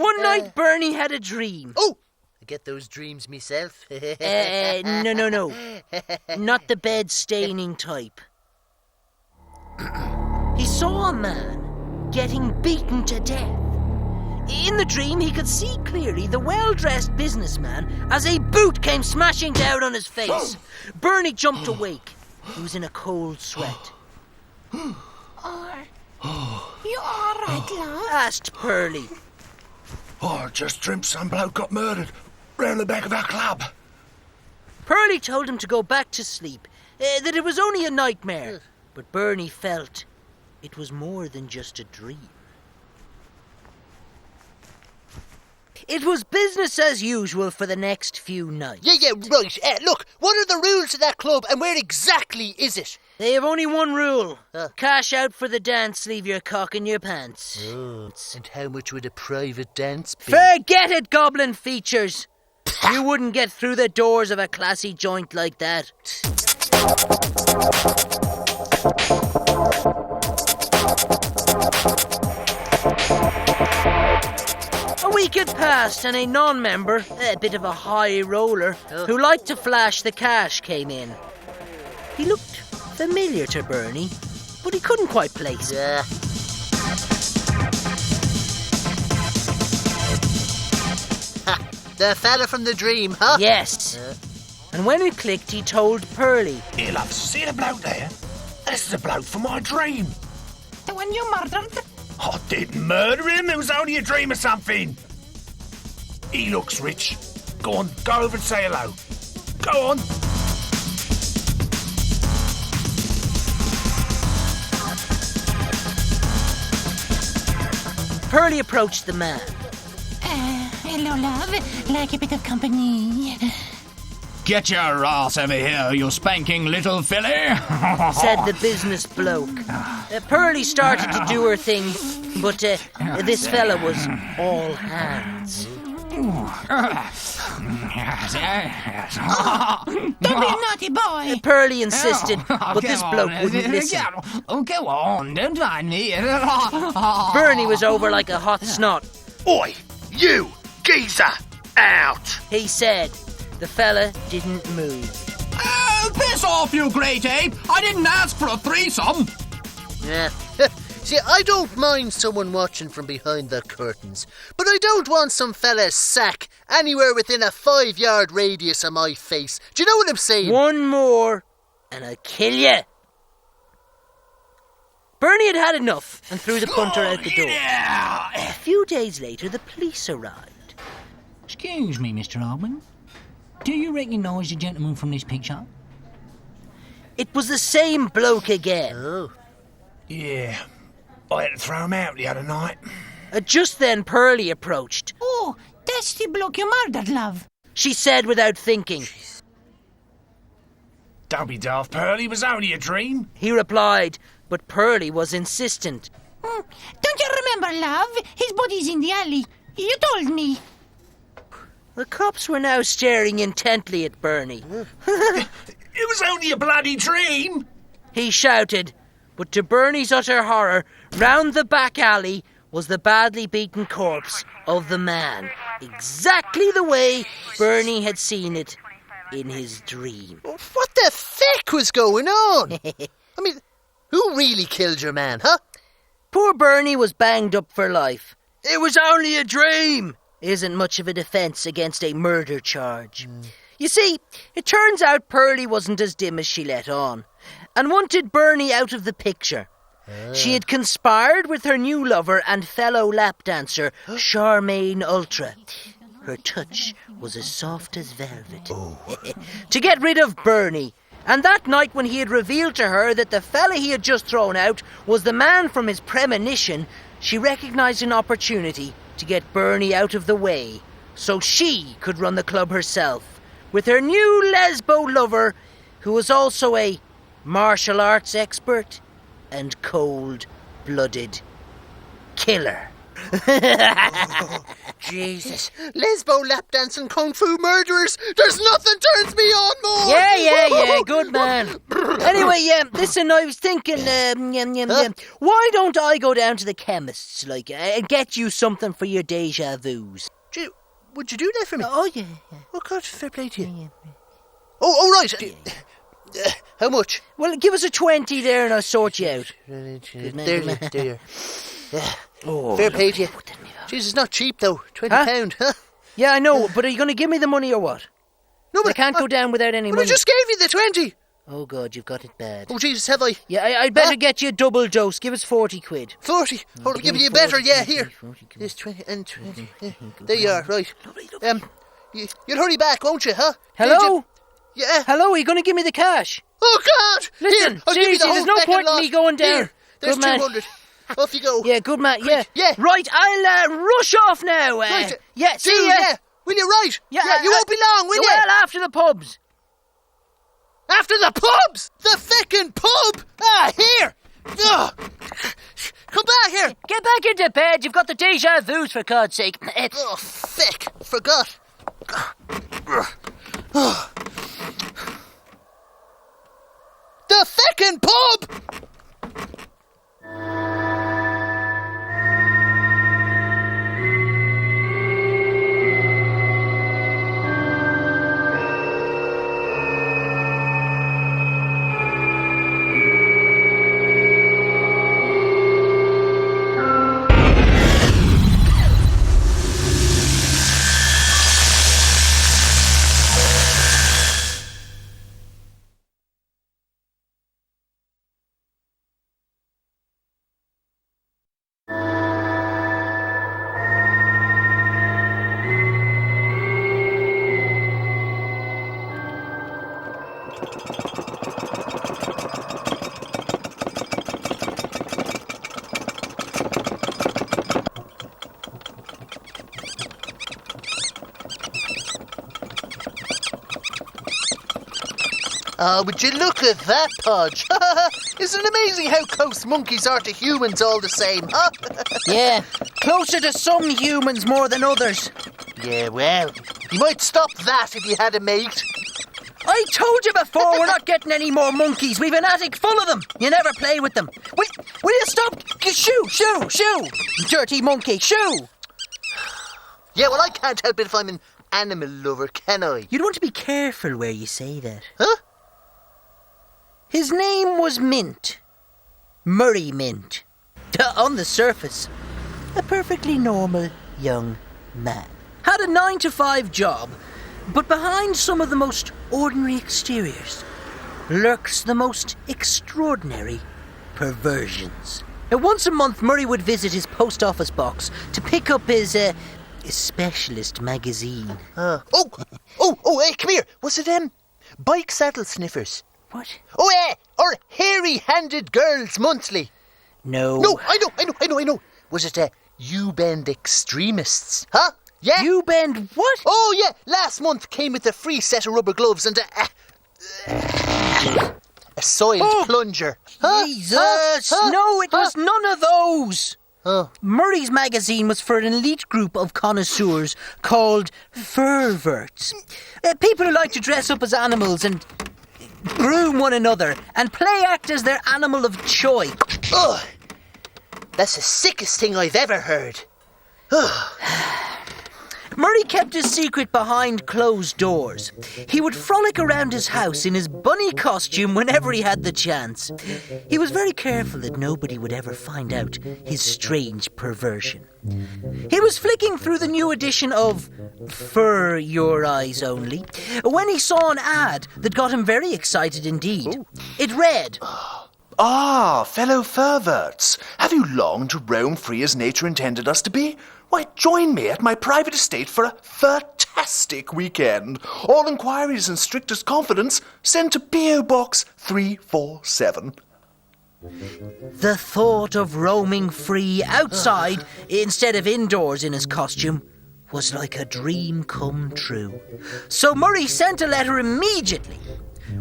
Speaker 1: One night, Bernie had a dream.
Speaker 2: Oh! I get those dreams myself.
Speaker 1: No. Not the bed-staining type. He saw a man getting beaten to death. In the dream, he could see clearly the well-dressed businessman as a boot came smashing down on his face. Bernie jumped awake. He was in a cold sweat.
Speaker 14: You all right, love?
Speaker 1: Asked Pearly.
Speaker 7: Oh, just dreamt some bloke got murdered round the back of our club.
Speaker 1: Pearly told him to go back to sleep, that it was only a nightmare. But Bernie felt it was more than just a dream. It was business as usual for the next few nights.
Speaker 2: Yeah, right. Look, what are the rules of that club and where exactly is it?
Speaker 1: They have only one rule. Cash out for the dance, leave your cock in your pants.
Speaker 2: Oh, and how much would a private dance be?
Speaker 1: Forget it, Goblin Features. You wouldn't get through the doors of a classy joint like that. A week had passed and a non-member, a bit of a high roller, who liked to flash the cash, came in. He looked familiar to Bernie, but he couldn't quite place it.
Speaker 2: The fella from the dream, huh?
Speaker 1: Yes. And when it clicked, he told Pearly.
Speaker 7: Here, love, see the bloke there? This is the bloke from my dream.
Speaker 14: The one you murdered?
Speaker 7: I didn't murder him. It was only a dream or something. He looks rich. Go on, go over and say hello. Go on.
Speaker 1: Pearly approached the man.
Speaker 14: Hello, love. Like a bit of company.
Speaker 22: Get your ass over here, you spanking little filly,
Speaker 1: said the business bloke. Pearly started to do her thing, but this fella was all hands.
Speaker 14: Don't be a naughty boy.
Speaker 1: Pearly insisted, but this bloke wouldn't listen.
Speaker 22: Oh, go on, don't mind me.
Speaker 1: Bernie was over like a hot snot.
Speaker 7: Oi, you, geezer, out,
Speaker 1: he said. The fella didn't move.
Speaker 22: Oh, piss off, you great ape! I didn't ask for a threesome.
Speaker 2: Yeah. See, I don't mind someone watching from behind the curtains, but I don't want some fella's sack anywhere within a 5-yard radius of my face. Do you know what I'm saying?
Speaker 1: One more, and I'll kill you. Bernie had had enough and threw the punter out the door.
Speaker 22: Yeah.
Speaker 1: A few days later, the police arrived.
Speaker 3: Excuse me, Mr. Rodge. Do you recognise the gentleman from this picture?
Speaker 1: It was the same bloke again.
Speaker 2: Oh.
Speaker 7: Yeah, I had to throw him out the other night.
Speaker 1: Just then, Pearly approached.
Speaker 14: Oh, that's the bloke you murdered, love.
Speaker 1: She said without thinking.
Speaker 7: Don't be daft, Pearly, it was only a dream.
Speaker 1: He replied, but Pearly was insistent.
Speaker 14: Don't you remember, love? His body's in the alley. You told me.
Speaker 1: The cops were now staring intently at Bernie.
Speaker 7: It was only a bloody dream,
Speaker 1: he shouted. But to Bernie's utter horror, round the back alley was the badly beaten corpse of the man. Exactly the way Bernie had seen it in his dream.
Speaker 2: What the feck was going on? I mean, who really killed your man, huh?
Speaker 1: Poor Bernie was banged up for life. It was only a dream. Isn't much of a defence against a murder charge. You see, it turns out Pearly wasn't as dim as she let on, and wanted Bernie out of the picture. She had conspired with her new lover and fellow lap dancer, Charmaine Ultra. Her touch was as soft as velvet. To get rid of Bernie. And that night when he had revealed to her that the fella he had just thrown out was the man from his premonition, she recognised an opportunity to get Bernie out of the way, so she could run the club herself, with her new lesbo lover, who was also a martial arts expert, and cold-blooded killer.
Speaker 2: Jesus. Lesbo lap dancing kung fu murderers. There's nothing turns me on more.
Speaker 1: Yeah, good man. Anyway, listen, I was thinking, why don't I go down to the chemist's, and get you something for your deja vus?
Speaker 2: Gee, would you do that for me?
Speaker 1: Oh, yeah.
Speaker 2: Oh, God, fair play to you. Oh, right. How much?
Speaker 1: Well, give us a 20 there and I'll sort you out.
Speaker 2: There. Fair play to you. Jesus, it's not cheap, though. £20, huh?
Speaker 1: Yeah, I know, but are you going to give me the money or what?
Speaker 2: No, but
Speaker 1: I can't go down without any money.
Speaker 2: I just gave you the 20.
Speaker 1: Oh, God, you've got it bad.
Speaker 2: Oh, Jesus, have I?
Speaker 1: Yeah, I'd better get you a double dose. Give us 40 quid.
Speaker 2: 40? Oh, I'll give you better, yeah, here. There's 20 and 20. There you are, right. You'll hurry back, won't you, huh?
Speaker 1: Hello?
Speaker 2: Yeah?
Speaker 1: Hello, are you going to give me the cash?
Speaker 2: Oh, God!
Speaker 1: Listen,
Speaker 2: here, I'll give you the
Speaker 1: there's no point in me going down.
Speaker 2: Here, there's 200. Off you go.
Speaker 1: Yeah, good man,
Speaker 2: Quick, yeah.
Speaker 1: Right, I'll rush off now.
Speaker 2: Right.
Speaker 1: Yeah, see you.
Speaker 2: Yeah. Will you, right?
Speaker 1: Yeah,
Speaker 2: you won't be long, will you?
Speaker 1: Well, after the pubs.
Speaker 2: After the pubs? The feckin' pub? Here! Ugh. Come back here!
Speaker 1: Get back into bed, you've got the deja vus, for God's sake.
Speaker 2: Oh, feck, forgot. The feckin' pub! Would you look at that, Podge? Isn't it amazing how close monkeys are to humans all the same, huh?
Speaker 1: Yeah, closer to some humans more than others.
Speaker 2: Yeah, well, you might stop that if you had a mate.
Speaker 1: I told you before, we're not getting any more monkeys. We've an attic full of them. You never play with them. Will you stop? Shoo! You dirty monkey, shoo!
Speaker 2: Yeah, well, I can't help it if I'm an animal lover, can I?
Speaker 1: You'd want to be careful where you say that.
Speaker 2: Huh?
Speaker 1: His name was Mint. Murray Mint. On the surface, a perfectly normal young man. Had a 9-to-5 job, but behind some of the most ordinary exteriors lurks the most extraordinary perversions. Once a month, Murray would visit his post office box to pick up his specialist magazine.
Speaker 2: Hey, come here. Was it Bike Saddle Sniffers?
Speaker 1: What?
Speaker 2: Oh, yeah, or Hairy-Handed Girls Monthly.
Speaker 1: No.
Speaker 2: No, I know. Was it U-Bend Extremists? Huh? Yeah?
Speaker 1: U-Bend what?
Speaker 2: Oh, yeah, last month came with a free set of rubber gloves and a soiled plunger. Huh?
Speaker 1: Jesus! No, it was none of those.
Speaker 2: Oh.
Speaker 1: Murray's magazine was for an elite group of connoisseurs called furverts. People who like to dress up as animals and groom one another and play act as their animal of choice.
Speaker 2: Ugh! That's the sickest thing I've ever heard.
Speaker 1: Murray kept his secret behind closed doors. He would frolic around his house in his bunny costume whenever he had the chance. He was very careful that nobody would ever find out his strange perversion. He was flicking through the new edition of For Your Eyes Only when he saw an ad that got him very excited indeed. Ooh. It read...
Speaker 15: fellow furverts, have you longed to roam free as nature intended us to be? Why, join me at my private estate for a fantastic weekend. All inquiries and strictest confidence send to P.O. Box 347.
Speaker 1: The thought of roaming free outside instead of indoors in his costume was like a dream come true. So Murray sent a letter immediately.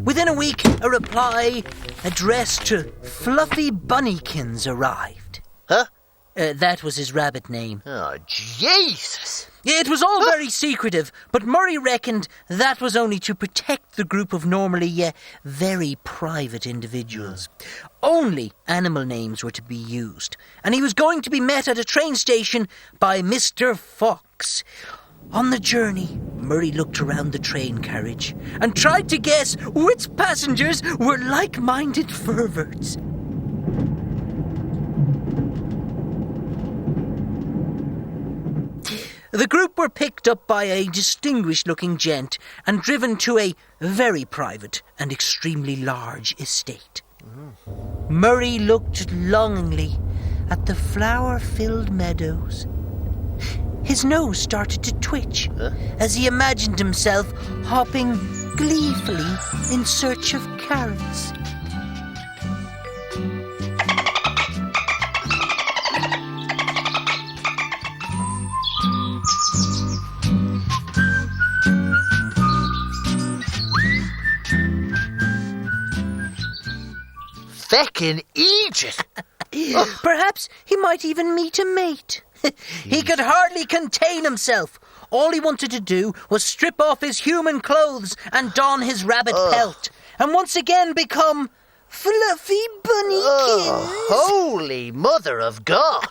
Speaker 1: Within a week, a reply addressed to Fluffy Bunnykins arrived.
Speaker 2: Huh?
Speaker 1: That was his rabbit name.
Speaker 2: Oh, Jesus!
Speaker 1: It was all very secretive, but Murray reckoned that was only to protect the group of normally very private individuals. Only animal names were to be used, and he was going to be met at a train station by Mr. Fox. On the journey, Murray looked around the train carriage and tried to guess which passengers were like-minded perverts. The group were picked up by a distinguished-looking gent and driven to a very private and extremely large estate. Murray looked longingly at the flower-filled meadows. His nose started to twitch as he imagined himself hopping gleefully in search of carrots.
Speaker 2: Feckin' Egypt!
Speaker 1: Perhaps he might even meet a mate. He could hardly contain himself. All he wanted to do was strip off his human clothes and don his rabbit pelt, and once again become Fluffy Bunnykins.
Speaker 2: Holy Mother of God!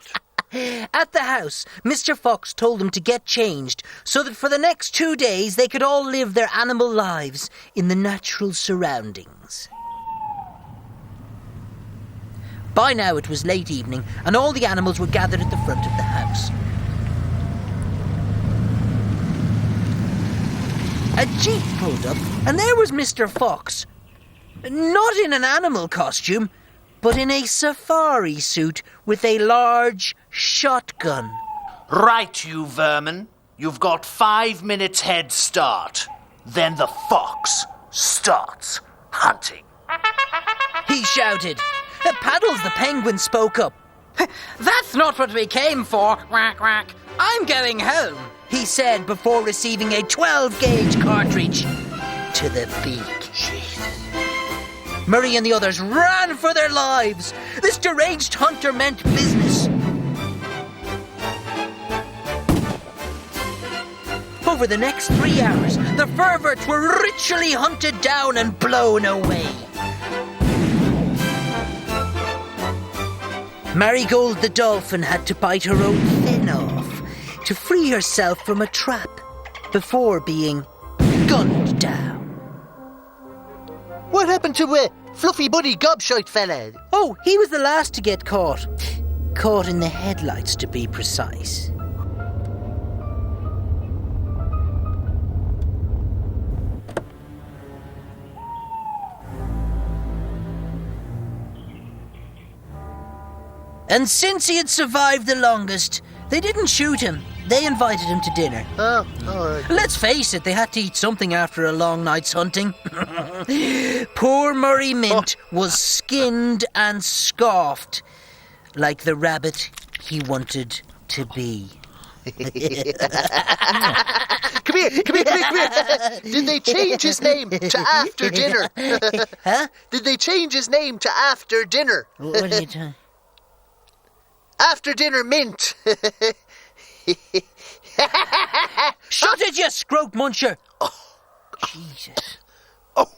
Speaker 1: At the house, Mr. Fox told them to get changed so that for the next 2 days they could all live their animal lives in the natural surroundings. By now it was late evening, and all the animals were gathered at the front of the house. A jeep pulled up, and there was Mr. Fox. Not in an animal costume, but in a safari suit with a large shotgun.
Speaker 17: Right, you vermin. You've got 5 minutes head start. Then the fox starts hunting.
Speaker 1: He shouted. Paddles the penguin spoke up. That's not what we came for, quack quack. I'm going home, he said before receiving a 12-gauge cartridge to the beak. Jesus. Murray and the others ran for their lives. This deranged hunter meant business. Over the next 3 hours, the perverts were ritually hunted down and blown away. Marigold the dolphin had to bite her own fin off to free herself from a trap before being gunned down.
Speaker 2: What happened to Fluffy Buddy Gobshite fella?
Speaker 1: Oh, he was the last to get caught. Caught in the headlights, to be precise. And since he had survived the longest, they didn't shoot him. They invited him to dinner.
Speaker 2: Oh, all right.
Speaker 1: Let's face it, they had to eat something after a long night's hunting. Poor Murray Mint was skinned and scoffed like the rabbit he wanted to be.
Speaker 2: Come here. Did they change his name to after dinner?
Speaker 1: Huh?
Speaker 2: Did they change his name to after dinner?
Speaker 1: What are you talking?
Speaker 2: After dinner mint.
Speaker 1: Shut it, you scrote muncher!
Speaker 2: Oh,
Speaker 1: Jesus.
Speaker 2: Oh.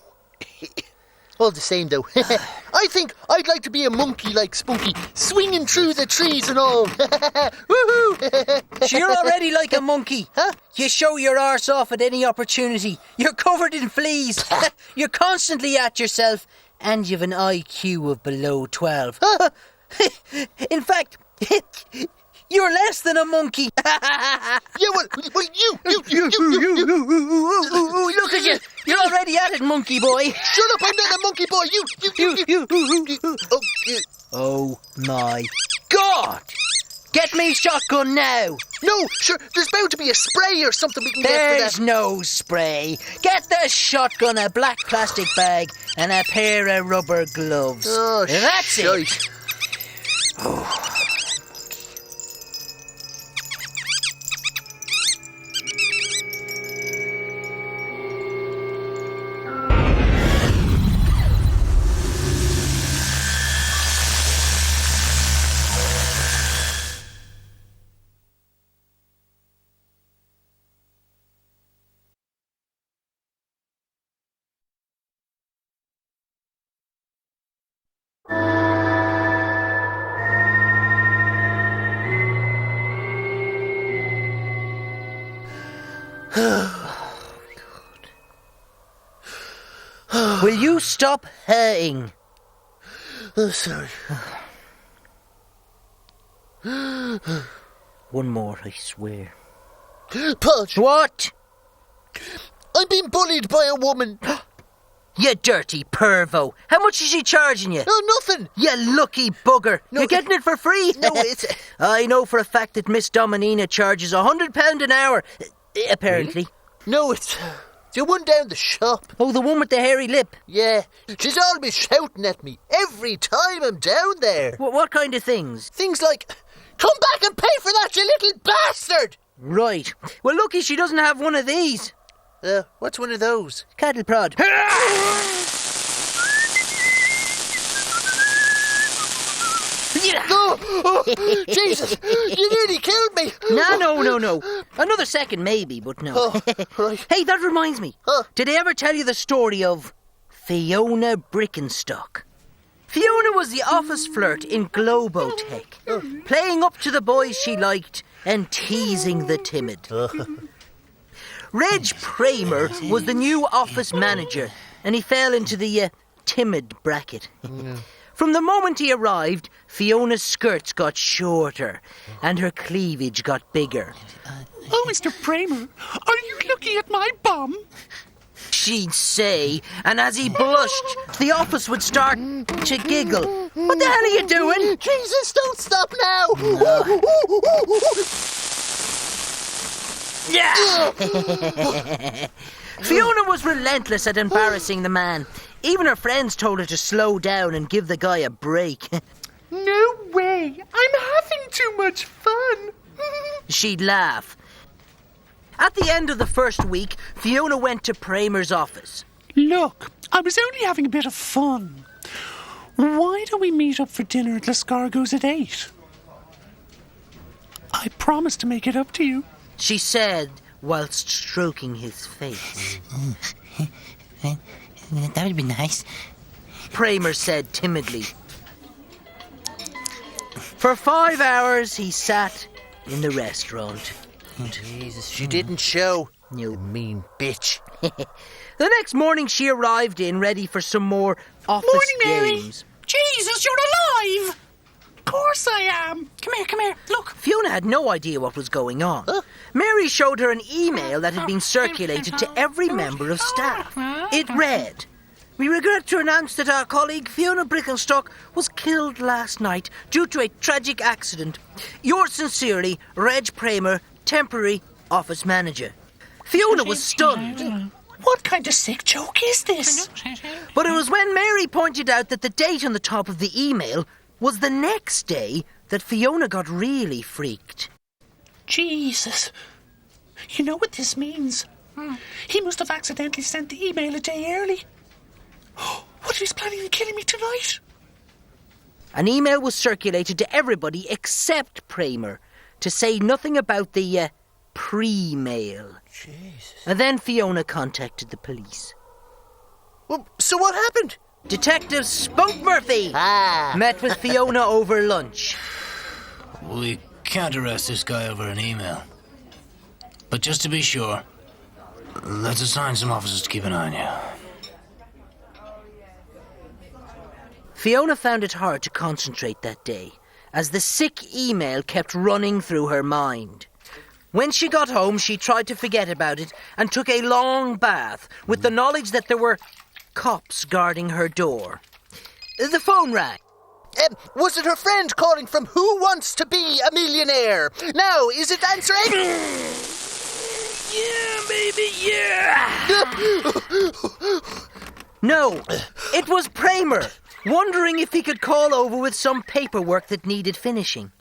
Speaker 2: All the same, though. I think I'd like to be a monkey like Spunky, swinging through the trees and all. Woohoo!
Speaker 1: So you're already like a monkey.
Speaker 2: Huh?
Speaker 1: You show your arse off at any opportunity. You're covered in fleas. You're constantly at yourself, and you've an IQ of below 12. In fact, you're less than a monkey.
Speaker 2: Yeah, well, you.
Speaker 1: Look at you. You're already at it, monkey boy.
Speaker 2: Shut up, I'm not a monkey boy. You.
Speaker 1: Oh, my God. Get me shotgun now.
Speaker 2: No, sure, there's bound to be a spray or something we can get for
Speaker 1: There's
Speaker 2: that.
Speaker 1: no spray. Get the shotgun, a black plastic bag, and a pair of rubber gloves.
Speaker 2: Oh,
Speaker 1: That's
Speaker 2: shite.
Speaker 1: it. Oh. Will you stop hurting?
Speaker 2: Oh, sorry.
Speaker 1: One more, I swear.
Speaker 2: Podge!
Speaker 1: What?
Speaker 2: I'm being bullied by a woman.
Speaker 1: You dirty pervo. How much is she charging you?
Speaker 2: Oh, nothing.
Speaker 1: You lucky bugger.
Speaker 2: No,
Speaker 1: You're getting it for free.
Speaker 2: No, it's...
Speaker 1: I know for a fact that Miss Dominina charges £100 an hour. Apparently.
Speaker 2: Really? No, it's the one down the shop.
Speaker 1: Oh, the one with the hairy lip?
Speaker 2: Yeah. She's always shouting at me every time I'm down there.
Speaker 1: What kind of things?
Speaker 2: Things like, come back and pay for that, you little bastard!
Speaker 1: Right. Well, lucky she doesn't have one of these.
Speaker 2: What's one of those?
Speaker 1: Cattle prod.
Speaker 2: Oh, Jesus! You nearly killed me!
Speaker 1: No. Another second maybe, but no.
Speaker 2: Oh, right.
Speaker 1: Hey, that reminds me. Did I ever tell you the story of Fiona Brickenstock? Fiona was the office flirt in Globotech, playing up to the boys she liked and teasing the timid. Reg Pramer was the new office manager, and he fell into the timid bracket. From the moment he arrived, Fiona's skirts got shorter and her cleavage got bigger.
Speaker 19: Oh, Mr. Pramer, are you looking at my bum?
Speaker 1: She'd say, and as he blushed, the office would start to giggle. What the hell are you doing?
Speaker 2: Jesus, don't stop now!
Speaker 1: Yeah! Fiona was relentless at embarrassing the man. Even her friends told her to slow down and give the guy a break.
Speaker 19: No way! I'm having too much fun!
Speaker 1: She'd laugh. At the end of the first week, Fiona went to Pramer's office.
Speaker 19: Look, I was only having a bit of fun. Why don't we meet up for dinner at Lescargo's at 8? I promise to make it up to you,
Speaker 1: she said whilst stroking his face.
Speaker 21: That would be nice.
Speaker 1: Pramer said timidly. For 5 hours he sat in the restaurant.
Speaker 2: Jesus, she didn't show.
Speaker 1: No.
Speaker 2: You mean bitch.
Speaker 1: The next morning she arrived in ready for some more office games.
Speaker 19: Jesus, you're alive! Of course I am. Come here. Look.
Speaker 1: Fiona had no idea what was going on. Mary showed her an email that had been circulated to every member of staff. It read, "We regret to announce that our colleague Fiona Brickenstock was killed last night due to a tragic accident. Yours sincerely, Reg Pramer, temporary office manager." Fiona was stunned.
Speaker 19: What kind of sick joke is this?
Speaker 1: But it was when Mary pointed out that the date on the top of the email was the next day that Fiona got really freaked.
Speaker 19: Jesus. You know what this means? He must have accidentally sent the email a day early. What if he's planning on killing me tonight?
Speaker 1: An email was circulated to everybody except Pramer to say nothing about the pre-mail.
Speaker 2: Jesus.
Speaker 1: And then Fiona contacted the police.
Speaker 2: Well, so what happened?
Speaker 1: Detective Spunk Murphy met with Fiona over lunch.
Speaker 5: We can't arrest this guy over an email. But just to be sure, let's assign some officers to keep an eye on you.
Speaker 1: Fiona found it hard to concentrate that day, as the sick email kept running through her mind. When she got home, she tried to forget about it and took a long bath with the knowledge that there were cops guarding her door. The phone rang.
Speaker 2: Was it her friend calling from Who Wants to Be a Millionaire? Now, is it answering?
Speaker 1: Yeah, baby, yeah! No, it was Pramer, wondering if he could call over with some paperwork that needed finishing.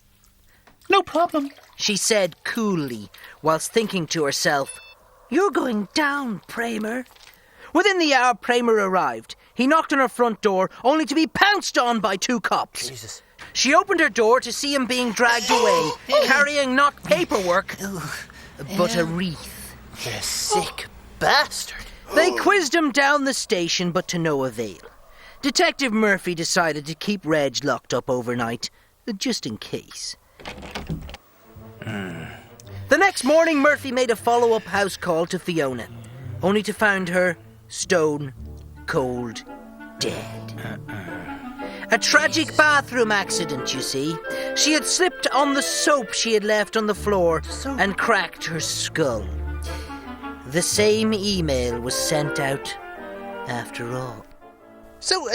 Speaker 19: No problem,
Speaker 1: she said coolly, whilst thinking to herself, "You're going down, Pramer." Within the hour, Pramer arrived. He knocked on her front door, only to be pounced on by 2 cops.
Speaker 2: Jesus.
Speaker 1: She opened her door to see him being dragged away, carrying not paperwork, but a wreath.
Speaker 2: You sick bastard.
Speaker 1: They quizzed him down the station, but to no avail. Detective Murphy decided to keep Reg locked up overnight, just in case. The next morning, Murphy made a follow-up house call to Fiona, only to find her stone cold dead. A tragic bathroom accident, you see. She had slipped on the soap she had left on the floor and cracked her skull. The same email was sent out after all.
Speaker 2: So,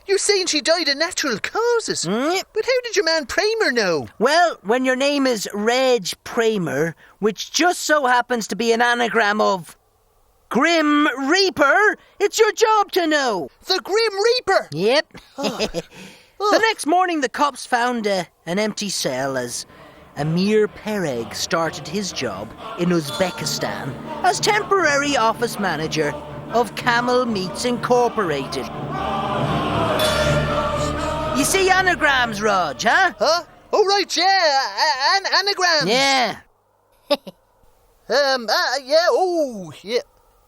Speaker 2: you're saying she died of natural causes? But how did your man Pramer know?
Speaker 1: Well, when your name is Reg Pramer, which just so happens to be an anagram of Grim Reaper, it's your job to know.
Speaker 2: The Grim Reaper?
Speaker 1: Yep. The next morning, the cops found an empty cell as Amir Pereg started his job in Uzbekistan as temporary office manager of Camel Meats Incorporated. You see anagrams, Rodge, huh?
Speaker 2: Huh? Oh, right, yeah. Anagrams.
Speaker 1: Yeah.
Speaker 2: Yeah, oh, yeah.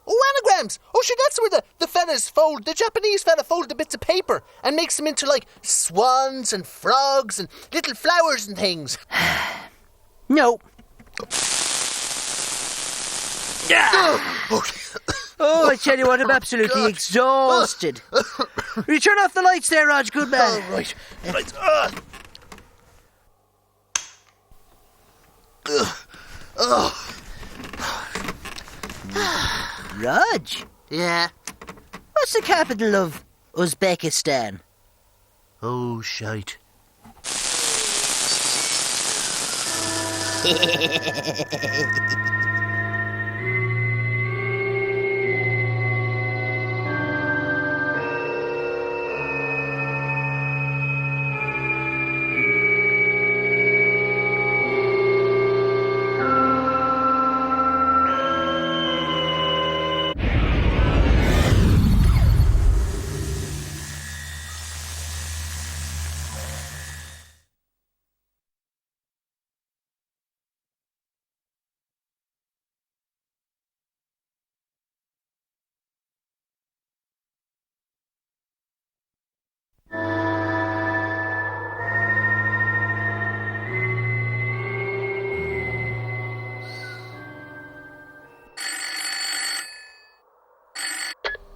Speaker 2: Oh, anagrams! Oh, shit, that's where the fellas fold. The Japanese fella folded the bits of paper and makes them into, like, swans and frogs and little flowers and things.
Speaker 1: No. Oh, I tell you what, I'm absolutely exhausted. Will you turn off the lights there, Rodge? Good man.
Speaker 2: Oh, right. Right.
Speaker 1: Rodge?
Speaker 2: Yeah?
Speaker 1: What's the capital of Uzbekistan?
Speaker 2: Oh, shite.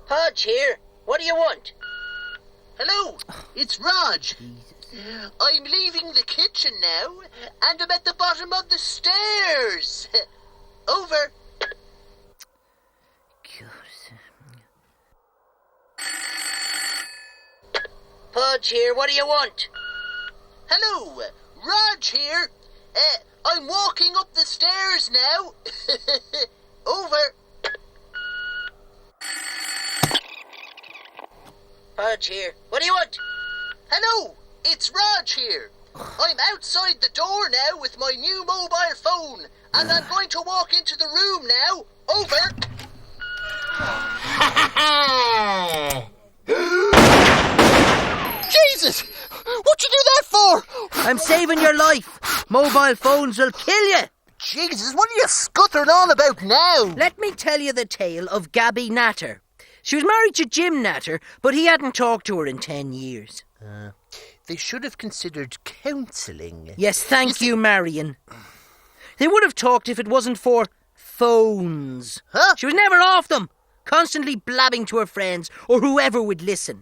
Speaker 1: Podge here. What do you want?
Speaker 2: Hello, it's Rodge. I'm leaving the kitchen now, and I'm at the bottom of the stairs. Over.
Speaker 1: Podge here. What do you want?
Speaker 2: Hello, Rodge here. I'm walking up the stairs now. Over.
Speaker 1: Podge here. What do you want?
Speaker 2: Hello, it's Rodge here. I'm outside the door now with my new mobile phone, and I'm going to walk into the room now. Over. Jesus! What'd you do that for?
Speaker 1: I'm saving your life. Mobile phones will kill you.
Speaker 2: Jesus, what are you scuttering on about now?
Speaker 1: Let me tell you the tale of Gabby Natter. She was married to Jim Natter, but he hadn't talked to her in 10 years.
Speaker 2: They should have considered counselling.
Speaker 1: Yes, thank you, Marion. They would have talked if it wasn't for phones.
Speaker 2: Huh?
Speaker 1: She was never off them, constantly blabbing to her friends or whoever would listen.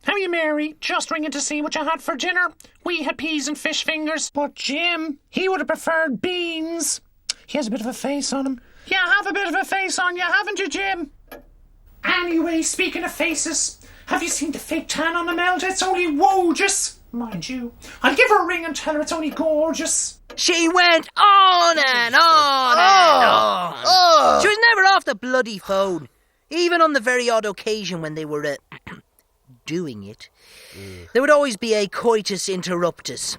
Speaker 22: How are you, Mary? Just ringing to see what you had for dinner. We had peas and fish fingers, but Jim, he would have preferred beans. He has a bit of a face on him. You have a bit of a face on you, haven't you, Jim? Anyway, speaking of faces, have you seen the fake tan on Imelda? It's only wogus. Mind you, I'll give her a ring and tell her it's only gorgeous.
Speaker 1: She went on and on and on. She was never off the bloody phone, even on the very odd occasion when they were doing it. There would always be a coitus interruptus.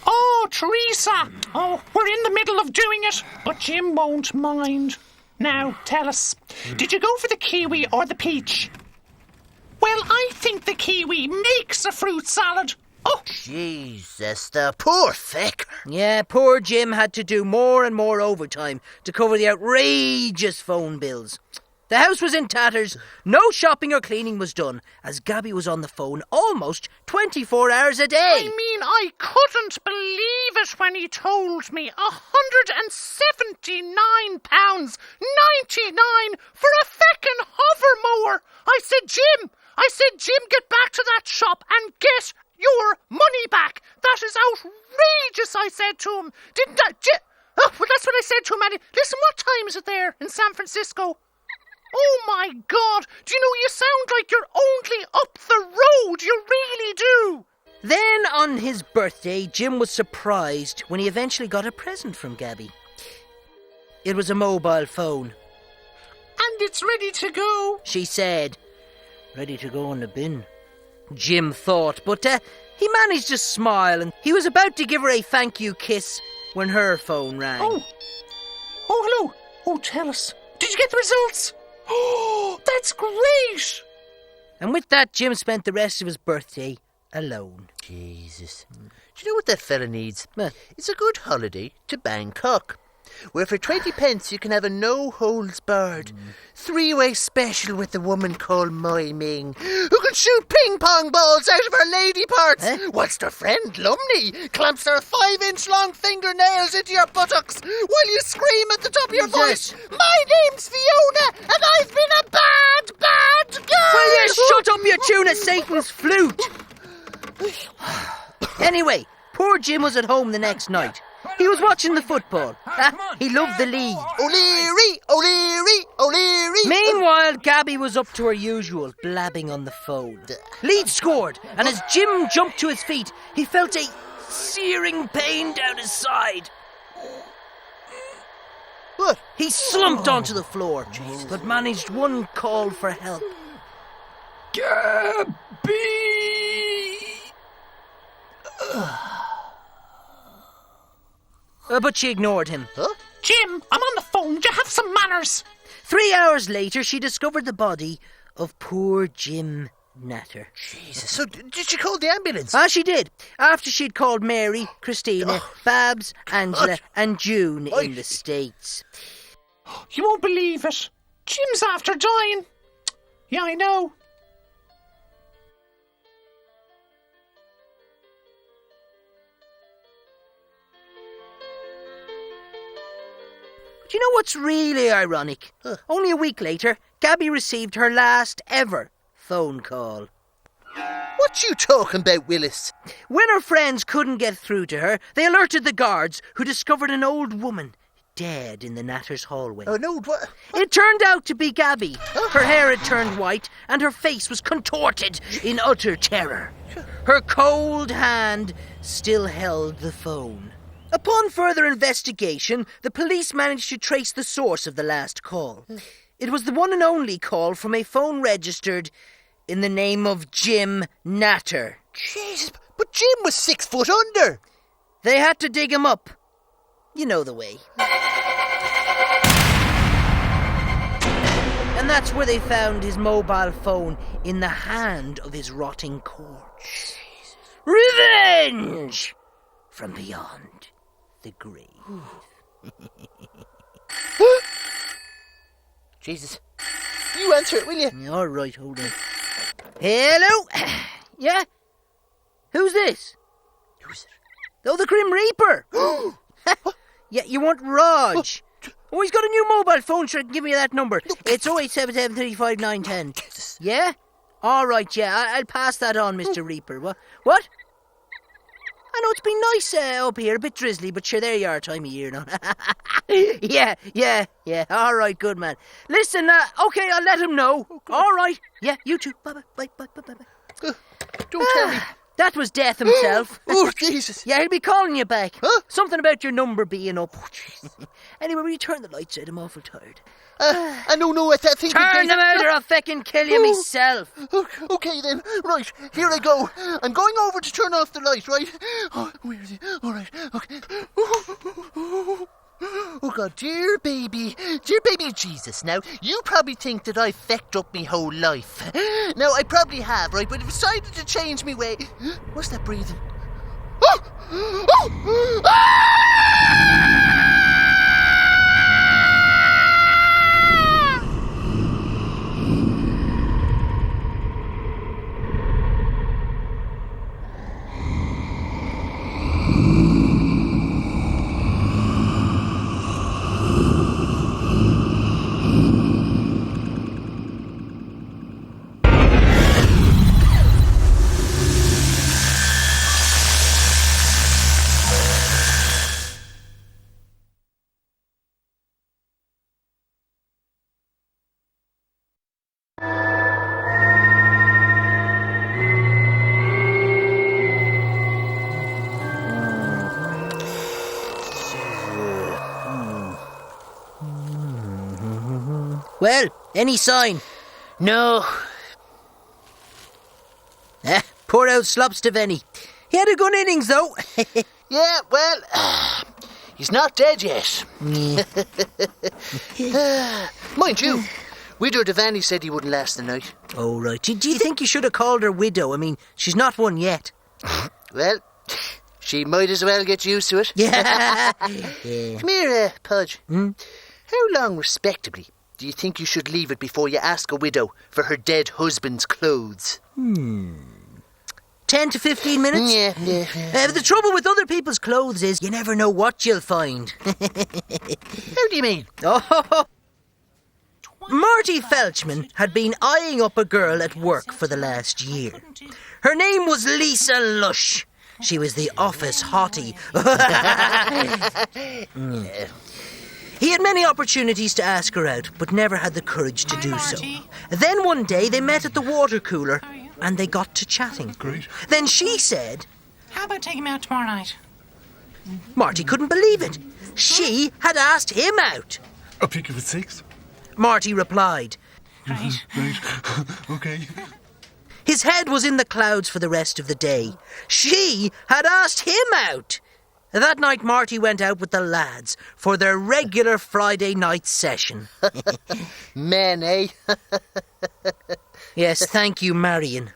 Speaker 22: Oh, Teresa! Oh, we're in the middle of doing it, but Jim won't mind. Now, tell us, did you go for the kiwi or the peach? Well, I think the kiwi makes a fruit salad. Oh,
Speaker 2: Jesus, the poor fecker.
Speaker 1: Yeah, poor Jim had to do more and more overtime to cover the outrageous phone bills. The house was in tatters, no shopping or cleaning was done, as Gabby was on the phone almost 24 hours a day.
Speaker 22: I mean, I couldn't believe it when he told me $179
Speaker 2: £7.99 for a feckin' hover mower. I said, Jim, get back to that shop and get your money back. That is outrageous, I said to him. Didn't I? Oh, well, that's what I said to him, Andy. Listen, what time is it there in San Francisco? Oh, my God. Do you know, you sound like you're only up the road. You really do.
Speaker 1: Then, on his birthday, Jim was surprised when he eventually got a present from Gabby. It was a mobile phone.
Speaker 22: And it's ready to go,
Speaker 1: she said. Ready to go in the bin, Jim thought, but he managed to smile, and he was about to give her a thank you kiss when her phone rang.
Speaker 22: Oh, hello. Oh, tell us. Did you get the results? Oh, that's great.
Speaker 1: And with that, Jim spent the rest of his birthday alone.
Speaker 2: Jesus. Do you know what that fella needs? It's a good holiday to Bangkok, where for 20 pence you can have a no-holds-barred three-way special with a woman called Mai Ming, who can shoot ping-pong balls out of her lady parts, whilst her friend Lumney clamps her 5-inch-long fingernails into your buttocks while you scream at the top of your voice, "My name's Fiona, and I've been a bad girl!"
Speaker 1: Will you shut up, you tune at Satan's flute? Anyway, poor Jim was at home the next night. He was watching the football. He loved the league.
Speaker 2: O'Leary, O'Leary, O'Leary.
Speaker 1: Meanwhile, Gabby was up to her usual, blabbing on the phone. Leeds scored, and as Jim jumped to his feet, he felt a searing pain down his side.
Speaker 2: What?
Speaker 1: He slumped onto the floor, but managed one call for help.
Speaker 5: Gabby!
Speaker 1: But she ignored him.
Speaker 22: Jim, I'm on the phone. Do you have some manners?
Speaker 1: 3 hours later, she discovered the body of poor Jim Natter.
Speaker 2: Jesus. So did she call the ambulance?
Speaker 1: She did. After she'd called Mary, Christina, Babs, Angela, and June in the States.
Speaker 22: You won't believe it. Jim's after dying. Yeah, I know.
Speaker 1: Do you know what's really ironic? Only a week later, Gabby received her last ever phone call.
Speaker 2: What you talking about, Willis?
Speaker 1: When her friends couldn't get through to her, they alerted the guards, who discovered an old woman dead in the Natter's hallway.
Speaker 2: Oh, no, what?
Speaker 1: It turned out to be Gabby. Her hair had turned white, and her face was contorted in utter terror. Her cold hand still held the phone. Upon further investigation, the police managed to trace the source of the last call. It was the one and only call from a phone registered in the name of Jim Natter.
Speaker 2: Jesus, but Jim was 6 foot under.
Speaker 1: They had to dig him up. You know the way. And that's where they found his mobile phone in the hand of his rotting corpse. Revenge from beyond the grave.
Speaker 2: Jesus. You answer it, will you?
Speaker 1: All right, hold on. Hello? Yeah? Who's this?
Speaker 2: Who's it?
Speaker 1: Oh, the Grim Reaper. Yeah, you want Rodge? Oh, he's got a new mobile phone, sure, I can give you that number. It's 0877 35 910. Yeah? All right, yeah, I'll pass that on, Mr. Reaper. What? I know it's been nice up here, a bit drizzly, but sure, there you are, time of year now. Yeah. All right, good man. Listen, okay, I'll let him know. All right. Yeah, you too. Bye.
Speaker 2: Don't tell me.
Speaker 1: That was Death himself.
Speaker 2: Oh, Jesus.
Speaker 1: Yeah, he'll be calling you back.
Speaker 2: Huh?
Speaker 1: Something about your number being up. Anyway, will you turn the lights out? I'm awful tired.
Speaker 2: No, I think...
Speaker 1: Turn them out or I'll feckin' kill you myself.
Speaker 2: Okay then, right, here I go. I'm going over to turn off the light, right? Oh, where is he? All right, okay. Oh God, dear baby Jesus. Now, you probably think that I fecked up me whole life. Now, I probably have, right? But I've decided to change me way. What's that breathing?
Speaker 1: Well, any sign?
Speaker 2: No.
Speaker 1: Poor old Slops to Venny. He had a good innings, though.
Speaker 2: Yeah, well, he's not dead yet. Mind you, Widow Devaney said he wouldn't last the night.
Speaker 1: Oh, right. Do you think you should have called her widow? I mean, she's not one yet.
Speaker 2: Well, she might as well get used to it.
Speaker 1: Yeah.
Speaker 2: Come here, Podge. How long, respectably, do you think you should leave it before you ask a widow for her dead husband's clothes?
Speaker 1: 10 to 15 minutes?
Speaker 2: Yeah.
Speaker 1: The trouble with other people's clothes is you never know what you'll find.
Speaker 2: How do you mean?
Speaker 1: Oh, Marty Felchman had been eyeing up a girl at work for the last year. Her name was Lisa Lush. She was the office hottie. He had many opportunities to ask her out, but never had the courage to do so. Then one day they met at the water cooler and they got to chatting.
Speaker 4: Great.
Speaker 1: Then she said,
Speaker 9: "How about taking me out tomorrow night?"
Speaker 1: Marty couldn't believe it. She had asked him out.
Speaker 4: I'll pick you at 6.
Speaker 1: Marty replied.
Speaker 9: Right.
Speaker 4: Okay.
Speaker 1: His head was in the clouds for the rest of the day. She had asked him out. That night Marty went out with the lads for their regular Friday night session.
Speaker 2: Men, eh?
Speaker 1: Yes, thank you, Marion.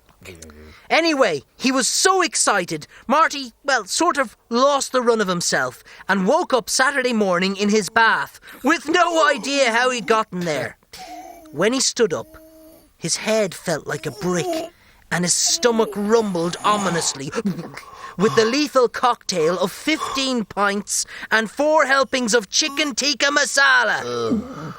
Speaker 1: Anyway, he was so excited, Marty, sort of lost the run of himself and woke up Saturday morning in his bath with no idea how he'd gotten there. When he stood up, his head felt like a brick and his stomach rumbled ominously with the lethal cocktail of 15 pints and 4 helpings of chicken tikka masala.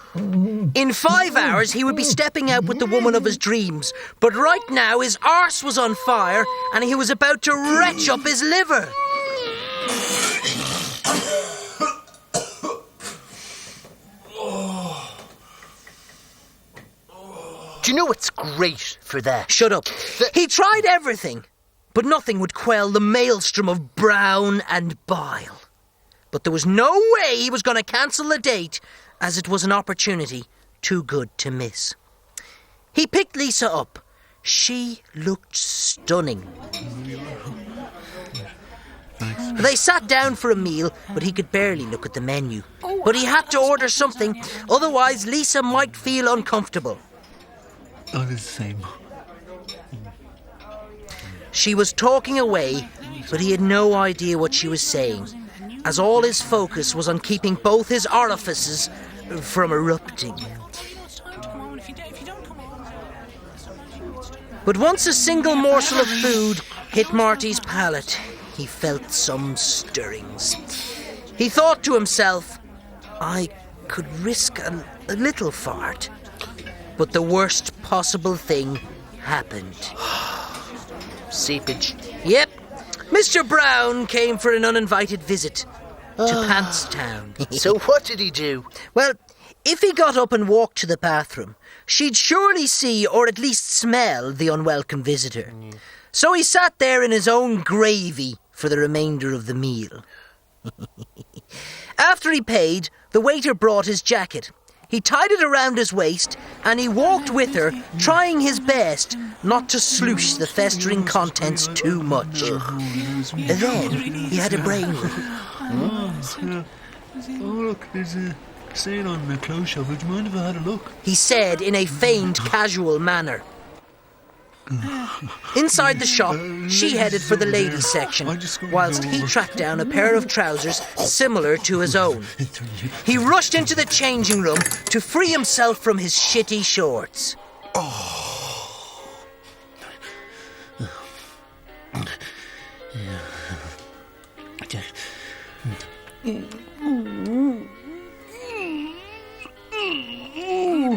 Speaker 1: In 5 hours, he would be stepping out with the woman of his dreams. But right now, his arse was on fire and he was about to retch up his liver.
Speaker 2: Do you know what's great for that?
Speaker 1: Shut up. He tried everything, but nothing would quell the maelstrom of brown and bile. But there was no way he was going to cancel the date, as it was an opportunity too good to miss. He picked Lisa up. She looked stunning.
Speaker 4: Thanks.
Speaker 1: They sat down for a meal, but he could barely look at the menu. But he had to order something, otherwise Lisa might feel uncomfortable.
Speaker 4: I'll do the same.
Speaker 1: She was talking away, but he had no idea what she was saying, as all his focus was on keeping both his orifices from erupting. But once a single morsel of food hit Marty's palate, he felt some stirrings. He thought to himself, I could risk a little fart. But the worst possible thing happened.
Speaker 2: Seepage.
Speaker 1: Yep. Mr. Brown came for an uninvited visit to Pantstown.
Speaker 2: So what did he do?
Speaker 1: Well, if he got up and walked to the bathroom, she'd surely see or at least smell the unwelcome visitor. So he sat there in his own gravy for the remainder of the meal. After he paid, the waiter brought his jacket. He tied it around his waist and he walked with her, trying his best not to sloosh the festering contents too much. Then he had a brainwave.
Speaker 4: Oh, look, there's a sale on the clothes shop. Would you mind if I had a look?
Speaker 1: He said in a feigned casual manner. Inside the shop, she headed for the ladies' section, whilst he tracked down a pair of trousers similar to his own. He rushed into the changing room to free himself from his shitty shorts.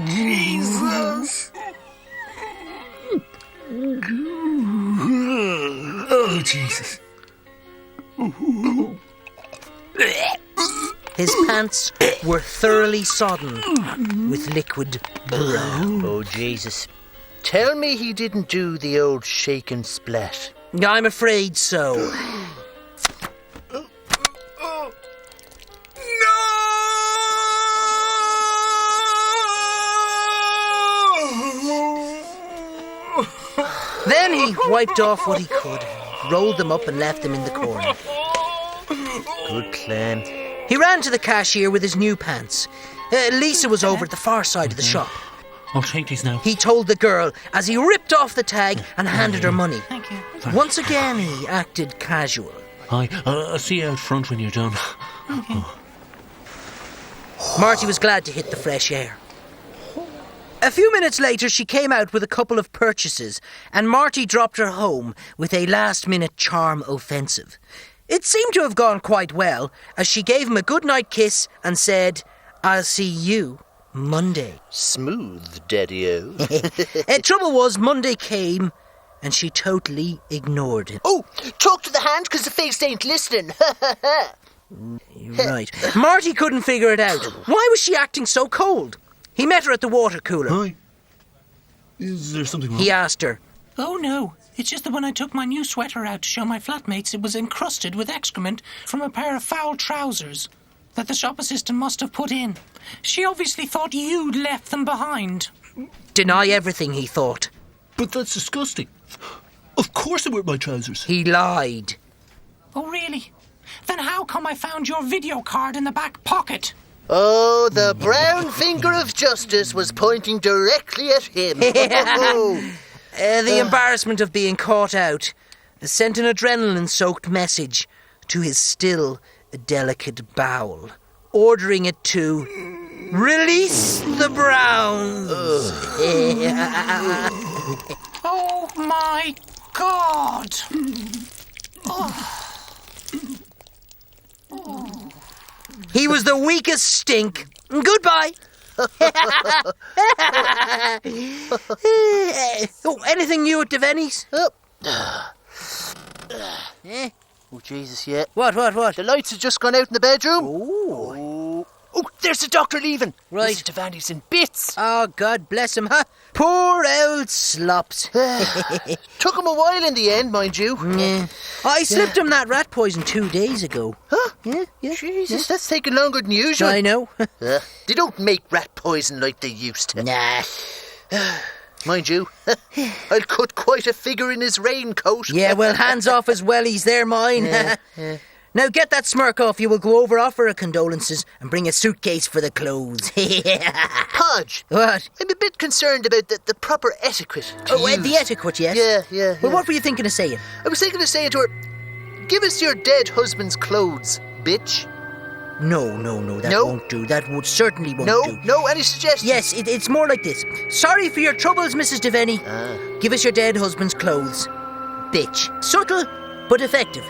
Speaker 5: Jesus! Oh, Jesus.
Speaker 1: His pants were thoroughly sodden with liquid brown.
Speaker 2: Oh, Jesus. Tell me he didn't do the old shake and splat.
Speaker 1: I'm afraid so. Then he wiped off what he could, rolled them up and left them in the corner. Good clam. He ran to the cashier with his new pants. Lisa was over at the far side of the shop.
Speaker 18: I'll take these now.
Speaker 1: He told the girl as he ripped off the tag and handed her money.
Speaker 9: Thank you.
Speaker 1: Once again, he acted casual.
Speaker 18: I'll see you out front when you're done.
Speaker 1: Marty was glad to hit the fresh air. A few minutes later, she came out with a couple of purchases, and Marty dropped her home with a last-minute charm offensive. It seemed to have gone quite well, as she gave him a goodnight kiss and said, "I'll see you Monday."
Speaker 2: Smooth, Daddy-o.
Speaker 1: Trouble was, Monday came, and she totally ignored him.
Speaker 2: Oh, talk to the hand, 'cause the face ain't listening.
Speaker 1: Right. Marty couldn't figure it out. Why was she acting so cold? He met her at the water cooler.
Speaker 4: Hi. Is there something wrong?
Speaker 1: He asked her.
Speaker 9: Oh, no. It's just that when I took my new sweater out to show my flatmates, it was encrusted with excrement from a pair of foul trousers that the shop assistant must have put in. She obviously thought you'd left them behind.
Speaker 1: Deny everything, he thought.
Speaker 4: But that's disgusting. Of course they weren't my trousers.
Speaker 1: He lied.
Speaker 9: Oh, really? Then how come I found your video card in the back pocket?
Speaker 2: Oh, the brown finger of justice was pointing directly at him.
Speaker 1: The embarrassment of being caught out sent an adrenaline-soaked message to his still delicate bowel, ordering it to release the Browns.
Speaker 9: Oh, my God.
Speaker 1: He was the weakest stink. Goodbye. Anything new at Devaney's?
Speaker 2: Oh, Jesus, yeah.
Speaker 1: What?
Speaker 2: The lights have just gone out in the bedroom. Oh, there's the doctor leaving.
Speaker 1: Right.
Speaker 2: Mr. Devaney's in bits.
Speaker 1: Oh, God bless him, huh? Poor old slops.
Speaker 2: Took him a while in the end, mind you.
Speaker 1: Yeah. I slipped him that rat poison 2 days ago.
Speaker 2: Huh?
Speaker 1: Yeah.
Speaker 2: Jesus, that's taking longer than usual.
Speaker 1: I know.
Speaker 2: They don't make rat poison like they used to.
Speaker 1: Nah.
Speaker 2: Mind you, I'll cut quite a figure in his raincoat.
Speaker 1: Yeah, well, hands off as well, he's there, mine. Now get that smirk off you. Will go over, offer her condolences, and bring a suitcase for the clothes.
Speaker 2: Podge.
Speaker 1: What?
Speaker 2: I'm a bit concerned about the proper etiquette.
Speaker 1: The etiquette, yes?
Speaker 2: Yeah.
Speaker 1: Well, what were you thinking of saying?
Speaker 2: I was thinking of saying to her, "Give us your dead husband's clothes, bitch."
Speaker 1: No, that won't do. That certainly won't do.
Speaker 2: No, any suggestions?
Speaker 1: Yes, it's more like this. "Sorry for your troubles, Mrs. Devaney. Give us your dead husband's clothes, bitch." Subtle, but effective.